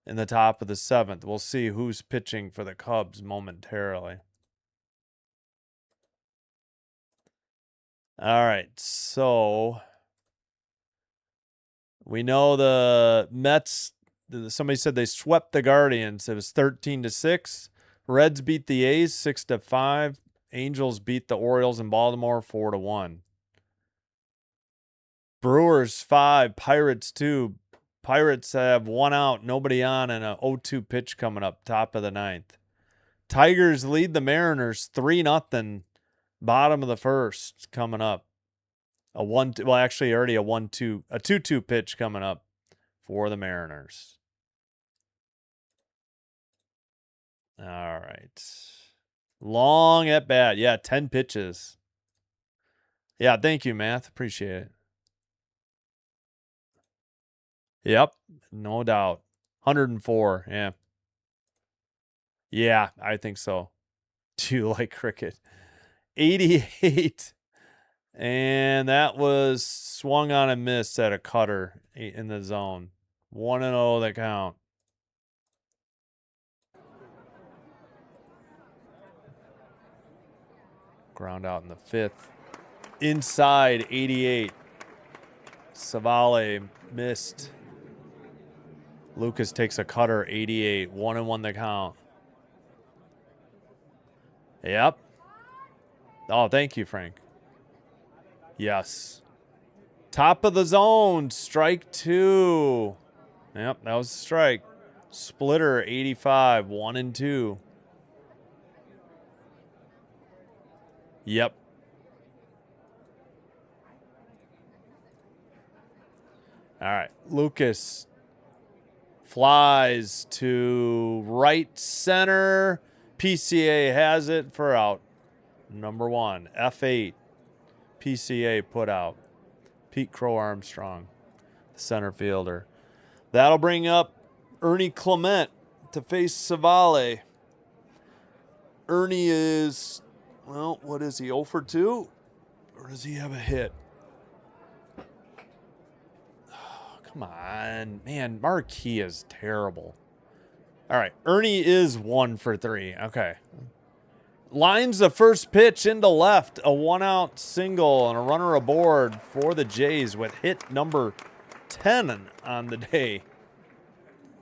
in the top of the 7th. We'll see who's pitching for the Cubs momentarily. All right, so we know the Mets, somebody said they swept the Guardians. It was 13-6. Reds beat the A's 6-5. Angels beat the Orioles in Baltimore 4-1. Brewers 5, Pirates 2. Pirates have 1 out, nobody on, and a 0-2 pitch coming up, top of the 9th. Tigers lead the Mariners 3-0. Bottom of the 1st coming up. A 1-2, well, actually already a 1-2, a 2-2 pitch coming up for the Mariners. All right. Long at bat. Yeah, 10 pitches. Yeah, thank you, Math. Appreciate it. Yep, no doubt. 104, yeah. Yeah, I think so. Do you like cricket? 88. And that was swung on and missed at a cutter in the zone. 1-0 the count. Ground out in the 5th. Inside 88. Savale missed. Lucas takes a cutter 88. 1-1 the count. Yep. Oh, thank you, Frank. Yes. Top of the zone. Strike 2. Yep, that was a strike. Splitter 85. 1-2. Yep. All right. Lucas flies to right center. PCA has it for out. Number 1. F8. PCA put out. Pete Crow Armstrong, the center fielder. That'll bring up Ernie Clement to face Savale. Ernie is, well, what is he, 0 for 2? Or does he have a hit? Oh, come on. Man, Marquis is terrible. All right, Ernie is 1 for 3. Okay. Lines the first pitch into left. A 1-out single and a runner aboard for the Jays with hit number 10 on the day.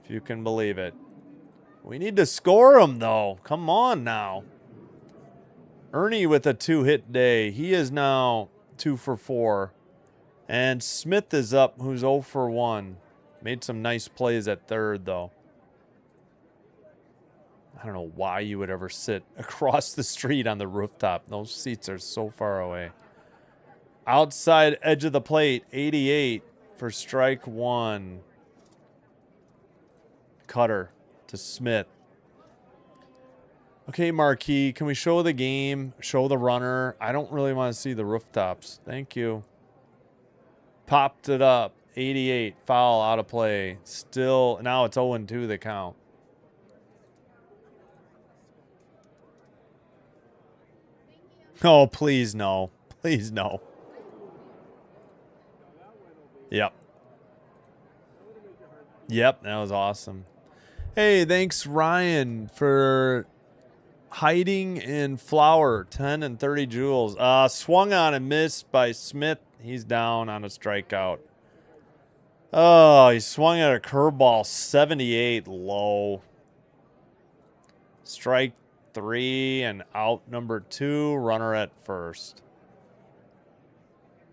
if you can believe it. We need to score him, though. Come on now. Ernie with a 2-hit day. He is now 2 for 4. And Smith is up, who's 0 for 1. Made some nice plays at third, though. I don't know why you would ever sit across the street on the rooftop. Those seats are so far away. Outside edge of the plate, 88 for strike 1. Cutter to Smith. Okay, Marquis, can we show the game? Show the runner? I don't really want to see the rooftops. Thank you. Popped it up. 88. Foul out of play. Still, now it's 0-2 the count. Oh, please no. Please no. Yep. Yep, that was awesome. Hey, thanks, Ryan, for hiding in flower. 10 and 30 joules. Swung on and missed by Smith. He's down on a strikeout. Oh, he swung at a curveball. 78 low. Strike 3 and out number 2. Runner at first.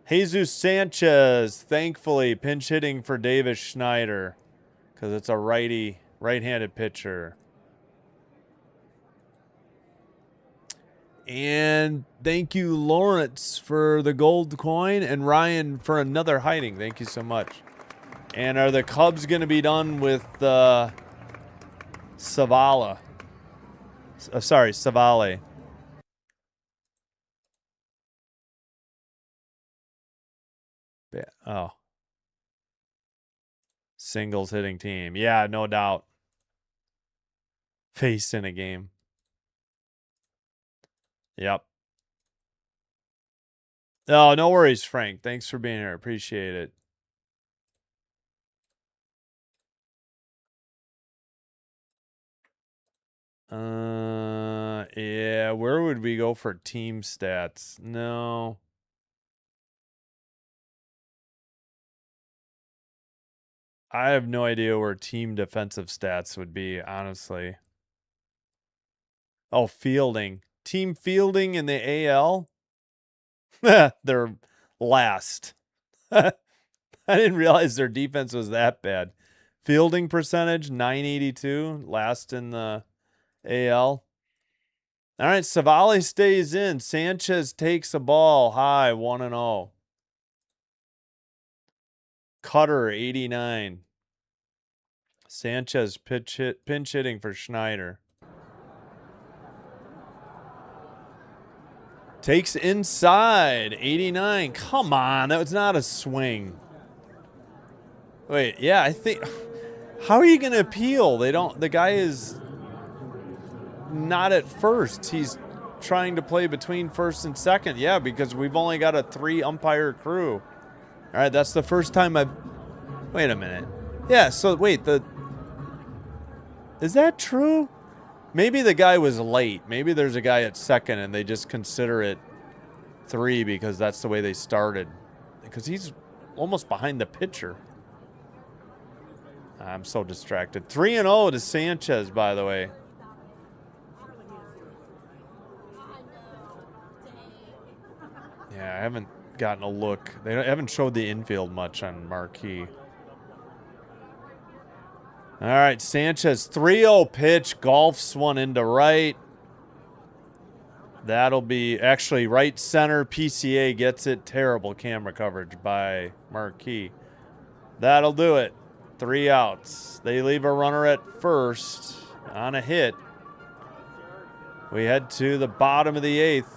Jesus Sanchez, thankfully, pinch hitting for Davis Schneider because it's a right-handed pitcher. And thank you, Lawrence, for the gold coin, and Ryan for another hiding. Thank you so much. And are the Cubs going to be done with Savale? Yeah. Oh. Singles hitting team. Yeah, no doubt. Face in a game. Yep. Oh, no worries, Frank. Thanks for being here. Appreciate it. Yeah, where would we go for team stats? No. I have no idea where team defensive stats would be, honestly. Oh, fielding. Team fielding in the AL? They're last. I didn't realize their defense was that bad. Fielding percentage, 982, last in the AL. All right, Savale stays in. Sanchez takes a ball high, 1-0. Cutter, 89. Sanchez pinch hitting for Schneider. Takes inside, 89. Come on, that was not a swing. Wait, yeah, I think... How are you going to appeal? The guy is not at first. He's trying to play between first and second. Yeah, because we've only got a 3-umpire crew. All right, that's the first time I've... Wait a minute. Yeah, so wait, is that true? Maybe the guy was late. Maybe there's a guy at second and they just consider it 3 because that's the way they started. Because he's almost behind the pitcher. I'm so distracted. 3-0 to Sanchez, by the way. Yeah, I haven't gotten a look. They haven't showed the infield much on Marquee. All right, Sanchez, 3-0 pitch. Golfs one into right. That'll be actually right center. PCA gets it. Terrible camera coverage by Marquee. That'll do it. 3 outs. They leave a runner at first on a hit. We head to the bottom of the 8th.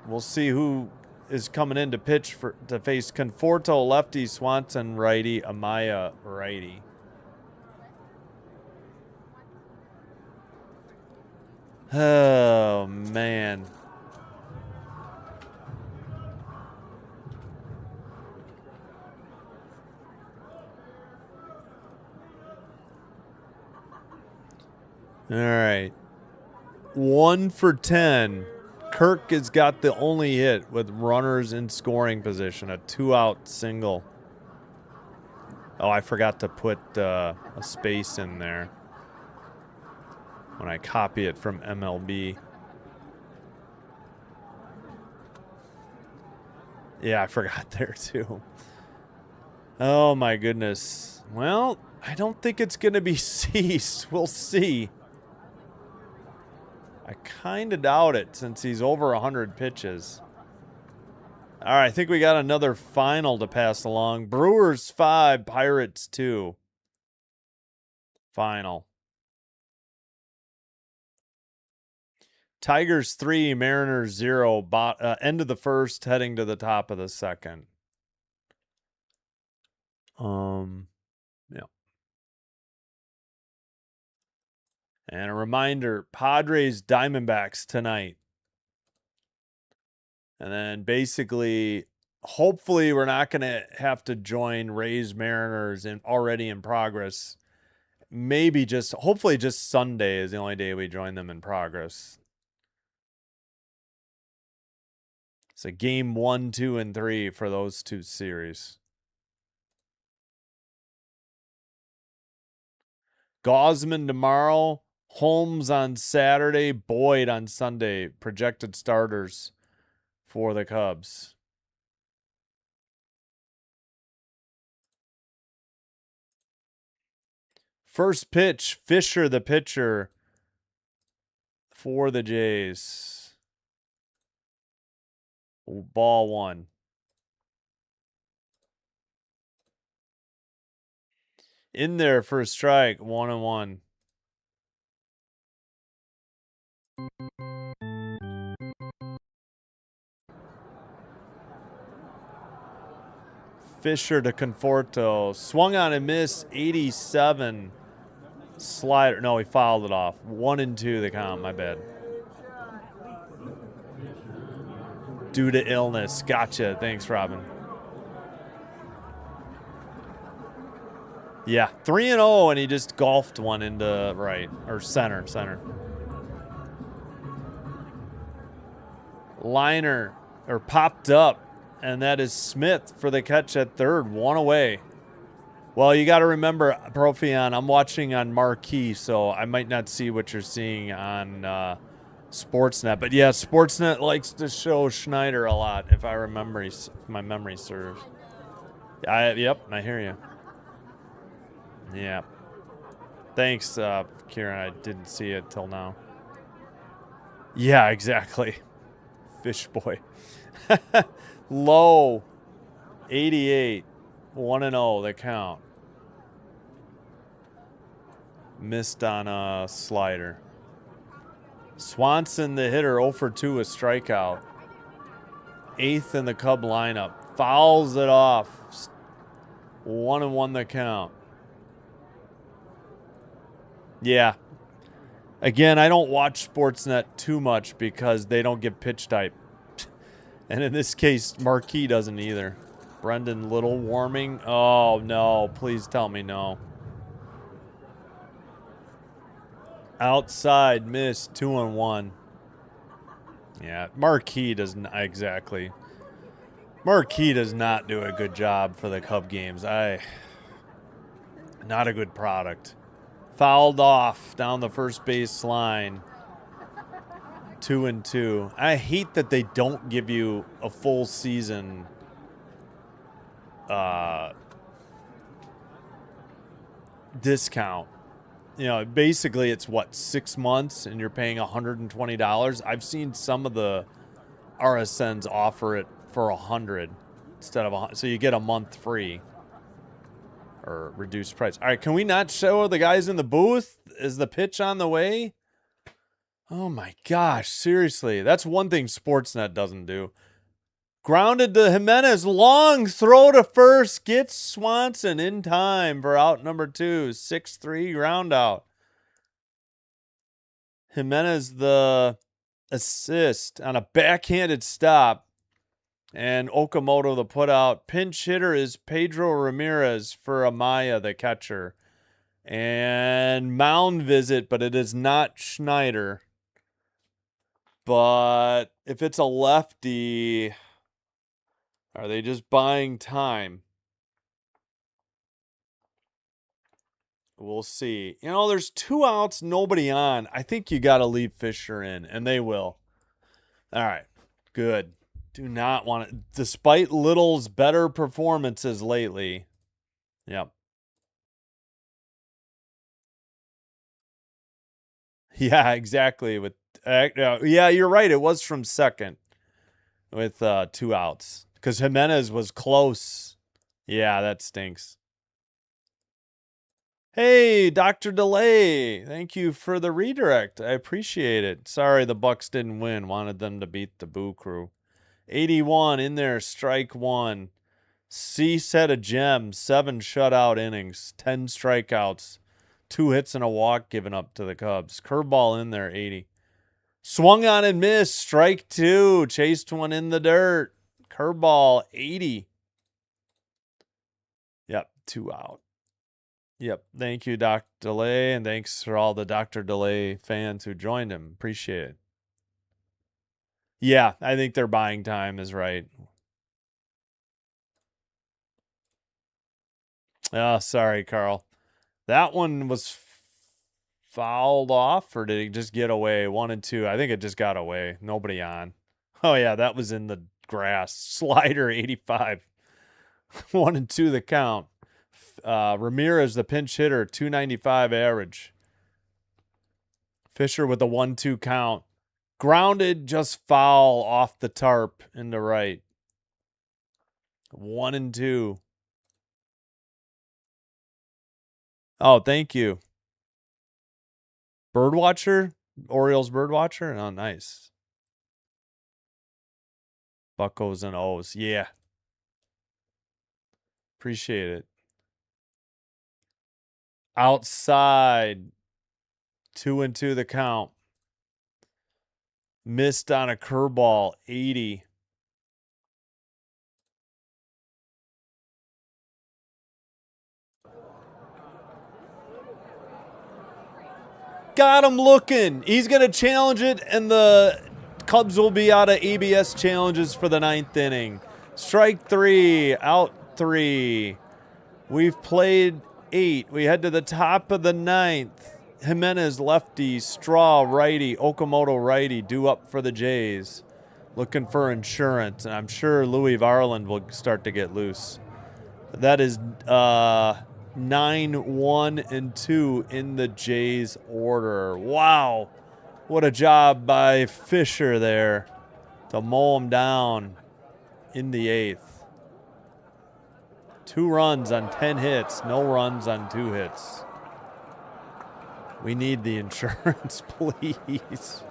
We'll see who is coming in to pitch to face Conforto lefty, Swanson righty, Amaya righty. Oh, man. All right. 1 for 10. Kirk has got the only hit with runners in scoring position. A 2-out single. Oh, I forgot to put a space in there when I copy it from MLB. Yeah, I forgot there too. Oh my goodness. Well, I don't think it's going to be Cease. We'll see. I kind of doubt it since he's over 100 pitches. All right, I think we got another final to pass along. Brewers 5, Pirates 2. Final. Tigers 3, Mariners 0. End of the first, heading to the top of the second. Yeah. And a reminder, Padres Diamondbacks tonight. And then basically, hopefully we're not going to have to join Rays Mariners already in progress. Maybe hopefully just Sunday is the only day we join them in progress. So game 1, 2, and 3 for those two series. Gosman tomorrow, Holmes on Saturday, Boyd on Sunday. Projected starters for the Cubs. First pitch, Fisher the pitcher for the Jays. Ball 1. In there for a strike, 1-1. Fisher to Conforto. Swung on and missed, 87. Slider. No, he fouled it off. 1-2 the count, my bad. Due to illness. Gotcha. Thanks, Robin. Yeah, 3-0, and he just golfed one into right, or center. Liner, or popped up, and that is Smith for the catch at third. 1 away. Well, you got to remember, Profion, I'm watching on Marquee, so I might not see what you're seeing on Sportsnet. But yeah, Sportsnet likes to show Schneider a lot, if my memory serves. Yep, I hear you. Yeah. Thanks, Kieran. I didn't see it till now. Yeah, exactly. Fish boy. Low. 88. 1-0, the count. Missed on a slider. Swanson, the hitter, 0 for 2, a strikeout. 8th in the Cub lineup. Fouls it off. 1-1 the count. Yeah. Again, I don't watch Sportsnet too much because they don't give pitch type. And in this case, Marquee doesn't either. Brendan Little warming. Oh, no. Please tell me no. Outside, missed, 2-1. Yeah, Marquee doesn't exactly. Marquee does not do a good job for the Cub games. Not a good product. Fouled off down the first base line. 2-2. I hate that they don't give you a full season discount. You know, basically it's what, 6 months and you're paying $120. I've seen some of the RSNs offer it for $100 instead of so you get a month free or reduced price. All right, can we not show the guys in the booth? Is the pitch on the way? Oh my gosh, seriously. That's one thing Sportsnet doesn't do. Grounded to Jimenez, long throw to first, gets Swanson in time for out number 2, 6-3 ground out. Jimenez the assist on a backhanded stop, and Okamoto the putout. Pinch hitter is Pedro Ramirez for Amaya, the catcher. And mound visit, but it is not Schneider. But if it's a lefty, are they just buying time? We'll see. You know, there's 2 outs, nobody on. I think you got to leave Fisher in, and they will. All right, good. Do not want it. Despite Little's better performances lately. Yep. Yeah, exactly. With yeah, you're right. It was from second with 2 outs because Jimenez was close. Yeah, that stinks. Hey, Dr. Delay. Thank you for the redirect. I appreciate it. Sorry the Bucks didn't win. Wanted them to beat the Boo Crew. 81 in there, strike 1. C set a gem, 7 shutout innings, 10 strikeouts, 2 hits and a walk given up to the Cubs. Curveball in there, 80. Swung on and missed, strike 2. Chased one in the dirt. Curveball, 80. Yep, 2 out. Yep. Thank you, Dr. Delay, and thanks for all the Dr. Delay fans who joined him. Appreciate it. Yeah, I think their buying time is right. Oh, sorry, Carl. That one was fouled off, or did he just get away? 1 and 2. I think it just got away. Nobody on. Oh, yeah, that was in the grass. Slider, 85. 1 and 2 the count. Ramirez, the pinch hitter, 295 average. Fisher with the 1-2 count. Grounded, just foul off the tarp into right. 1 and 2. Oh, thank you. Birdwatcher? Orioles Birdwatcher? Oh, nice. Buckos and O's. Yeah. Appreciate it. Outside. 2 and 2 the count. Missed on a curveball. 80. Got him looking. He's going to challenge it, and the Cubs will be out of ABS challenges for the 9th inning. Strike 3, out 3. We've played 8. We head to the top of the 9th. Jimenez lefty, Straw righty, Okamoto righty, due up for the Jays. Looking for insurance, and I'm sure Louis Varland will start to get loose. That is 9, 1, and 2 in the Jays order. Wow. What a job by Fisher there to mow him down in the 8th. 2 runs on 10 hits, no runs on 2 hits. We need the insurance, please.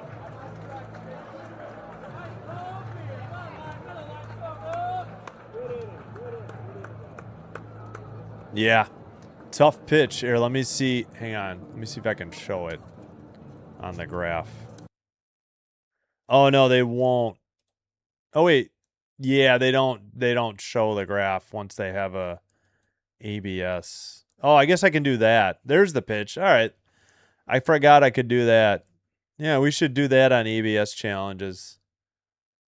Yeah. Tough pitch. Here, let me see. Hang on. Let me see if I can show it on the graph. Oh, no, they won't. Oh, wait. Yeah, they don't show the graph once they have a ABS. Oh, I guess I can do that. There's the pitch. All right. I forgot I could do that. Yeah, we should do that on ABS challenges.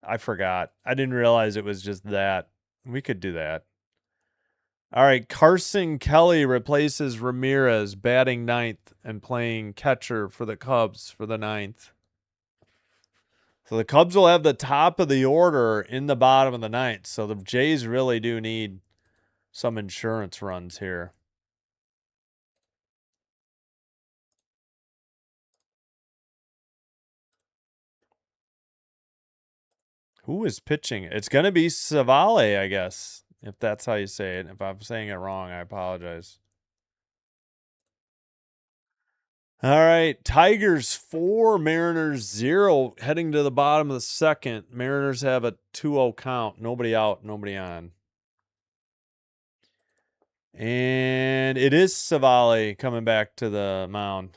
I forgot. I didn't realize it was just that. We could do that. All right, Carson Kelly replaces Ramirez, batting 9th and playing catcher for the Cubs for the 9th. So the Cubs will have the top of the order in the bottom of the 9th. So the Jays really do need some insurance runs here. Who is pitching? It's going to be Savale, I guess, if that's how you say it. If I'm saying it wrong, I apologize. All right, Tigers 4, Mariners 0, heading to the bottom of the 2nd. Mariners have a 2-0 count. Nobody out, nobody on. And it is Savale coming back to the mound.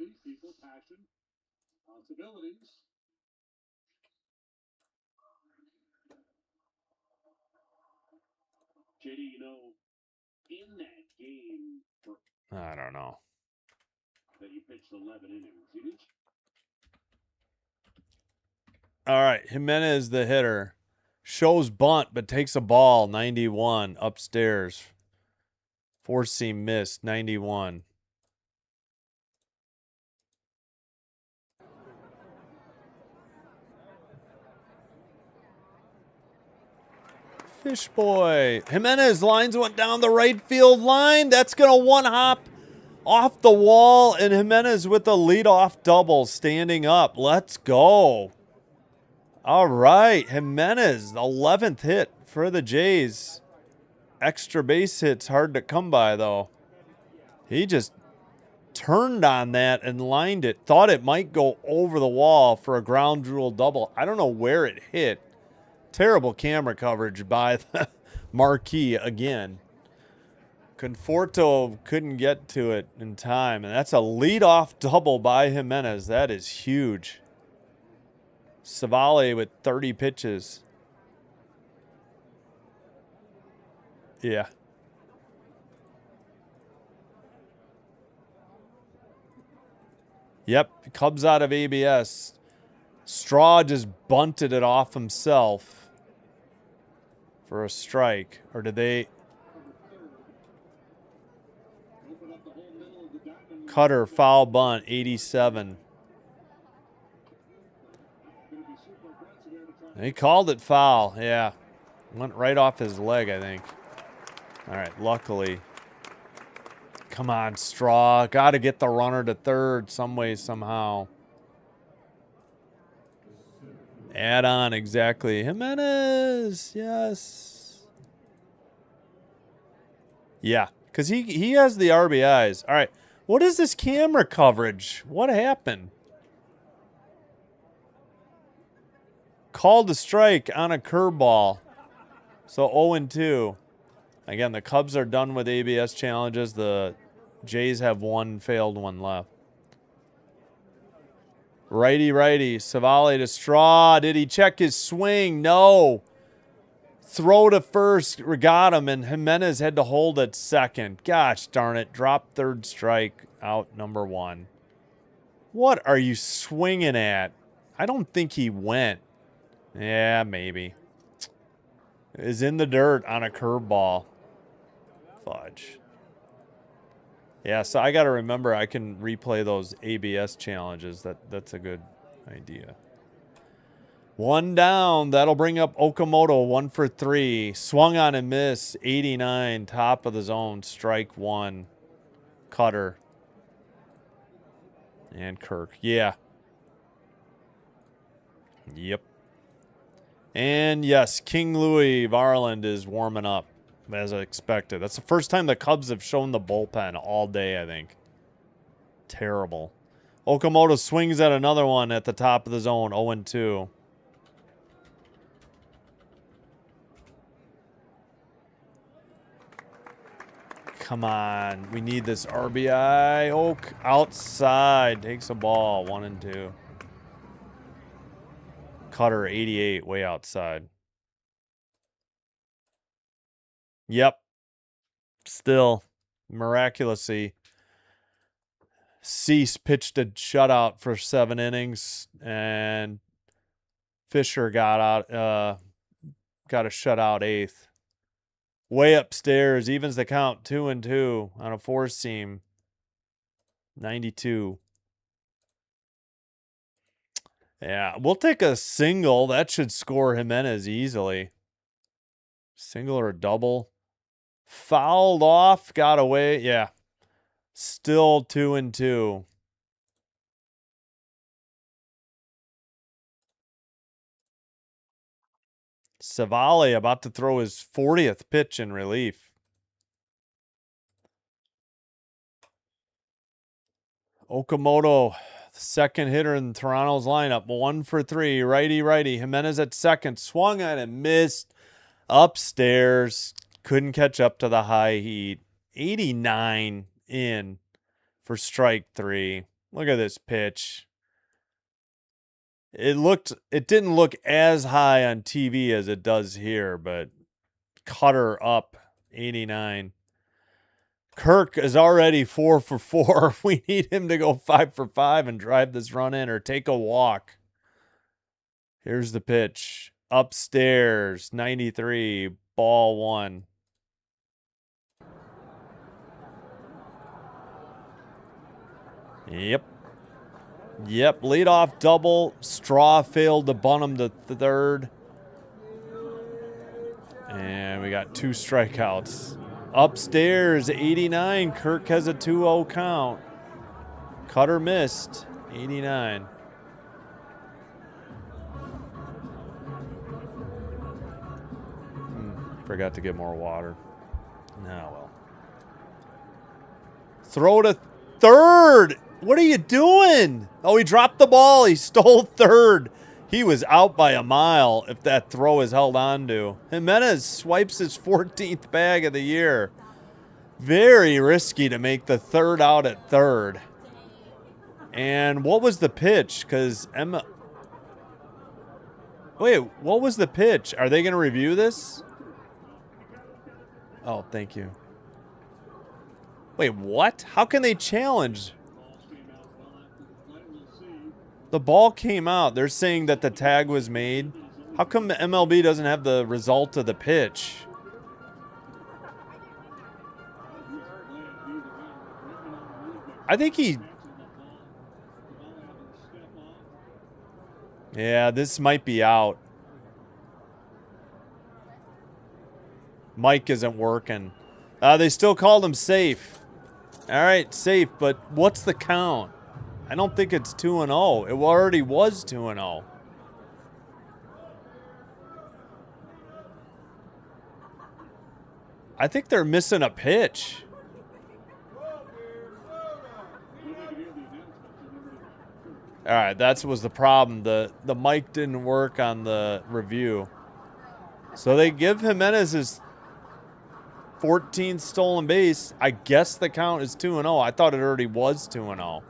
These people, passion, responsibilities. JD, you know, in that game I don't know. that you pitched 11 innings, you did. All right, Jimenez, the hitter, shows bunt but takes a ball, 91, upstairs. 4-seam miss, 91. Fish boy. Jimenez lines went down the right field line. That's going to one hop off the wall. And Jimenez with the leadoff double standing up. Let's go. All right. Jimenez, 11th hit for the Jays. Extra base hits hard to come by, though. He just turned on that and lined it. Thought it might go over the wall for a ground rule double. I don't know where it hit. Terrible camera coverage by the marquee again. Conforto couldn't get to it in time, and that's a leadoff double by Jimenez. That is huge. Savale with 30 pitches. Yeah. Yep, Cubs out of ABS. Straw just bunted it off himself for a strike. Or did they? Cutter, foul bunt, 87. He called it foul, yeah. Went right off his leg, I think. All right, luckily. Come on, Straw. Got to get the runner to third some way, somehow. Add on, exactly. Jimenez, yes. Yeah, because he has the RBIs. All right, what is this camera coverage? What happened? Called a strike on a curveball. So 0-2. Again, the Cubs are done with ABS challenges. The Jays have one failed one left. Righty. Savale to Straw. Did he check his swing? No. Throw to first. Got him, and Jimenez had to hold at second. Gosh darn it. Drop third strike. Out number one. What are you swinging at? I don't think he went. Yeah, maybe. Is in the dirt on a curveball. Fudge. Yeah, so I got to remember I can replay those ABS challenges. That's a good idea. One down. That'll bring up Okamoto, 1 for 3. Swung on and miss. 89. Top of the zone. Strike one. Cutter. And Kirk. Yeah. Yep. And yes, King Louis Varland is warming up as I expected. That's the first time the Cubs have shown the bullpen all day, I think. Terrible. Okamoto swings at another one at the top of the zone, 0-2. Come on. We need this RBI. Oak outside. Takes a ball, 1-2. Cutter, 88, way outside. Yep. Still, miraculously, Cease pitched a shutout for 7 innings, and Fisher got a shutout 8th. Way upstairs, evens the count, 2-2 on a 4-seam. 92. Yeah, we'll take a single. That should score Jimenez easily. Single or a double. Fouled off, got away. Yeah. Still 2-2. Savale about to throw his 40th pitch in relief. Okamoto, second hitter in Toronto's lineup. 1 for 3. Righty. Jimenez at second. Swung on and missed. Upstairs. Couldn't catch up to the high heat. 89 in for strike 3. Look at this pitch. It didn't look as high on TV as it does here, but cutter up, 89. Kirk is already 4 for 4. We need him to go 5 for 5 and drive this run in or take a walk. Here's the pitch. Upstairs, 93, ball 1. Yep, leadoff double. Straw failed to bunt him to third. And got 2 strikeouts. Upstairs, 89. Kirk has a 2-0 count. Cutter missed, 89. Forgot to get more water. Nah, well. Throw to third. What are you doing? Oh, he dropped the ball. He stole third. He was out by a mile if that throw is held on to. Jimenez swipes his 14th bag of the year. Very risky to make the third out at third. And what was the pitch? Because Wait, what was the pitch? Are they going to review this? Oh, thank you. Wait, what? How can they challenge? The ball came out. They're saying that the tag was made. How come the MLB doesn't have the result of the pitch? I think he... Yeah, this might be out. Mic isn't working. They still called him safe. All right, safe, but what's the count? I don't think it's 2-0. It already was 2-0. I think they're missing a pitch. All right, that was the problem. The mic didn't work on the review. So they give Jimenez his 14th stolen base. I guess the count is 2-0. I thought it already was 2-0.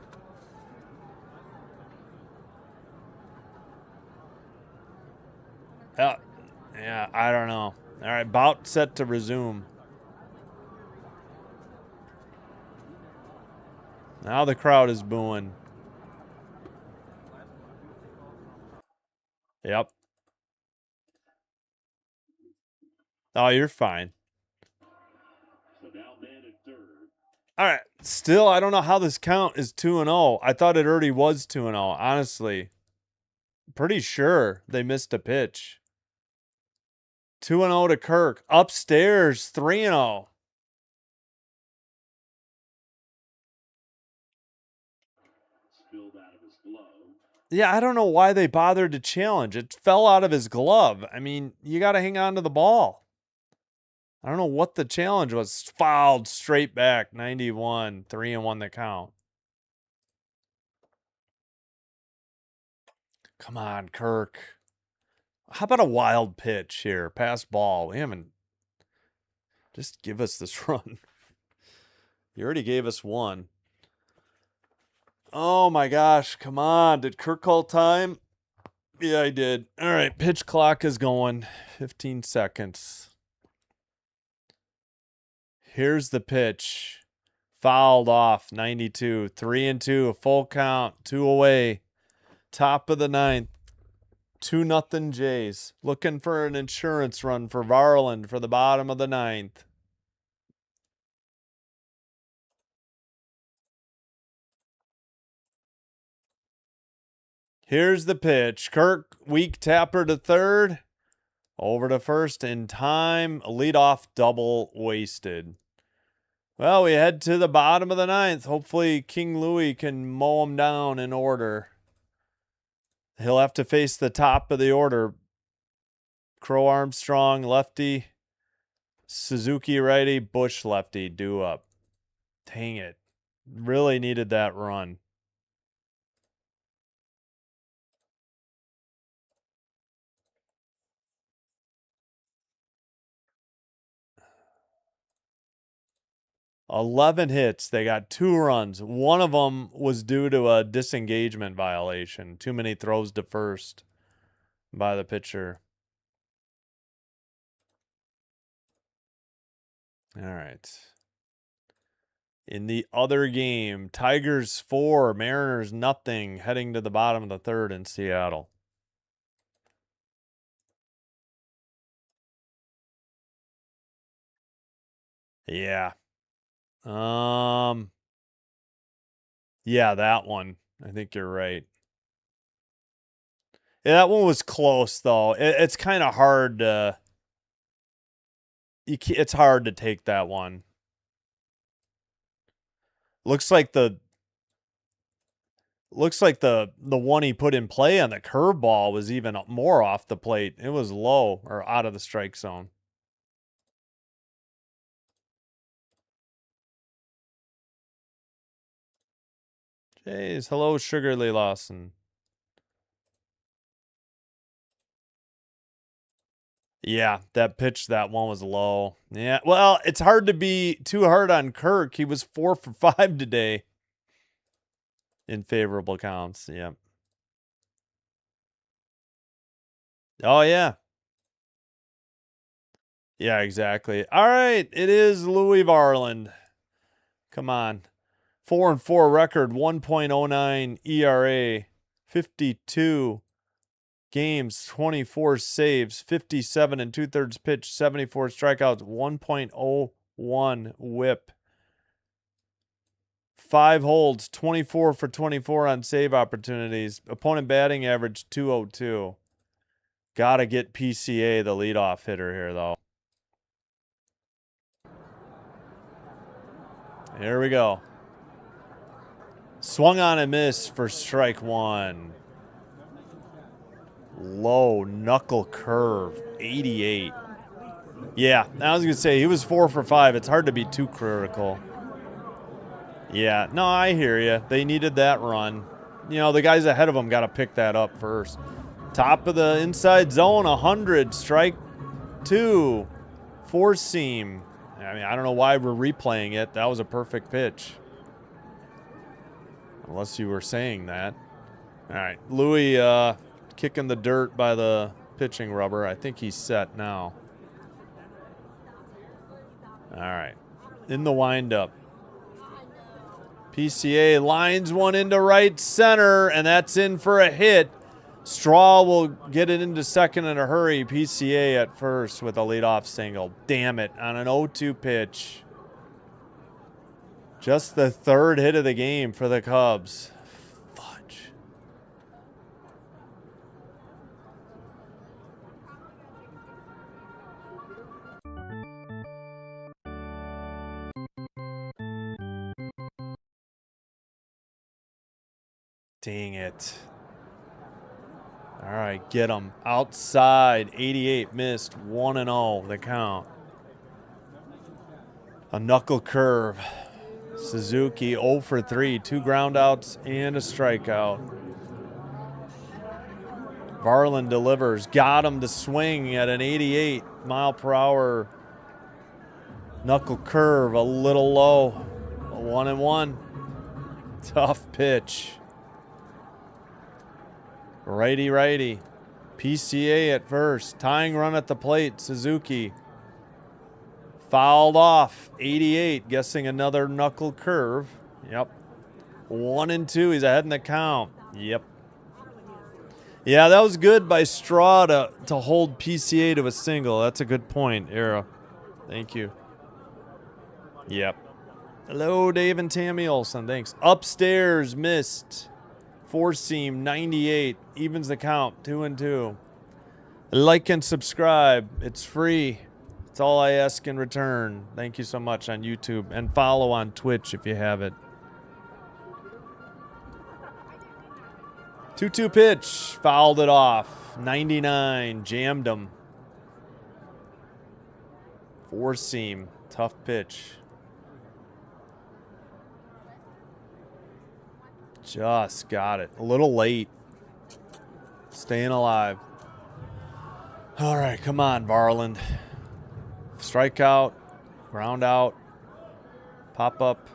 Yeah, I don't know. All right, bout set to resume. Now the crowd is booing. Yep. Oh, you're fine. All right. Still, I don't know how this count is 2-0. I thought it already was 2-0, honestly. Pretty sure they missed a pitch. 2-0 to Kirk. Upstairs, 3-0. Yeah, I don't know why they bothered to challenge. It fell out of his glove. I mean, you got to hang on to the ball. I don't know what the challenge was. Fouled straight back, 91, 3-1 the count. Come on, Kirk. How about a wild pitch here? Pass ball. We haven't. Just give us this run. You already gave us one. Oh my gosh, come on. Did Kirk call time? Yeah, I did. All right, pitch clock is going. 15 seconds. Here's the pitch. Fouled off, 92. 3-2, a full count, 2 away. Top of the ninth. 2-0 Jays. Looking for an insurance run for Varland for the bottom of the ninth. Here's the pitch. Kirk, weak tapper to third. Over to first in time. A leadoff double wasted. Well, we head to the bottom of the ninth. Hopefully King Louis can mow him down in order. He'll have to face the top of the order. Crow Armstrong, lefty. Suzuki, righty. Bush, lefty. Due up. Dang it. Really needed that run. $11 hits. They got 2 runs. One of them was due to a disengagement violation. Too many throws to first by the pitcher. All right. In the other game, Tigers 4, Mariners nothing, heading to the bottom of the third in Seattle. Yeah. Yeah, that one. I think you're right. Yeah, that one was close though. It's kind of hard to it's hard to take that one. Looks like the one he put in play on the curveball was even more off the plate. It was low or out of the strike zone. Jeez, hello, Sugarly Lawson. Yeah, that pitch, that one was low. Yeah, well, it's hard to be too hard on Kirk. He was 4 for 5 today in favorable counts. Yeah. Oh, yeah. Yeah, exactly. All right, it is Louis Varland. Come on. 4-4 record, 1.09 ERA, 52 games, 24 saves, 57 and 2/3 pitch, 74 strikeouts, 1.01 whip. 5 holds, 24 for 24 on save opportunities. Opponent batting average 202. Gotta get PCA, the leadoff hitter here, though. Here we go. Swung on and missed for strike one. Low knuckle curve, 88. Yeah, I was going to say, he was 4 for 5. It's hard to be too critical. Yeah, no, I hear you. They needed that run. You know, the guys ahead of them got to pick that up first. Top of the inside zone, 100, strike 2, 4 seam. I mean, I don't know why we're replaying it. That was a perfect pitch. Unless you were saying that. All right, Louis kicking the dirt by the pitching rubber. I think he's set now. All right, in the windup. PCA lines one into right center, and that's in for a hit. Straw will get it into second in a hurry. PCA at first with a leadoff single. Damn it, on an 0-2 pitch. Just the third hit of the game for the Cubs. Fudge. Dang it. All right, get him. Outside, 88 missed, 1-0 the count. A knuckle curve. Suzuki 0 for 3, 2 groundouts and a strikeout. Varland delivers, got him to swing at an 88 mile per hour knuckle curve, a little low. A 1-1. Tough pitch. Righty. PCA at first. Tying run at the plate. Suzuki. Fouled off. 88. Guessing another knuckle curve. Yep. 1-2. He's ahead in the count. Yep. Yeah, that was good by Straw to hold PCA to a single. That's a good point, Era. Thank you. Yep. Hello, Dave and Tammy Olson. Thanks. Upstairs, missed. 4-seam, 98. Evens the count, 2-2. Like and subscribe. It's free. It's all I ask in return. Thank you so much on YouTube. And follow on Twitch if you have it. 2-2 pitch. Fouled it off. 99. Jammed him. 4-seam. Tough pitch. Just got it. A little late. Staying alive. All right, come on, Varland. Strikeout. Ground out. Pop up.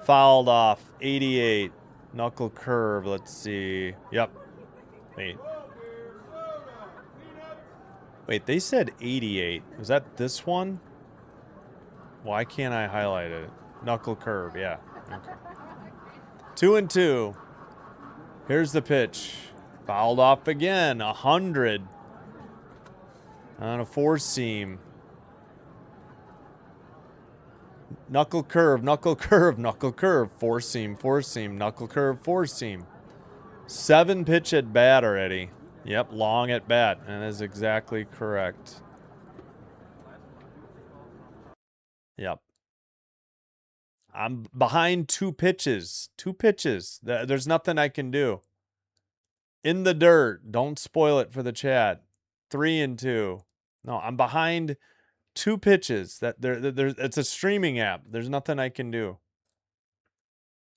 Fouled off. 88. Knuckle curve. Let's see. Yep. Wait, they said 88. Was that this one? Why can't I highlight it? Knuckle curve, yeah. Okay. 2-2. Here's the pitch. Fouled off again. 100. On a 4-seam. Knuckle curve, knuckle curve, knuckle curve. 4-seam, 4-seam, knuckle curve, 4-seam. 7 pitch at bat already. Yep, long at bat. And is exactly correct. Yep. I'm behind 2 pitches. 2 pitches. There's nothing I can do. In the dirt. Don't spoil it for the chat. 3-2. No, I'm behind 2 pitches. It's a streaming app. There's nothing I can do.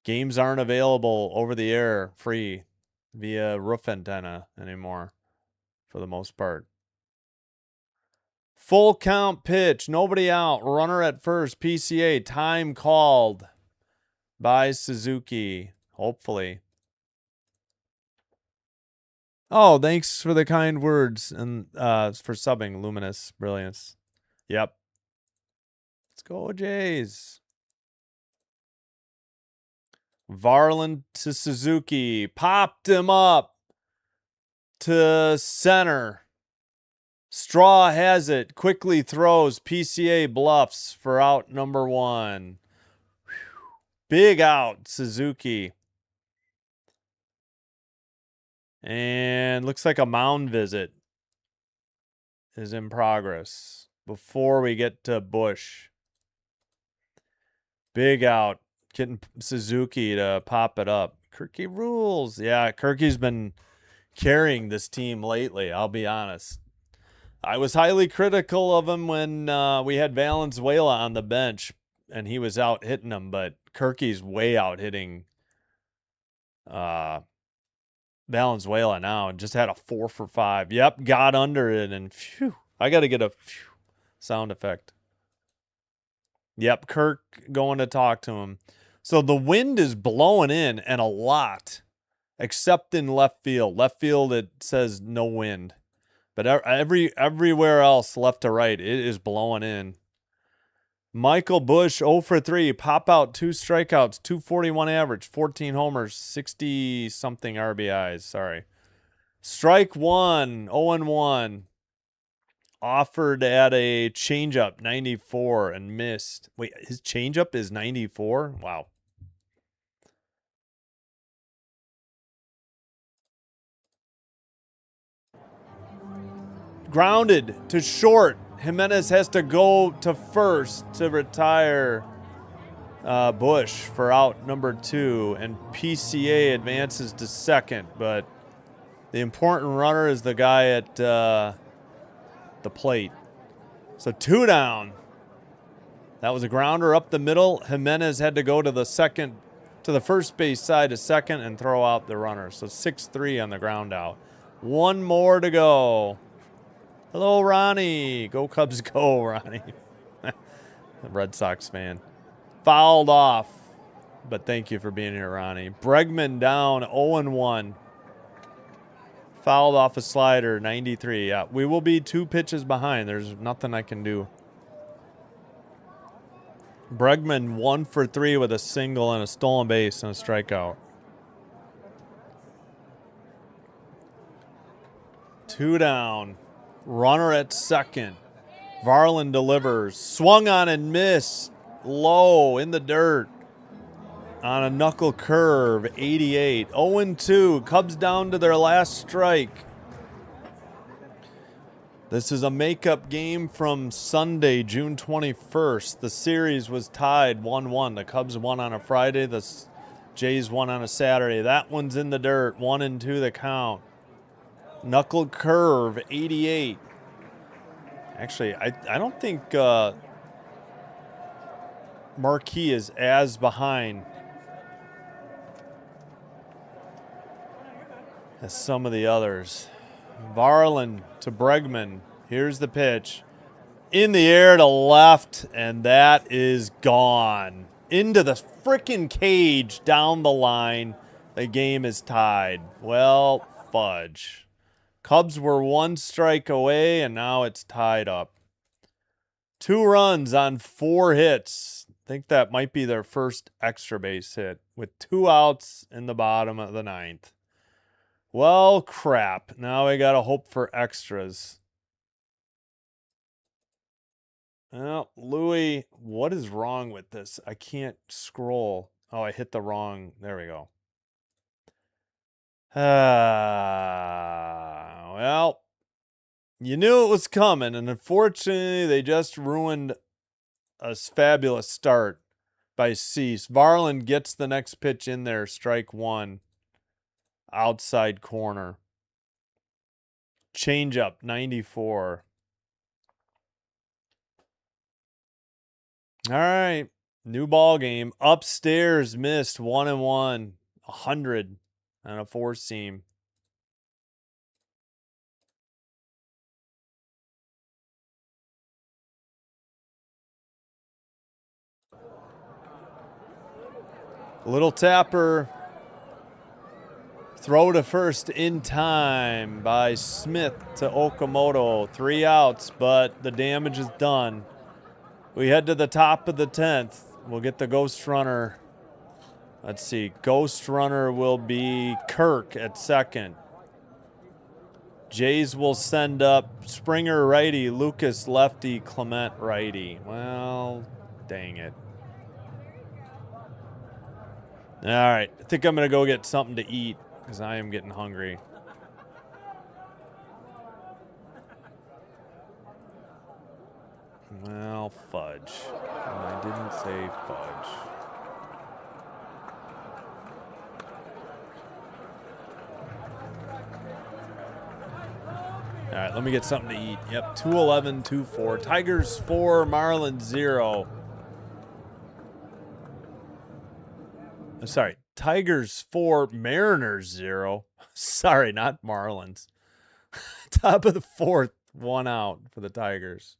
Games aren't available over the air free via roof antenna anymore for the most part. Full count pitch. Nobody out. Runner at first. PCA. Time called by Suzuki. Hopefully. Oh, thanks for the kind words and for subbing, Luminous Brilliance. Yep. Let's go, Jays. Varland to Suzuki. Popped him up to center. Straw has it. Quickly throws. PCA bluffs for out number 1. Big out, Suzuki. And looks like a mound visit is in progress before we get to Bush. Big out. Getting Suzuki to pop it up. Kirky rules. Yeah, Kirky's been carrying this team lately, I'll be honest. I was highly critical of him when we had Valenzuela on the bench and he was out hitting them, but Kirky's way out hitting Valenzuela now and just had a 4 for 5. Yep, got under it and phew. I got to get a phew sound effect. Yep, Kirk going to talk to him. So the wind is blowing in and a lot, except in left field. Left field, it says no wind. But everywhere else, left to right, it is blowing in. Michael Bush, 0 for 3. Pop out, 2 strikeouts, 241 average, 14 homers, 60-something RBIs. Sorry. Strike 1, 0-1. Offered at a changeup, 94, and missed. Wait, his changeup is 94? Wow. Grounded to short. Jimenez has to go to first to retire Bush for out number 2, and PCA advances to second, but the important runner is the guy at the plate. So 2 down. That was a grounder up the middle. Jimenez had to go to the first base side to second and throw out the runner. So 6-3 on the ground out. 1 more to go. Hello, Ronnie. Go Cubs, go, Ronnie. The Red Sox fan. Fouled off. But thank you for being here, Ronnie. Bregman down 0-1. Fouled off a slider, 93. Yeah, we will be 2 pitches behind. There's nothing I can do. Bregman 1 for 3 with a single and a stolen base and a strikeout. 2 down. Runner at second. Varland delivers. Swung on and missed. Low in the dirt. On a knuckle curve. 88. 0-2. Cubs down to their last strike. This is a makeup game from Sunday, June 21st. The series was tied 1-1. The Cubs won on a Friday. The Jays won on a Saturday. That one's in the dirt. 1-2 the count. Knuckle curve, 88. Actually, I don't think Marquis is as behind as some of the others. Varland to Bregman. Here's the pitch. In the air to left, and that is gone. Into the frickin' cage down the line. The game is tied. Well, fudge. Cubs were 1 strike away, and now it's tied up. 2 runs on 4 hits. I think that might be their first extra base hit with 2 outs in the bottom of the 9th. Well, crap. Now we got to hope for extras. Well, Louis, what is wrong with this? I can't scroll. Oh, I hit the wrong. There we go. Well, you knew it was coming, and unfortunately, they just ruined a fabulous start by Cease. Varland gets the next pitch in there. Strike one. Outside corner. Changeup, 94. All right. New ball game. Upstairs missed 1-1. 100 and a four seam. Little tapper. Throw to first in time by Smith to Okamoto. 3 outs, but the damage is done. We head to the top of the 10th. We'll get the ghost runner. Let's see. Ghost runner will be Kirk at second. Jays will send up Springer righty, Lucas lefty, Clement righty. Well, dang it. All right. I think I'm going to go get something to eat because I am getting hungry. Well, fudge. I didn't say fudge. All right, let me get something to eat. Yep, 2-11, 2-4. Tigers 4, Marlins 0. Sorry, Tigers 4, Mariners 0. Sorry, not Marlins. Top of the 4th, 1 out for the Tigers.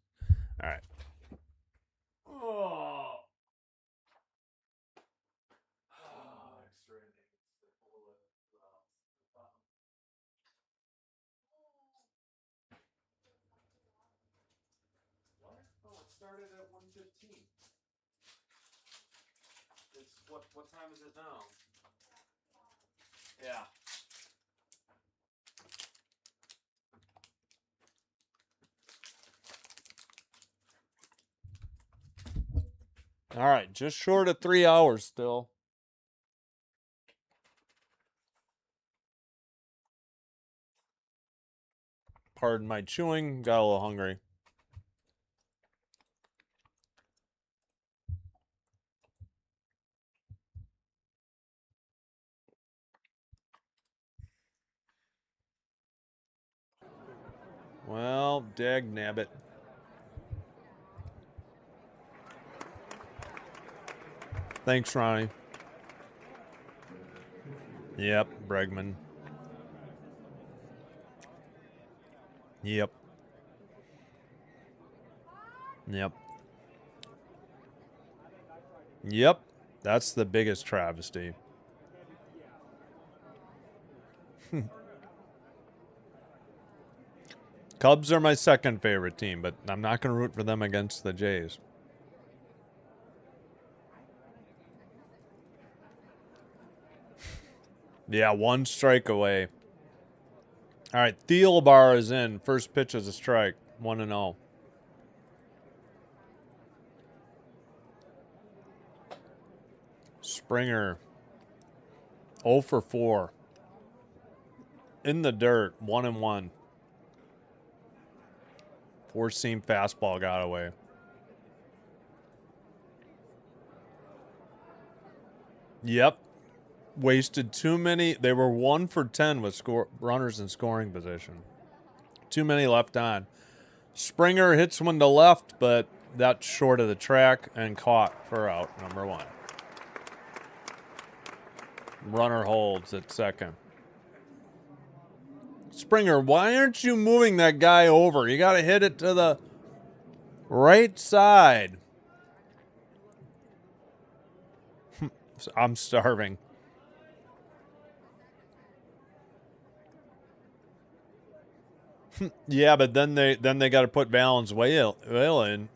All right. Oh. Oh, it started at 1:15. It's what time is it now? Yeah. All right, just short of 3 hours still. Pardon my chewing, got a little hungry. Well, dag nabbit. Thanks, Ronnie. Yep, Bregman. Yep. Yep. Yep. That's the biggest travesty. Cubs are my second favorite team, but I'm not going to root for them against the Jays. Yeah, 1 strike away. All right, Thielbar is in. First pitch is a strike. 1-0. Springer. 0 for 4. In the dirt. 1-1. 4-seam fastball got away. Yep. Wasted too many. They were 1 for 10 with runners in scoring position. Too many left on. Springer hits one to left, but that's short of the track and caught for out number 1. Runner holds at second. Springer, why aren't you moving that guy over? You got to hit it to the right side. I'm starving. Yeah, but then they got to put Valenzuela in.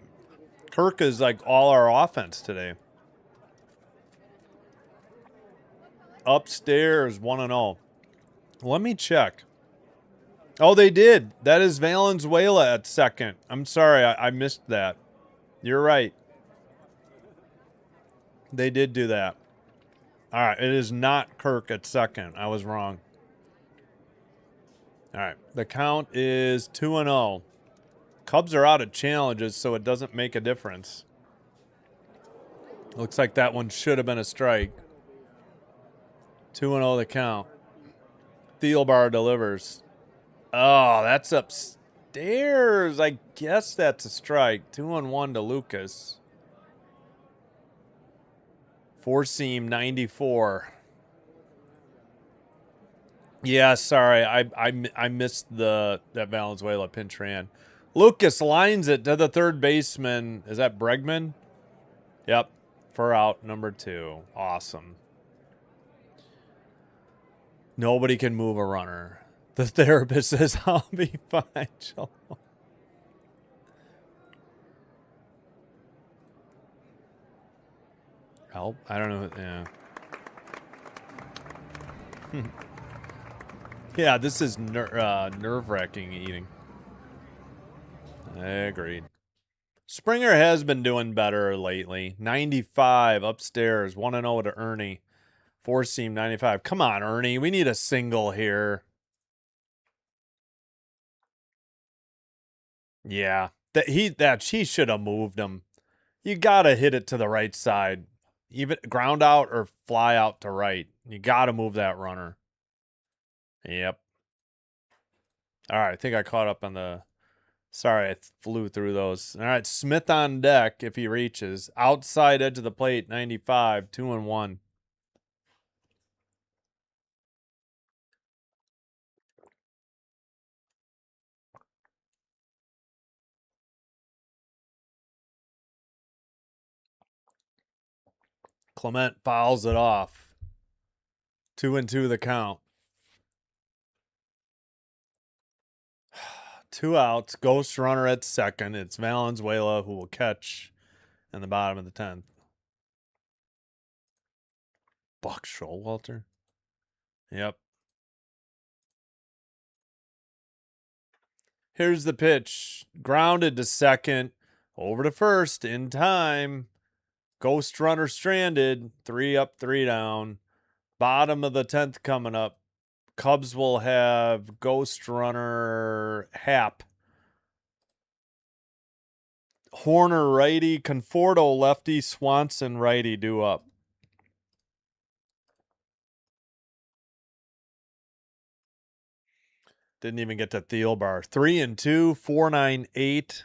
Kirk is like all our offense today. Upstairs 1-0. Let me check. Oh, they did. That is Valenzuela at second. I'm sorry, I missed that. You're right. They did do that. All right, it is not Kirk at second. I was wrong. All right, the count is 2-0. Cubs are out of challenges, so it doesn't make a difference. Looks like that one should have been a strike. 2-0 the count. Thielbar delivers. Oh, that's upstairs. I guess that's a strike. 2-1 to Lucas. Four seam 94. Yeah, sorry. I missed that Valenzuela pinch ran. Lucas lines it to the third baseman. Is that Bregman? Yep. For out number 2. Awesome. Nobody can move a runner. The therapist says, I'll be fine. Help? I don't know. Yeah. Yeah, this is nerve-wracking eating. I agreed. Springer has been doing better lately. 95 upstairs. 1-0 to Ernie. Four seam 95. Come on, Ernie. We need a single here. Yeah. He should have moved him. You gotta hit it to the right side. Even ground out or fly out to right. You gotta move that runner. Yep. All right, I think I caught up on the... Sorry, I flew through those. All right, Smith on deck if he reaches. Outside edge of the plate, 95, 2-1. Clement fouls it off. 2-2 the count. 2 outs. Ghost runner at second. It's Valenzuela who will catch in the bottom of the 10th. Buck Showalter? Yep. Here's the pitch. Grounded to second. Over to first in time. Ghost runner stranded. 3 up, 3 down. Bottom of the 10th coming up. Cubs will have Ghost runner Hap. Horner righty, Conforto lefty, Swanson righty due up. Didn't even get to Thielbar. 3-2, 4.98,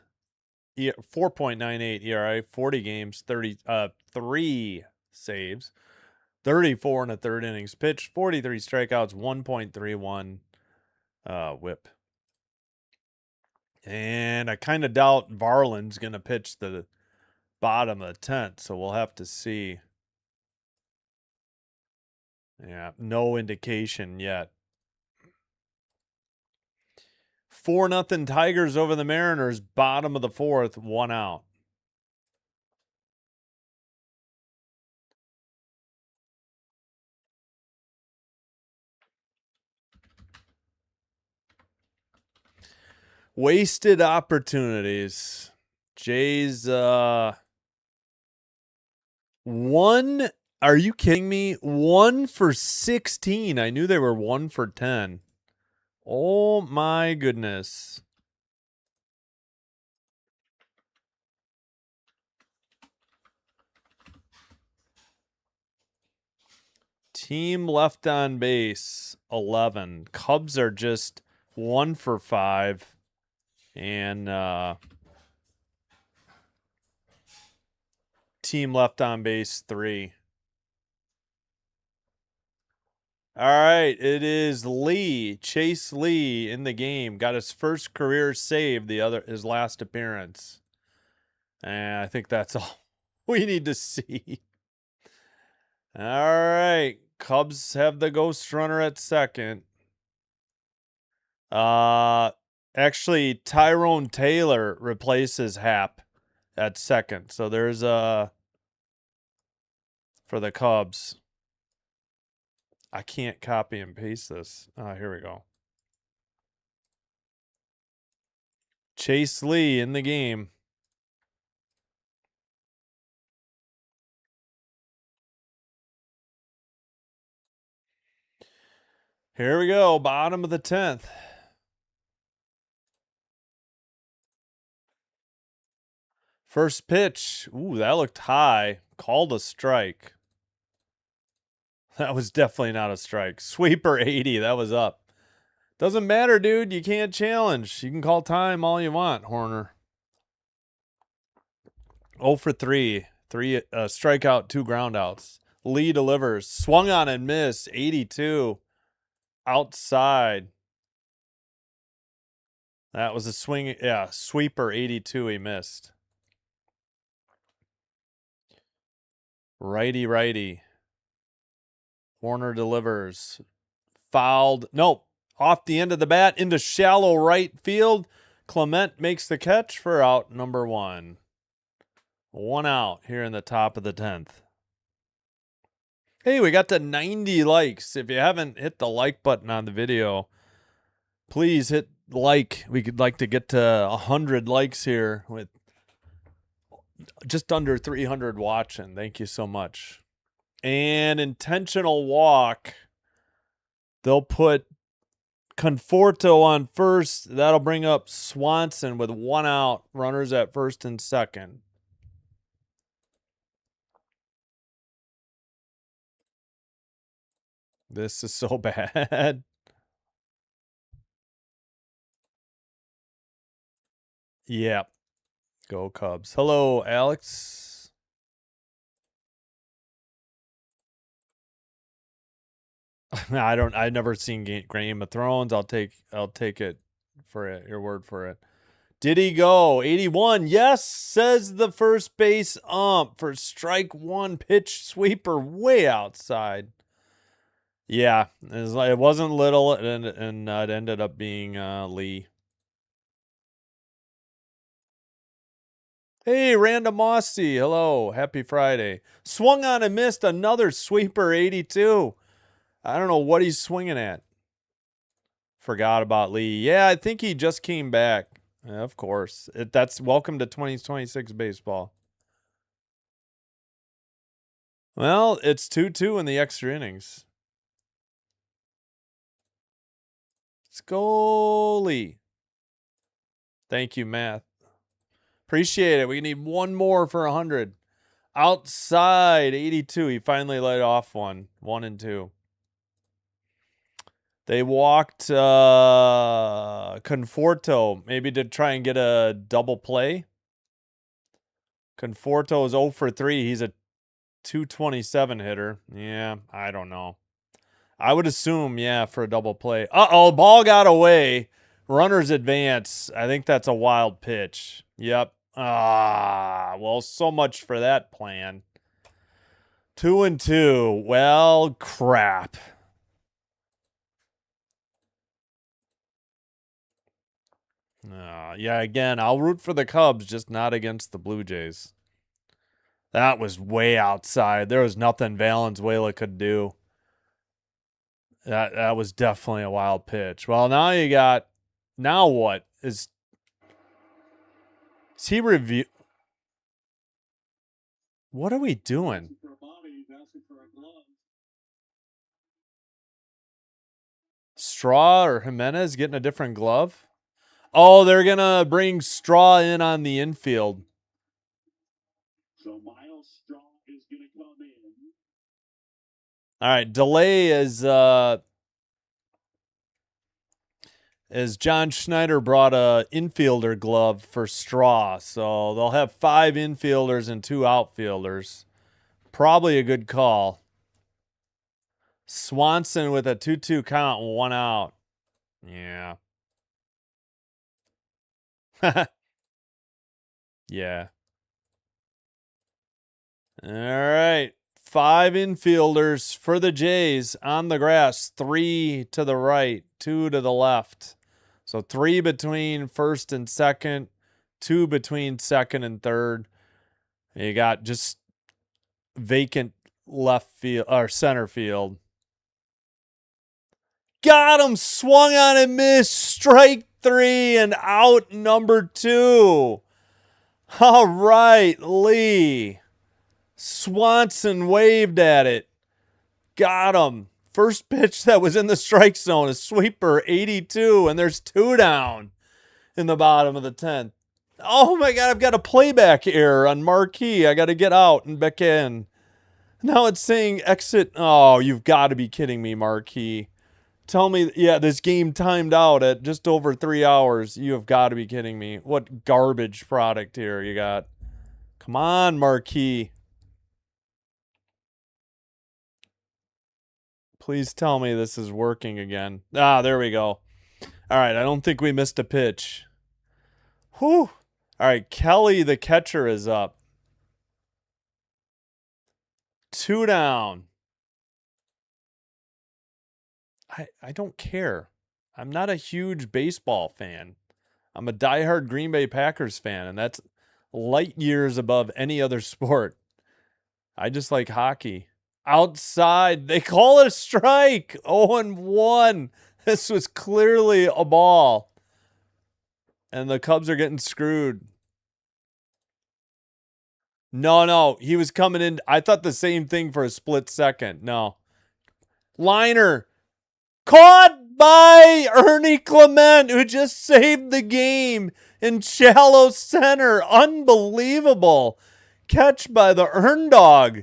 4.98 ERA, 40 games, 3 saves, 34 in the third innings pitched, 43 strikeouts, 1.31 whip. And I kind of doubt Varland's going to pitch the bottom of the 10th, so we'll have to see. Yeah, no indication yet. 4-0 Tigers over the Mariners, bottom of the 4th, 1 out. Wasted opportunities. Jays, 1. Are you kidding me? 1 for 16. I knew they were 1 for 10. Oh my goodness. Team left on base, 11. Cubs are just 1 for 5. And team left on base, 3. All right, it is Lee, Chase Lee in the game. Got his first career save his last appearance. And I think that's all we need to see. All right, Cubs have the ghost runner at second. Actually, Tyrone Taylor replaces Hap at second. So there's for the Cubs. I can't copy and paste this. Here we go. Chase Lee in the game. Here we go. Bottom of the 10th. First pitch. Ooh, that looked high. Called a strike. That was definitely not a strike. Sweeper 80. That was up. Doesn't matter, dude. You can't challenge. You can call time all you want, Horner. 0 for 3. Strikeout, 2 groundouts. Lee delivers. Swung on and missed. 82. Outside. That was a swing. Yeah, sweeper 82. He missed. Righty. Warner delivers. Fouled. Nope. Off the end of the bat into shallow right field. Clement makes the catch for out number 1. 1 out here in the top of the 10th. Hey, we got to 90 likes. If you haven't hit the like button on the video, please hit like. We could like to get to 100 likes here with just under 300 watching. Thank you so much. And intentional walk. They'll put Conforto on first. That'll bring up Swanson with 1 out. Runners at first and second. This is so bad. Yeah. Go Cubs. Hello, Alex. I've never seen Game of Thrones. I'll take it for it, your word for it. Did he go? 81. Yes, says the first base ump for strike 1 pitch sweeper way outside. Yeah, it wasn't little, and it ended up being Lee. Hey, Random Mossy. Hello. Happy Friday. Swung on and missed another sweeper 82. I don't know what he's swinging at. Forgot about Lee. Yeah, I think he just came back. Yeah, of course. That's welcome to 2026 baseball. Well, it's 2-2 in the extra innings. Let's go, Lee. Thank you, Matt. Appreciate it. We need one more for 100. Outside, 82. He finally let off 1 and 2. They walked Conforto, maybe to try and get a double play. Conforto is 0 for 3. He's a 227 hitter. Yeah, I don't know. I would assume, yeah, for a double play. Uh-oh, ball got away. Runners advance. I think that's a wild pitch. Yep. Well, so much for that plan. 2 and 2. Well, crap. Yeah, again, I'll root for the Cubs, just not against the Blue Jays. That was way outside. There was nothing Valenzuela could do. That was definitely a wild pitch. Well, now what? Is he review? What are we doing? Straw or Jimenez getting a different glove? Oh, they're going to bring Straw in on the infield. So Miles Straw is going to come in. All right, delay is John Schneider brought a infielder glove for Straw. So they'll have 5 infielders and 2 outfielders. Probably a good call. Swanson with a 2-2 count and 1 out. Yeah. Yeah. All right. 5 infielders for the Jays on the grass. 3 to the right, 2 to the left. So 3 between first and second, 2 between second and third. You got just vacant left field or center field. Got him, swung on and missed. Strike 3 and out number 2. All right, Lee. Swanson waved at it. Got him. First pitch that was in the strike zone, a sweeper, 82, and there's 2 down in the bottom of the 10th. Oh my God, I've got a playback error on marquee. I got to get out and back in. Now it's saying exit. Oh, you've got to be kidding me, marquee. Tell me, yeah, this game timed out at just over 3 hours. You have got to be kidding me. What garbage product here you got? Come on, marquee. Please tell me this is working again. Ah, there we go. All right, I don't think we missed a pitch. Whew. All right, Kelly, the catcher, is up. 2 down. I don't care. I'm not a huge baseball fan. I'm a diehard Green Bay Packers fan, and that's light years above any other sport. I just like hockey. Outside, they call it a strike. 0-1. This was clearly a ball. And the Cubs are getting screwed. No, he was coming in. I thought the same thing for a split second. No. Liner. Caught by Ernie Clement, who just saved the game in shallow center. Unbelievable. Catch by the Earn Dog.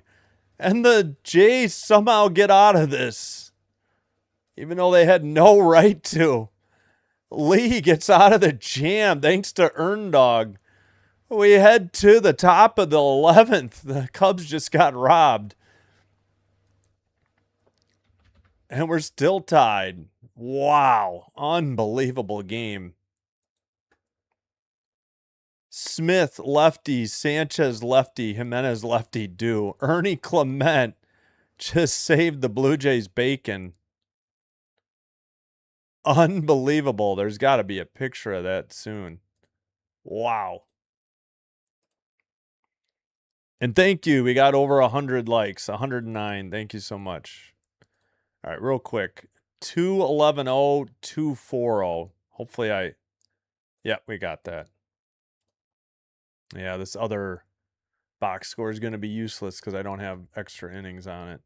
And the Jays somehow get out of this, even though they had no right to. Lee gets out of the jam thanks to Earn Dog. We head to the top of the 11th. The Cubs just got robbed. And we're still tied. Wow. Unbelievable game. Smith, lefty. Sanchez, lefty. Jimenez, lefty, do. Ernie Clement just saved the Blue Jays bacon. Unbelievable. There's got to be a picture of that soon. Wow. And thank you. We got over 100 likes. 109. Thank you so much. All right, real quick. 211-0, 240. Hopefully yeah, we got that. Yeah, this other box score is going to be useless because I don't have extra innings on it.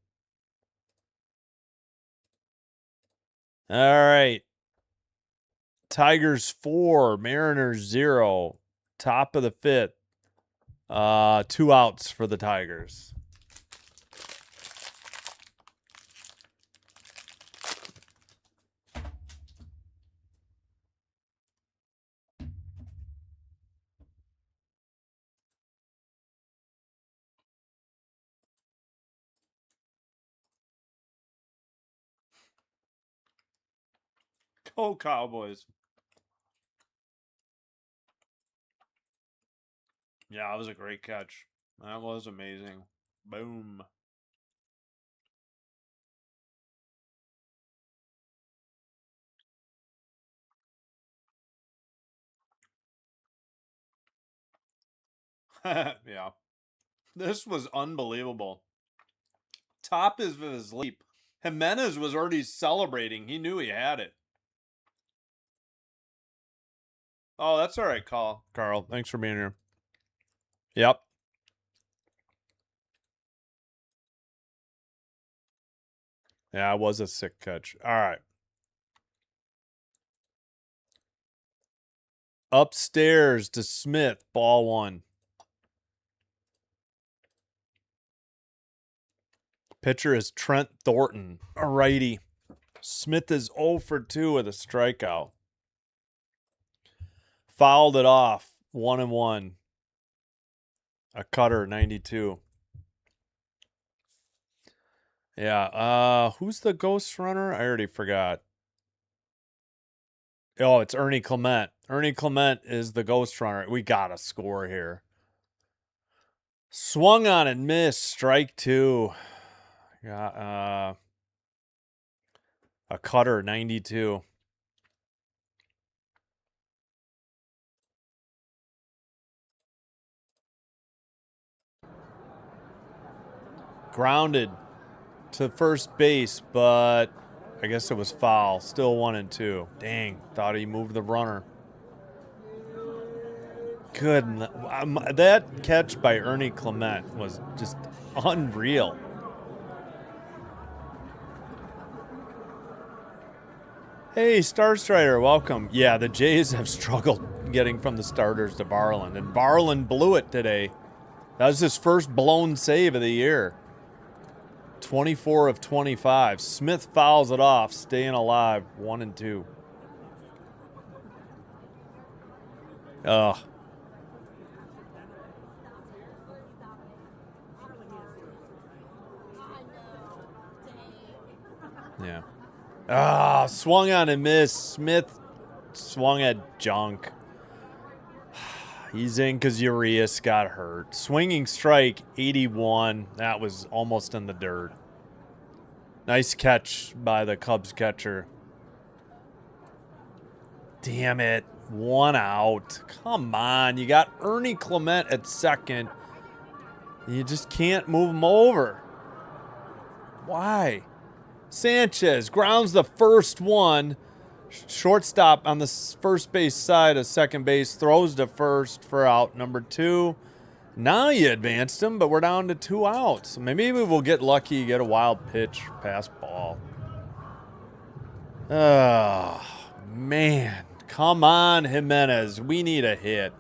All right. Tigers 4, Mariners 0. Top of the 5th. 2 outs for the Tigers. Go Cowboys. Yeah, that was a great catch. That was amazing. Boom. Yeah. This was unbelievable. Top of his leap. Jimenez was already celebrating. He knew he had it. Oh, that's all right, Carl. Thanks for being here. Yep. Yeah, it was a sick catch. All right. Upstairs to Smith, ball 1. Pitcher is Trent Thornton, a righty. Smith is 0 for 2 with a strikeout. Fouled it off, 1-1. A cutter, 92. Yeah, who's the ghost runner? I already forgot. Oh, it's Ernie Clement. Ernie Clement is the ghost runner. We got to score here. Swung on and missed. Strike 2. Got a cutter, 92. Grounded to first base, but I guess it was foul. Still 1-2. Dang, thought he moved the runner. Good. That catch by Ernie Clement was just unreal. Hey, Star Strider, welcome. Yeah, the Jays have struggled getting from the starters to Varland. And Varland blew it today. That was his first blown save of the year. 24 of 25. Smith fouls it off, staying alive, 1-2. Ugh. Yeah. Ah, swung on and missed. Smith swung at junk. He's in because Urias got hurt. Swinging strike, 81. That was almost in the dirt. Nice catch by the Cubs catcher. Damn it. 1 out. Come on. You got Ernie Clement at second. You just can't move him over. Why? Sanchez grounds the first one. Shortstop on the first base side of second base throws to first for out number 2. Now you advanced him, but we're down to 2 outs. Maybe we'll get lucky, get a wild pitch, pass ball. Oh, man. Come on, Jimenez. We need a hit.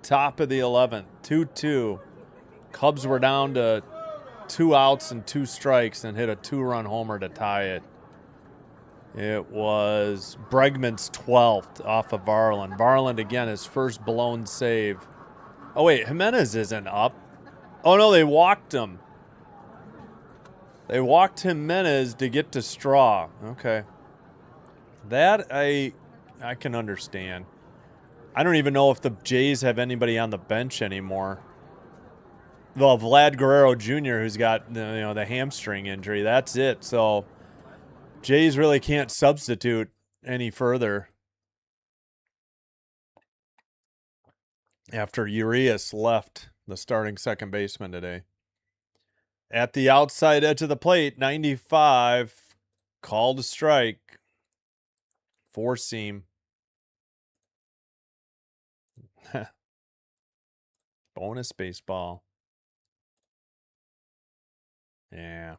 Top of the 11th, 2-2. Cubs were down to 2 outs and 2 strikes and hit a 2-run homer to tie it. It was Bregman's 12th off of Varland. Varland, again, his first blown save. Oh, wait, Jimenez isn't up. Oh, no, they walked him. They walked Jimenez to get to Straw. Okay. That I can understand. I don't even know if the Jays have anybody on the bench anymore. Well, Vlad Guerrero Jr., who's got the hamstring injury, that's it. So Jays really can't substitute any further after Urias left, the starting second baseman today. At the outside edge of the plate, 95, called a strike, 4-seam. Bonus baseball. Yeah.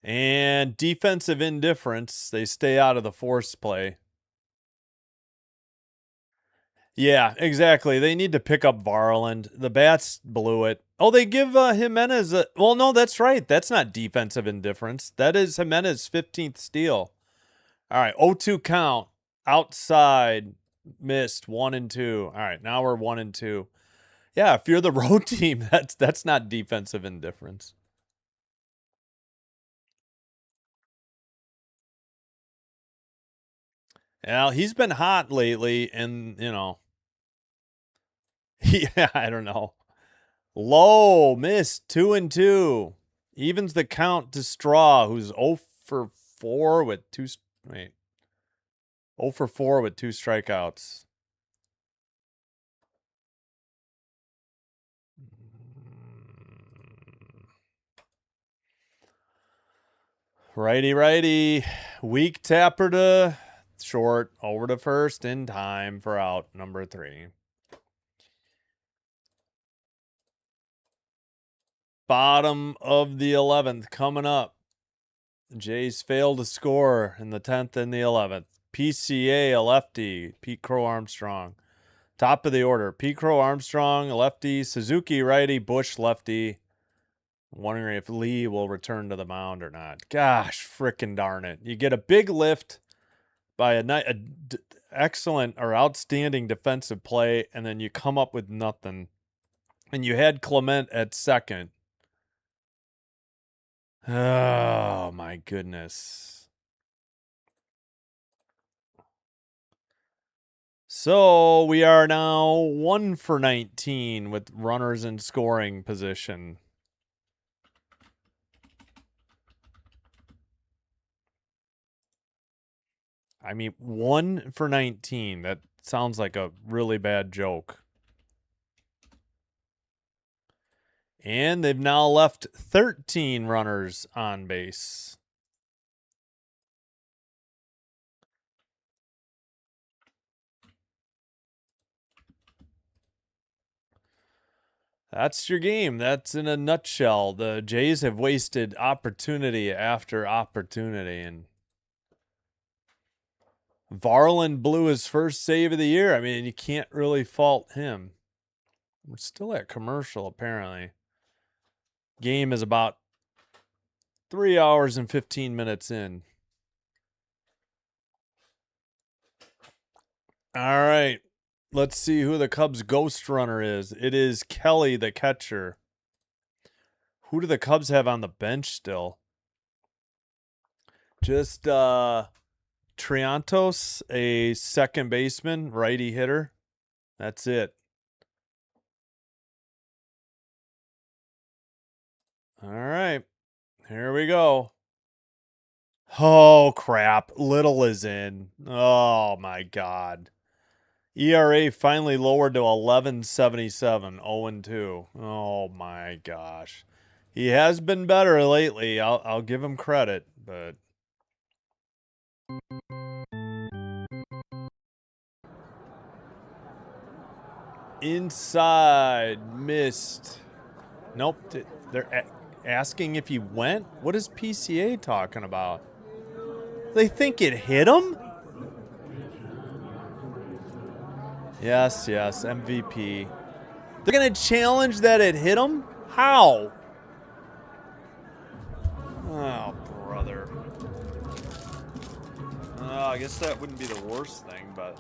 And defensive indifference. They stay out of the force play. Yeah, exactly. They need to pick up Varland. The bats blew it. Oh, they give Jimenez a... Well, no, that's right. That's not defensive indifference. That is Jimenez's 15th steal. All right, 0-2 count. Outside. Missed. 1-2. All right, now we're 1-2. Yeah, if you're the road team, that's not defensive indifference. Well, he's been hot lately, and, yeah, I don't know. Low, missed, 2-2. Evens the count to Straw, who's 0 for 4 with 2... Wait. 0 for 4 with 2 strikeouts. Righty. Weak tapper to short, over to first in time for out number 3. Bottom of the 11th coming up. The Jays fail to score in the 10th and the 11th. PCA, a lefty. Pete Crow Armstrong. Top of the order. Pete Crow Armstrong, a lefty. Suzuki, righty. Bush, lefty. Wondering if Lee will return to the mound or not. Gosh, frickin' darn it. You get a big lift by a excellent or outstanding defensive play, and then you come up with nothing. And you had Clement at second. Oh, my goodness. So we are now 1 for 19 with runners in scoring position. I mean, 1 for 19. That sounds like a really bad joke. And they've now left 13 runners on base. That's your game. That's in a nutshell. The Jays have wasted opportunity after opportunity, and Varland blew his first save of the year. I mean, you can't really fault him. We're still at commercial, apparently. Game is about 3 hours and 15 minutes in. All right. Let's see who the Cubs ghost runner is. It is Kelly, the catcher. Who do the Cubs have on the bench still? Just Triantos, a second baseman, righty hitter. That's it. All right. Here we go. Oh, crap. Little is in. Oh, my God. ERA finally lowered to 11.77, 0-2. Oh, my gosh. He has been better lately. I'll give him credit, but inside missed. Nope. They're asking if he went? What is PCA talking about? They think it hit him? Yes, MVP. They're going to challenge that it hit him? How? Oh, brother. I guess that wouldn't be the worst thing, but...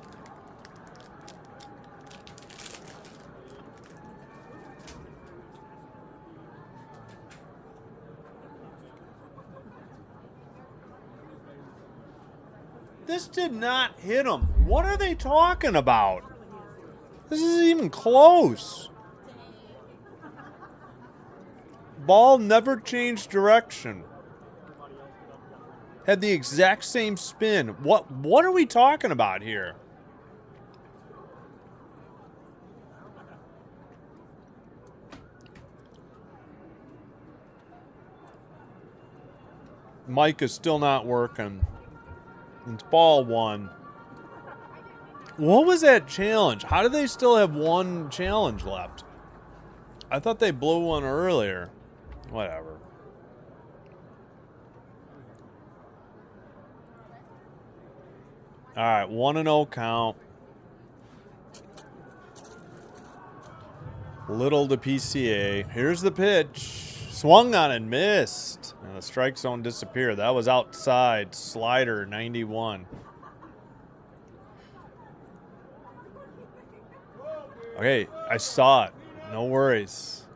This did not hit him. What are they talking about? This isn't even close. Ball never changed direction. Had the exact same spin. What are we talking about here? Mic is still not working. It's ball one. What was that challenge? How do they still have one challenge left? I thought they blew one earlier. Whatever. All right, 1-0 count. Little to PCA. Here's the pitch. Swung on and missed. And the strike zone disappeared. That was outside. Slider, 91. Okay, I saw it. No worries.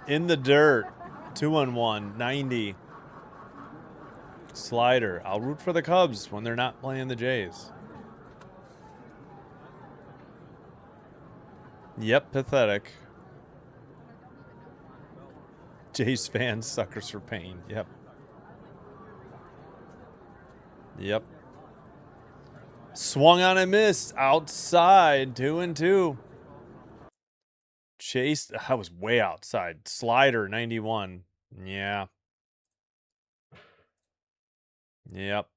In the dirt. 2-1, 90. Slider. I'll root for the Cubs when they're not playing the Jays. Yep, pathetic. Jays fans, suckers for pain. Yep. Yep. Swung on and missed. Outside. 2-2. Chase. I was way outside. Slider, 91. Yeah. Yep.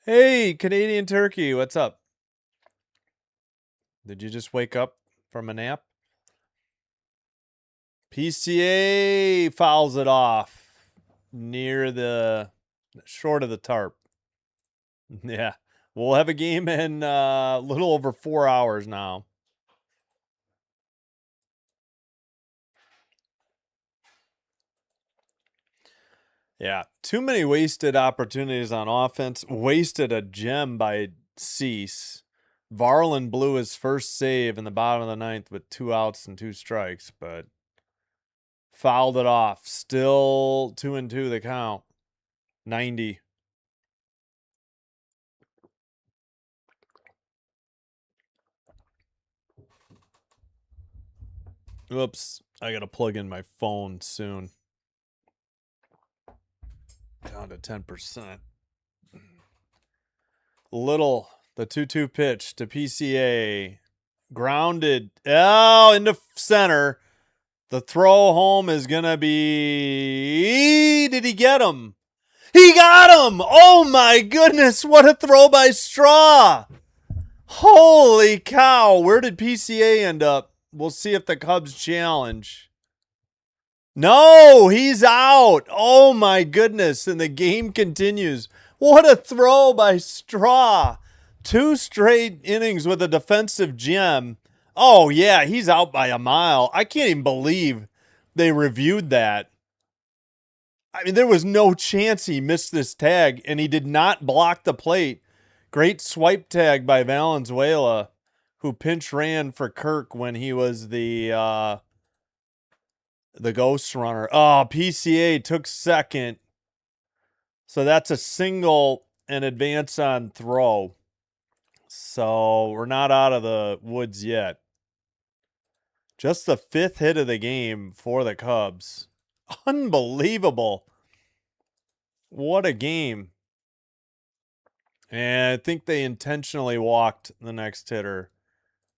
Hey, Canadian Turkey. What's up? Did you just wake up from a nap? PCA fouls it off near the short of the tarp. Yeah. We'll have a game in a little over 4 hours now. Yeah. Too many wasted opportunities on offense. Wasted a gem by Cease. Varland blew his first save in the bottom of the ninth with 2 outs and 2 strikes, but fouled it off. Still 2-2 the count. 90. Oops. I got to plug in my phone soon. Down to 10%. Little, the 2-2 pitch to PCA. Grounded. Oh, into center. The throw home is going to be... Did he get him? He got him! Oh my goodness, what a throw by Straw! Holy cow, where did PCA end up? We'll see if the Cubs challenge. No, he's out. Oh my goodness. And the game continues. What a throw by Straw. 2 straight innings with a defensive gem. Oh yeah, he's out by a mile. I can't even believe they reviewed that. I mean, there was no chance he missed this tag, and he did not block the plate. Great swipe tag by Valenzuela, who pinch ran for Kirk when he was the ghost runner. Oh, PCA took second. So that's a single and advance on throw. So we're not out of the woods yet. Just the 5th hit of the game for the Cubs. Unbelievable. What a game. And I think they intentionally walked the next hitter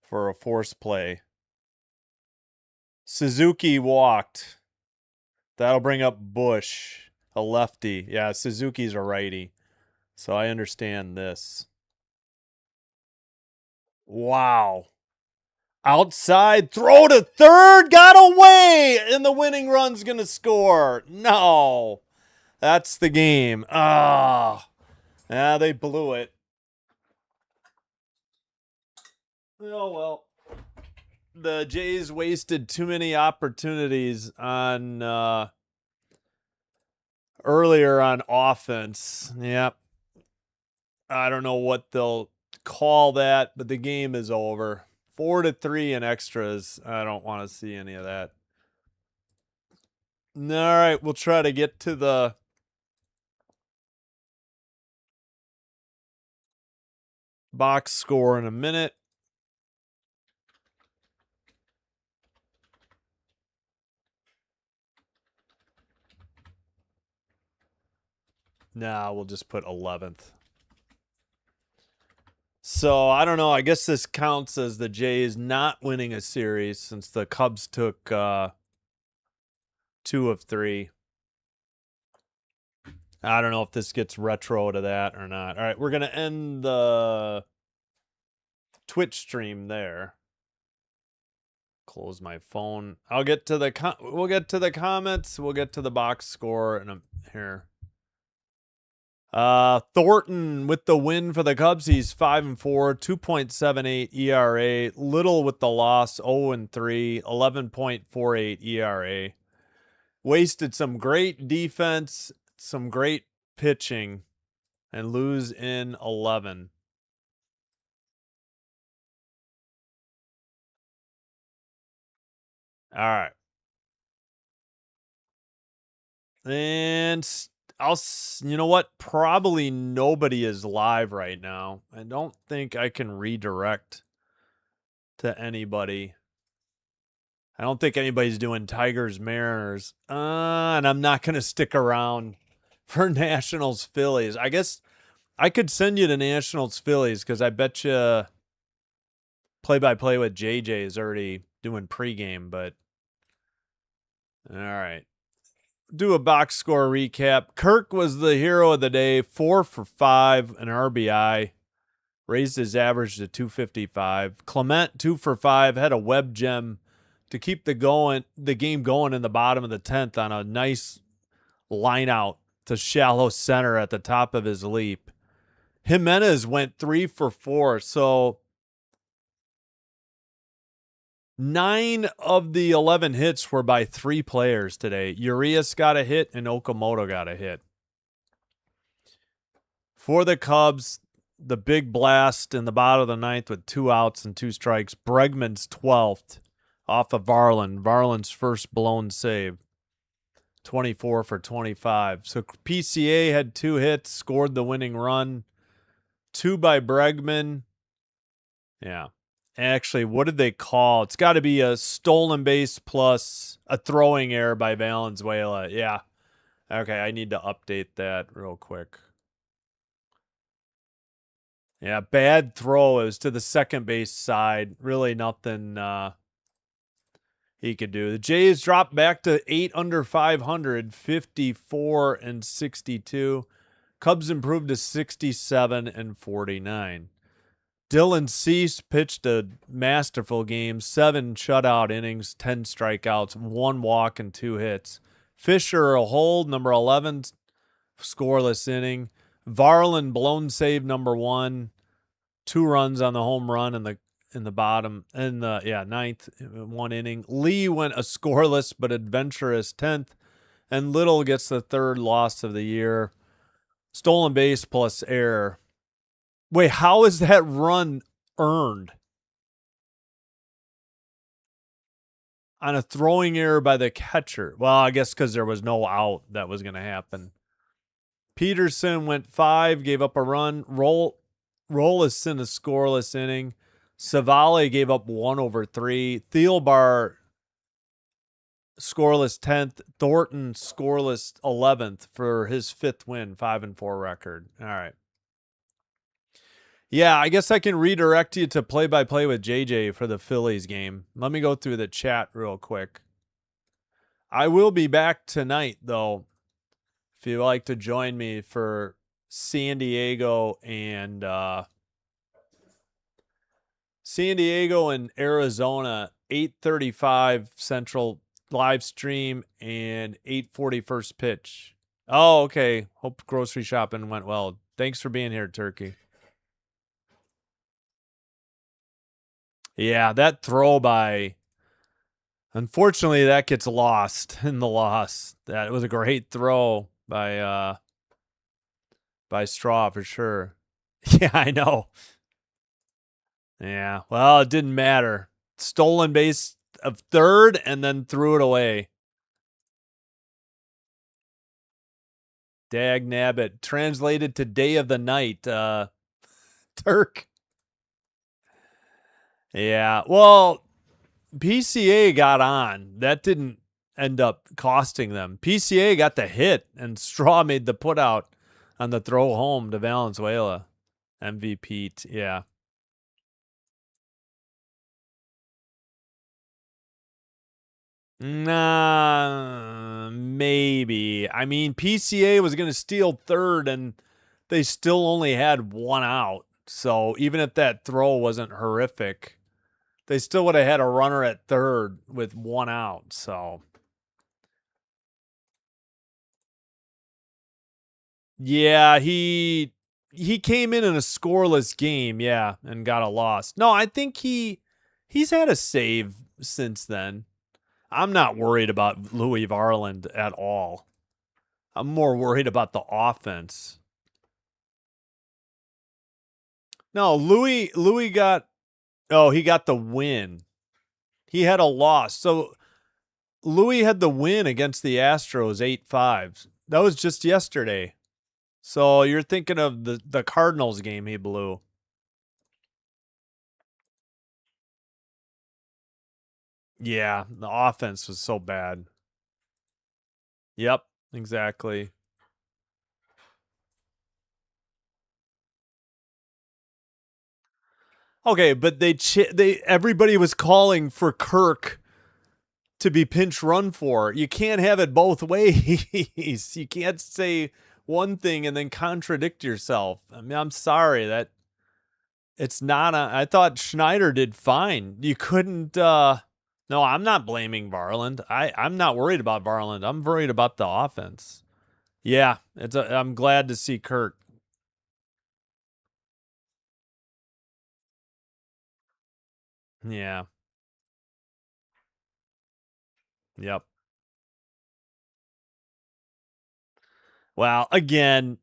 for a force play. Suzuki walked. That'll bring up Bush, a lefty. Yeah, Suzuki's a righty. So I understand this. Wow. Outside, throw to third, got away, and the winning run's going to score. No. That's the game. Ah. They blew it. Oh, well. The Jays wasted too many opportunities on earlier on offense. Yep. I don't know what they'll call that, but the game is over. 4-3 in extras. I don't want to see any of that. All right, we'll try to get to the box score in a minute. Nah, we'll just put 11th. So, I don't know. I guess this counts as the Jays not winning a series since the Cubs took 2 of 3. I don't know if this gets retro to that or not. All right, we're going to end the Twitch stream there. Close my phone. I'll get to the we'll get to the comments. We'll get to the box score in here. Thornton with the win for the Cubs. He's 5-4, 2.78 ERA. Little with the loss, 0-3, 11.48 ERA. Wasted some great defense, some great pitching, and lose in 11. All right. And you know what? Probably nobody is live right now. I don't think I can redirect to anybody. I don't think anybody's doing Tigers Mariners. And I'm not going to stick around for Nationals Phillies. I guess I could send you to Nationals Phillies because I bet you play-by-play with JJ is already doing pregame, but all right. Do a box score recap. Kirk was the hero of the day, 4 for 5, an RBI, raised his average to 255. Clement 2 for 5, had a web gem to keep the game going in the bottom of the 10th on a nice line out to shallow center at the top of his leap. Jimenez went 3 for 4, so 9 of the 11 hits were by 3 players today. Urias got a hit and Okamoto got a hit. For the Cubs, the big blast in the bottom of the 9th with 2 outs and 2 strikes. Bregman's 12th off of Varland. Varland's first blown save. 24 for 25. So PCA had 2 hits, scored the winning run. 2 by Bregman. Yeah. Actually, what did they call? It's got to be a stolen base plus a throwing error by Valenzuela. Yeah. Okay, I need to update that real quick. Yeah, bad throw. It was to the second base side. Really nothing he could do. The Jays dropped back to 8 under 500, 54 and 62. Cubs improved to 67 and 49. Dylan Cease pitched a masterful game, 7 shutout innings, 10 strikeouts, 1 walk, and 2 hits. Fisher a hold, number 11, scoreless inning. Varland blown save number 1, 2 runs on the home run in the bottom in the ninth, 1 inning. Lee went a scoreless but adventurous 10th, and Little gets the 3rd loss of the year. Stolen base plus error. Wait, how is that run earned? On a throwing error by the catcher. Well, I guess because there was no out that was going to happen. Peterson went 5, gave up a run. Rollison a scoreless inning. Savale gave up 1 over 3. Thielbar scoreless 10th. Thornton scoreless 11th for his 5th win, 5-4 record. All right. Yeah, I guess I can redirect you to play-by-play with JJ for the Phillies game. Let me go through the chat real quick. I will be back tonight, though, if you'd like to join me for San Diego and Arizona, 8:35 Central live stream and 8:40 first pitch. Oh, okay. Hope grocery shopping went well. Thanks for being here, Turkey. Yeah, that throw by... Unfortunately, that gets lost in the loss. That was a great throw by Straw for sure. Yeah, I know. Yeah, well, it didn't matter. Stolen base of 3rd and then threw it away. Dag nabbit. Translated to day of the night. Turk. Yeah, well, PCA got on. That didn't end up costing them. PCA got the hit, and Straw made the putout on the throw home to Valenzuela. MVP, yeah. Nah, maybe. I mean, PCA was going to steal 3rd, and they still only had 1 out. So even if that throw wasn't horrific, they still would have had a runner at 3rd with 1 out. So, yeah, he came in a scoreless game, yeah, and got a loss. No, I think he's had a save since then. I'm not worried about Louis Varland at all. I'm more worried about the offense. No, Louis got he got the win. He had a loss. So Louis had the win against the Astros 8-5. That was just yesterday. So you're thinking of the Cardinals game he blew. Yeah, the offense was so bad. Yep, exactly. Okay, but everybody was calling for Kirk to be pinch run for. You can't have it both ways. You can't say one thing and then contradict yourself. I mean, I'm sorry that it's not I thought Schneider did fine. You couldn't no, I'm not blaming Varland. I'm not worried about Varland. I'm worried about the offense. Yeah, I'm glad to see Kirk. Yeah. Yep. Well, again,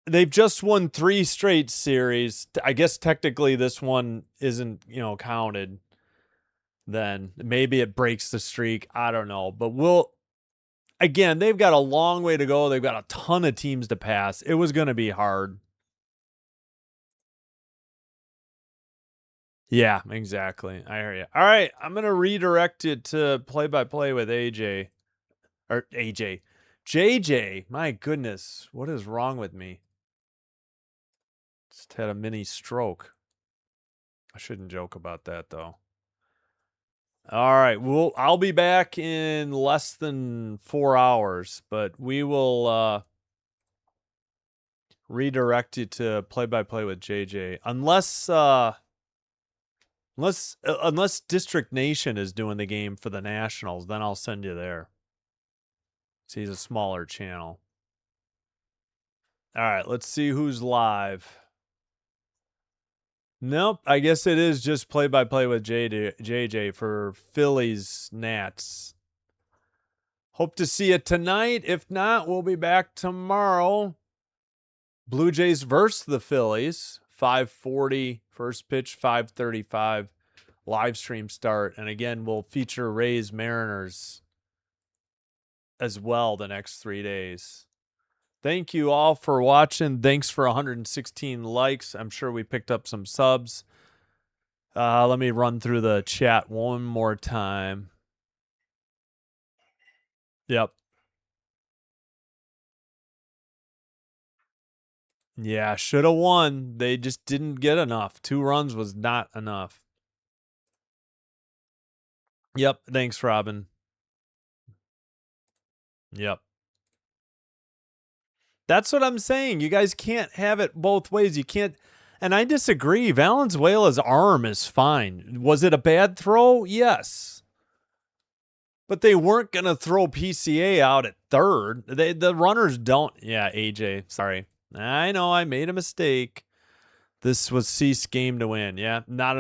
they've just won 3 straight series. I guess technically this one isn't, counted. Then maybe it breaks the streak. I don't know, but again, they've got a long way to go. They've got a ton of teams to pass. It was going to be hard. Yeah, exactly. I hear you. All right, I'm going to redirect it to play-by-play with AJ. Or AJ. JJ. My goodness. What is wrong with me? Just had a mini stroke. I shouldn't joke about that, though. All right. I'll be back in less than 4 hours, but we will redirect you to play-by-play with JJ. Unless District Nation is doing the game for the Nationals, then I'll send you there. So he's a smaller channel. All right, let's see who's live. Nope, I guess it is just play-by-play with JJ for Phillies Nats. Hope to see you tonight. If not, we'll be back tomorrow. Blue Jays versus the Phillies. 5:40 first pitch, 5:35 live stream start. And again, we'll feature Rays Mariners as well the next 3 days. Thank you all for watching. Thanks for 116 likes. I'm sure we picked up some subs. Let me run through the chat one more time. Yep. Yeah, should have won. They just didn't get enough. 2 runs was not enough. Yep. Thanks, Robin. Yep. That's what I'm saying. You guys can't have it both ways. You can't. And I disagree. Valenzuela's arm is fine. Was it a bad throw? Yes. But they weren't going to throw PCA out at third. The runners don't. Yeah, AJ. Sorry. I know I made a mistake. This was Cease game to win. Yeah, not